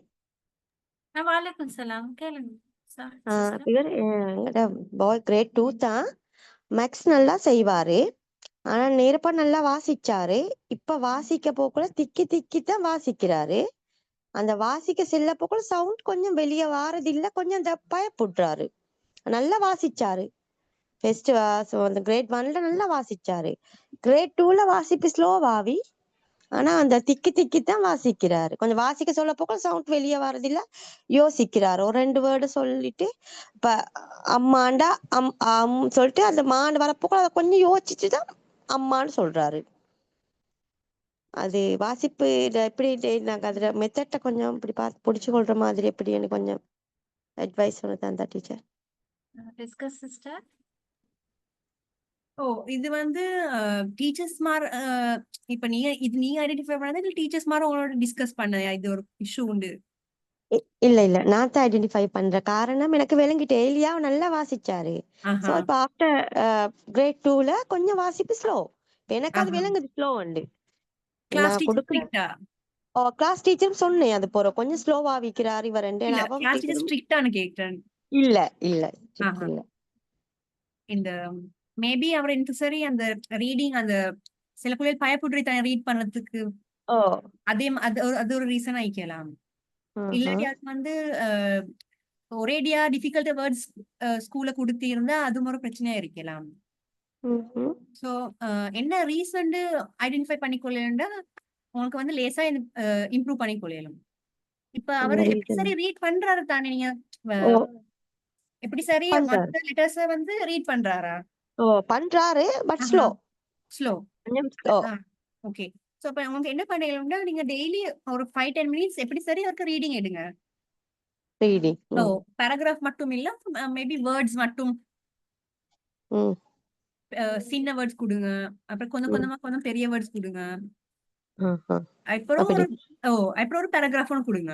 வாலைக்கும் சலாம், கேளுங்க. எங்கட பாய் கிரேட் 2 தான், மேக்ஸ் நல்லா செய்வாரு, ஆனா நேரப்பா நல்லா வாசிச்சாரு. இப்ப வாசிக்க போக்குள்ள திக்கி தான் வாசிக்கிறாரு. அந்த வாசிக்க செல்ல போக்குள்ள சவுண்ட் கொஞ்சம் வெளியே வாரது இல்ல, கொஞ்சம் இந்த பயப்படுறாரு. நல்லா வாசிச்சாரு ஃபர்ஸ்ட் அந்த கிரேட் 1ல நல்லா வாசிச்சாரு. கிரேட் 2ல வாசிப்பு ஸ்லோவாவி, ஆனா அந்த திக்கி திக்கி தான் வாசிக்கிறாரு. கொஞ்சம் வாசிக்க சொல்ல போக சவுண்ட் வெளியே வர்றதில்ல, யோசிக்கிறாரு. ஒரு 2 வேர்டு சொல்லிட்டு இப்ப அம்மாண்டா சொல்லிட்டு அந்த மாண்டு வரப்போக அதை கொஞ்சம் யோசிச்சுட்டு தான் அம்மான்னு சொல்றாரு. அது வாசிப்பு எப்படி நாங்க அதுல மெத்தட்ட கொஞ்சம் இப்படி பார்த்து புடிச்சு கொள்ற மாதிரி எப்படின்னு கொஞ்சம் அட்வைஸ் சொன்னது அந்த டீச்சர். Discuss sister. ஓ இது வந்து டீச்சர்ஸ் மார் இப்ப நீங்க ஐடென்டிஃபை பண்ணது இல்ல டீச்சர்ஸ் மார் உங்களோட டிஸ்கஸ் பண்ண இது ஒரு இஷ்யூ உண்டு. இல்ல நான் தான் ஐடென்டிஃபை பண்ற காரணம் எனக்கு விளங்கிட்டு ஏலியா நல்லா வாசிச்சாரு. சோ ஆஹா இப்ப ஆஃப்டர் கிரேட் 2ல கொஞ்சம் வாசிப்பு ஸ்லோ. எனக்கு அது ஆஹா விளங்குது ஸ்லோ உண்டு. கிளாஸ் நான் டீச்சர் கொடுக்குற ஸ்ட்ரிக்ட்டா கிளாஸ் டீச்சரும் சொன்னேன் அது போற கொஞ்சம் ஸ்லோவா விக்கிறாரு இவர் ரெண்டு இல்ல அவன் கிளாஸ் டீச்சர் டீச்சரும் ஸ்ட்ரிக்ட்டானு கேக்குறேன். இல்ல இல்ல strict ஆஹா இல்ல. இந்த மேபி அவர் எனக்கு சரி அந்த ரீடிங் அந்த சில பிள்ளைகள் பயப்படுறி தான் ரீட் பண்றதுக்கு ஓ அது ஒரு ரீசன் ஆயிக்கலாம். ஆஹா. இல்லாட்டி அது வந்து ஒரேடியா டிஃபிகல்ட் வேர்ட்ஸ் ஸ்கூல்ல கொடுத்து இருந்தா அது ஒரு பிரச்சனையா இருக்கலாம். ம்ஹும். சோ என்ன ரீசன் ஐடென்டிஃபை பண்ணிக்கொள்ளா உங்களுக்கு வந்து லேசா இம்ப்ரூவ் பண்ணிக்கொள்ளலாம். இப்ப அவர் என்ன எப்படி reason? சரி ரீட் பண்றாரு தானே நீங்க ஓ எப்படி சரி பண்றாரு. மத்த லெட்டர்ஸ் வந்து ரீட் பண்றாரா? ஓ பண்றாரு பட் ஆஹா ஸ்லோ. ஸ்லோ. கொஞ்சம் ஸ்லோ. ஓகே. சோ அப்ப உங்களுக்கு என்ன பண்ணீங்கன்னா நீங்க டெய்லி ஒரு 5-10 மினிட்ஸ் எப்படி சரி அவருக்கு ரீடிங் எடுங்க. ரீடிங். ஓ பேராகிராஃப் மட்டும் இல்ல மேபி வேர்ட்ஸ் மட்டும் ம் சின்ன வேர்ட்ஸ் கொடுங்க. அப்புறம் கொஞ்சம் ம். கொஞ்சமா கொஞ்சம் பெரிய வேர்ட்ஸ் கொடுங்க. ஆஹா. அப்புறம் அப்படி. அப்புறம் ஒரு பேராகிராஃப் ஒன்று கொடுங்க.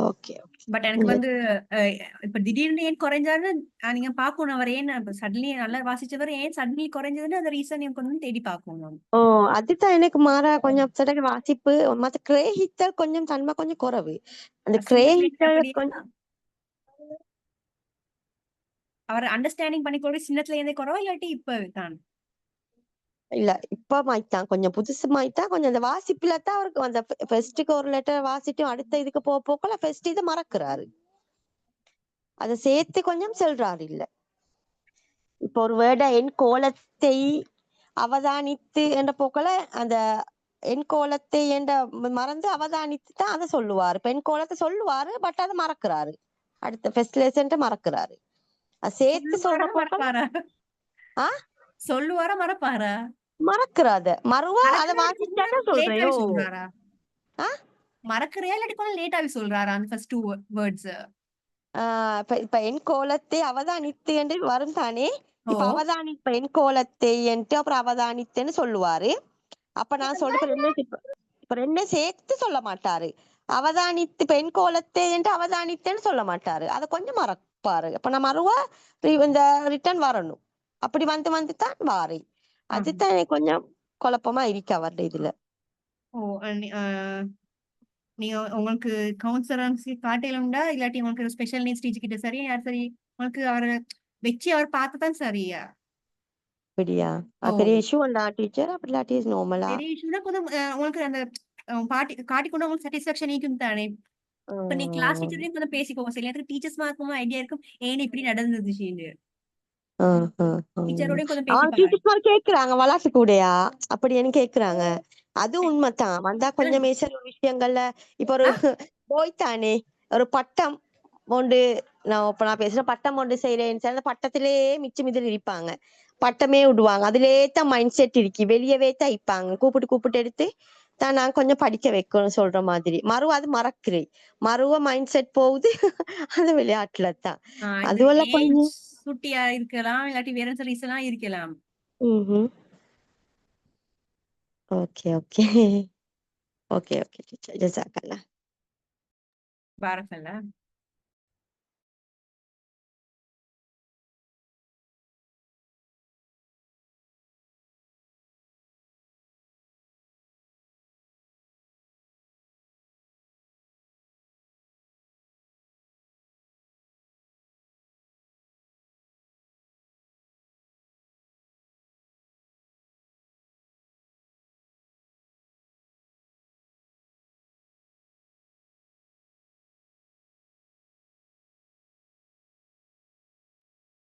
Okay okay. பட் எனக்கு வந்து இப்ப திடீர்னு ஏன் குறைஞ்சாருன்னு நீங்க பாக்கணும். அவர் ஏன் சடன்லி நல்லா வாசிச்சவர் ஏன் சடன்லி குறைஞ்சதுன்னு அந்த ரீசன் எனக்கு வந்து தேடி பாக்கணும். ஓ அதுதான் எனக்கு மாறா கொஞ்சம் அப்செட் வாசிப்பு மத்த கிரேஹித்தல் கொஞ்சம் தன்மை கொஞ்சம் குறைவு. அந்த சின்ன பிள்ளைங்க கிரேஹித்தல் அப்படியே கொஞ்சம் அவர் அண்டர்ஸ்டாண்டிங் பண்ணிக்கொள்ள சின்னத்துல இருந்தே குறவா இல்லாட்டி இப்ப தான் இல்ல இப்ப மாய்த்தான் கொஞ்சம் புதுசு மாய்த்தான் கொஞ்சம் அந்த வாசிப்புல தான் அவருக்கு அந்த ஃபர்ஸ்ட்டுக்கு ஒரு லெட்டர் வாசிட்டு அடுத்த இதுக்கு போகல ஃபர்ஸ்ட் இதை மறக்கிறாரு. அதை சேர்த்து கொஞ்சம் சொல்றாரு இல்ல. இப்ப ஒரு வேர்டா என் கோலத்தை அவதானித்து என்ற போக்கல அந்த என் கோலத்தை என்ற மறந்து அவதானித்து தான் அதை சொல்லுவாரு. பெண் கோலத்தை சொல்லுவாரு பட் அதை மறக்கிறாரு. அடுத்த ஃபர்ஸ்ட் லெசன்ட்டு மறக்கிறாரு. அது சேர்த்து சொல்ற சொல்லுவாரா போக்கல மறப்பாரா? ஆ சொல்லுவாரா மறப்பாரா? மறக்கிறாத மறுவா அதை வாசிச்சாட்டா சொல்றேன். லேட்டாவே ஓ சொல்றாரா? ஆ மறக்கறியா இல்லாட்டி கொஞ்சம் லேட்டாவே சொல்றாரா அந்த ஃபர்ஸ்ட் 2 வேர்ட்ஸ்? இப்ப என் கோலத்தை அவதானித்து என்று வரும் தானே. ஓ இப்ப இப்ப என் கோலத்தை என்று அப்புறம் அவதானித்துன்னு சொல்லுவாரு. அப்ப நான் சொல்றேன் இப்ப ரெண்டு சேர்த்து சொல்ல மாட்டாரு. அவதானித்து பெண் கோலத்தை என்று அவதானித்தேன்னு சொல்ல மாட்டாரு. அதை கொஞ்சம் மறப்பாரு. அப்ப நான் மறுவா இந்த ரிட்டர்ன் வரணும். அப்படி வந்து தான் வாரு. அதுதான் எனக்கு கொஞ்சம் குழப்பமா இருக்கு அவருடைய இதுல. ஓ நீங்க உங்களுக்கு கவுன்சிலர்ஸ் காட்டையிலுண்டா இல்லாட்டி உங்களுக்கு ஸ்பெஷல் நீட்ஸ் டீச்சர் கிட்ட சரி யார் சரி உங்களுக்கு அவரை வச்சு அவர் பார்த்துதான் சரியா? அப்படியா ஓ பெரிய இஷ்யூ இல்ல டீச்சர் அப்படி இல்லாட்டி நார்மலா. பெரிய இஷ்யூனா கொஞ்சம் உங்களுக்கு அந்த காட்டிக்கொண்டு உங்களுக்கு சாட்டிஸ்பாக்சன் இருக்கும் தானே. இப்ப நீ கிளாஸ் டீச்சரையும் கொஞ்சம் பேசிக்கோங்க. சில நேரத்துக்கு டீச்சர்ஸ் மார்க்கும் ஐடியா இருக்கும் ஏன் இப்படி நடந்துச்சுன்னு டீச்சரோடய கொஞ்சம் பேசி பாருங்க. டீச்சர்ஸ் மாதிரி கேக்குறாங்க விளாட்டு கூடயா அப்படின்னு கேக்குறாங்க. அது உண்மைதான். வந்தா கொஞ்சம் மேசல் விஷயங்கள்ல இப்ப ஒரு போய்த்தானே ஒரு பட்டம் ஒன்று நான் பேசுறேன் பட்டம் ஒன்று செய்யறேன்னு அந்த பட்டத்திலேயே மிச்சம் மிதில் இருப்பாங்க. பட்டமே விடுவாங்க. அதுலேயே தான் மைண்ட் செட் இருக்கு. வெளியவே தான் இருப்பாங்க. கூப்பிட்டு எடுத்து தான் நான் கொஞ்சம் படிக்க வைக்கணும்னு சொல்ற மாதிரி அது மறக்கிறேன். மறுவ மைண்ட் செட் போகுது அது விளையாட்டுல தான். அதுவெல்லாம் கொஞ்சம் சுட்டியா இருக்கலாம் இல்லாட்டி வேற ரீசனா இருக்கலாம். Okay okay okay okay teacher ஜஸாக்கல்லாஹ். பாரக்கல்லாஹ்.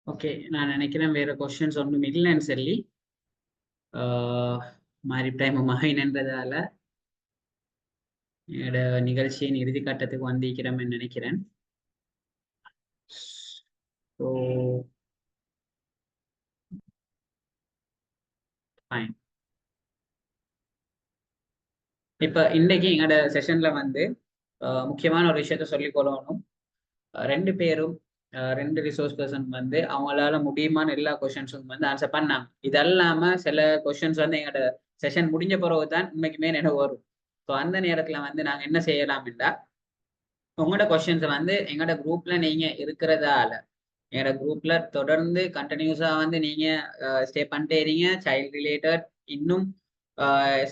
ஓகே நான் நினைக்கிறேன் வேற கொஸ்டின்ஸ் ஒன்றும் இல்லைன்னு சொல்லி மாதிரி டைமுமாக நின்றதால என்னோட நிகழ்ச்சியின் இறுதி கட்டத்துக்கு வந்திருக்கிறோம்னு நினைக்கிறேன். So fine. இப்போ இன்றைக்கு எங்களோட செஷன்ல வந்து முக்கியமான ஒரு விஷயத்த சொல்லிக் கொள்ளணும். ரெண்டு பேரும் ரெண்டு ரிசோர்ஸ் பர்சன் வந்து அவங்களால முடியுமான எல்லா கொஷின்ஸும் வந்து ஆன்சர் பண்ணாங்க. இதெல்லாம சில கொஷின்ஸ் வந்து எங்களோட செஷன் முடிஞ்ச பிறகு தான் உண்மைக்குமே நினைவு வரும். ஸோ அந்த நேரத்துல வந்து நாங்கள் என்ன செய்யலாம்டா, உங்களோட கொஷின்ஸை வந்து எங்களோட குரூப்ல நீங்க இருக்கிறதால எங்களோட குரூப்ல தொடர்ந்து கண்டினியூஸா வந்து நீங்க ஸ்டே பண்ணிட்டே இருங்க. சைல்ட் ரிலேட்டட், இன்னும்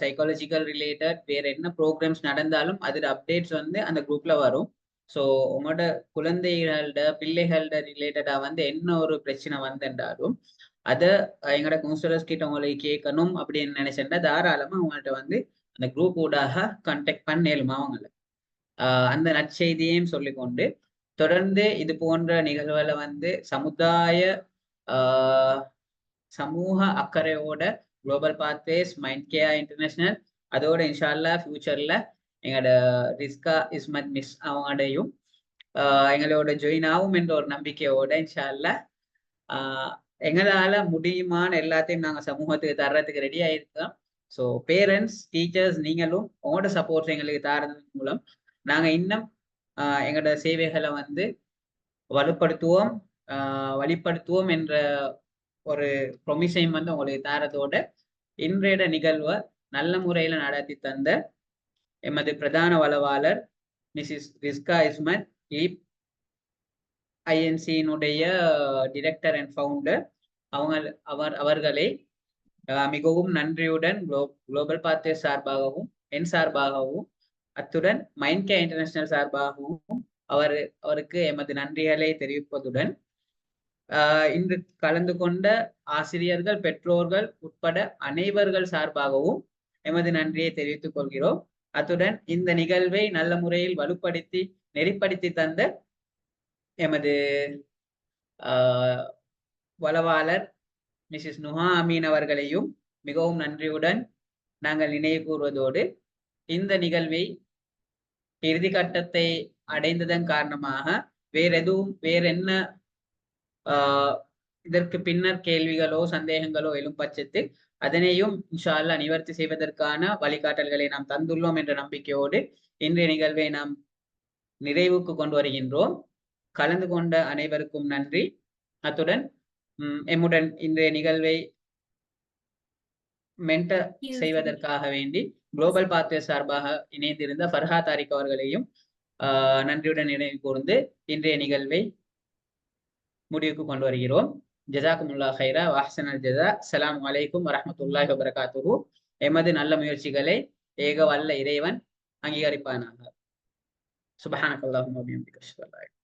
சைக்காலஜிக்கல் ரிலேட்டட் வேற என்ன ப்ரோக்ராம்ஸ் நடந்தாலும் அதோட அப்டேட்ஸ் வந்து அந்த குரூப்ல வரும். ஸோ உங்களோட குழந்தைகளோட பிள்ளைகளோட ரிலேட்டடா வந்து என்ன ஒரு பிரச்சனை வந்துட்டாலும் அதை எங்களோட கவுன்சிலர்ஸ் கிட்ட உங்களுக்கு கேட்கணும் அப்படின்னு நினைச்சேன்டா தாராளமா அவங்கள்ட்ட வந்து அந்த குரூப் ஊடாக கான்டாக்ட் பண்ணேலுமா அவங்கள அந்த நற்செய்தியையும் சொல்லிக்கொண்டு தொடர்ந்து இது போன்ற நிகழ்வுகளை வந்து சமூக அக்கறையோட global pathways, mind care international, அதோட இன்ஷால்லா ஃபியூச்சர்ல எங்களோட ரிஸ்கா இஸ்மத் மிஸ் அவங்களோடையும் எங்களோட ஜாயின் ஆகும் என்ற ஒரு நம்பிக்கையோட இன்ஷால்லா எங்களால முடியுமான எல்லாத்தையும் நாங்கள் சமூகத்துக்கு தர்றதுக்கு ரெடி ஆயிருக்கோம். ஸோ பேரண்ட்ஸ், டீச்சர்ஸ், நீங்களும் உங்களோட சப்போர்ட் எங்களுக்கு தரது மூலம் நாங்கள் இன்னும் எங்களோட சேவைகளை வந்து வலுப்படுத்துவோம் என்ற ஒரு ப்ரொமிஸையும் வந்து உங்களுக்கு தாரதோட இன்றைய நிகழ்வை நல்ல முறையில நடத்தி தந்த எமது பிரதான வளவாளர் மிஸ்ஸஸ் ரிஸ்கா இஸ்மத், ஐஎன்சியினுடைய டிரெக்டர் அண்ட் ஃபவுண்டர் அவர்களை மிகவும் நன்றியுடன் குளோபல் பாத்வேஸ் சார்பாகவும் என் சார்பாகவும் அத்துடன் மைண்ட் கேர் இன்டர்நேஷனல் சார்பாகவும் அவருக்கு எமது நன்றிகளை தெரிவிப்பதுடன் இன்று கலந்து கொண்ட ஆசிரியர்கள், பெற்றோர்கள் உட்பட அனைவர்கள் சார்பாகவும் எமது நன்றியை தெரிவித்துக் கொள்கிறோம். அத்துடன் இந்த நிகழ்வை நல்ல முறையில் வலுப்படுத்தி நெறிப்படுத்தி தந்த எமது வளவாளர் மிஸ்ஸஸ் நுஹா அமீன் அவர்களையும் மிகவும் நன்றியுடன் நாங்கள் நினைவு கூறுவதோடு இந்த நிகழ்வை இறுதி கட்டத்தை அடைந்ததன் காரணமாக வேற என்ன இதற்கு பின்னர் கேள்விகளோ சந்தேகங்களோ எழும் பட்சத்தில் அதனையும் இன்ஷா அல்லாஹ் நிவர்த்தி செய்வதற்கான வழிகாட்டல்களை நாம் தந்துள்ளோம் என்ற நம்பிக்கையோடு இன்றைய நிகழ்வை நாம் நிறைவுக்கு கொண்டு வருகின்றோம். கலந்து கொண்ட அனைவருக்கும் நன்றி. அத்துடன் எம்முடன் இன்றைய நிகழ்வை மென்டர் செய்வதற்காக வேண்டி குளோபல் பாத்வேஸ் சார்பாக இணைந்திருந்த ஃபர்ஹா தாரிக் அவர்களையும் நன்றியுடன் நினைவு கூர்ந்து இன்றைய நிகழ்வை முடிவுக்கு கொண்டு வருகிறோம். ஜஸாக்குமுல்லாஹ் ஹைரா வ அஹ்ஸனல் ஜஸா. அஸ்ஸலாமு அலைக்கும் வரஹ்மத்துல்லாஹி வபரகாத்துஹு. எமது நல்ல முயற்சிகளை ஏக வல்ல இறைவன் அங்கீகரிப்பானாக. சுப்ஹானக்கல்லாஹும்ம வ பிஹம்திக அஷ்ஹது அல்லா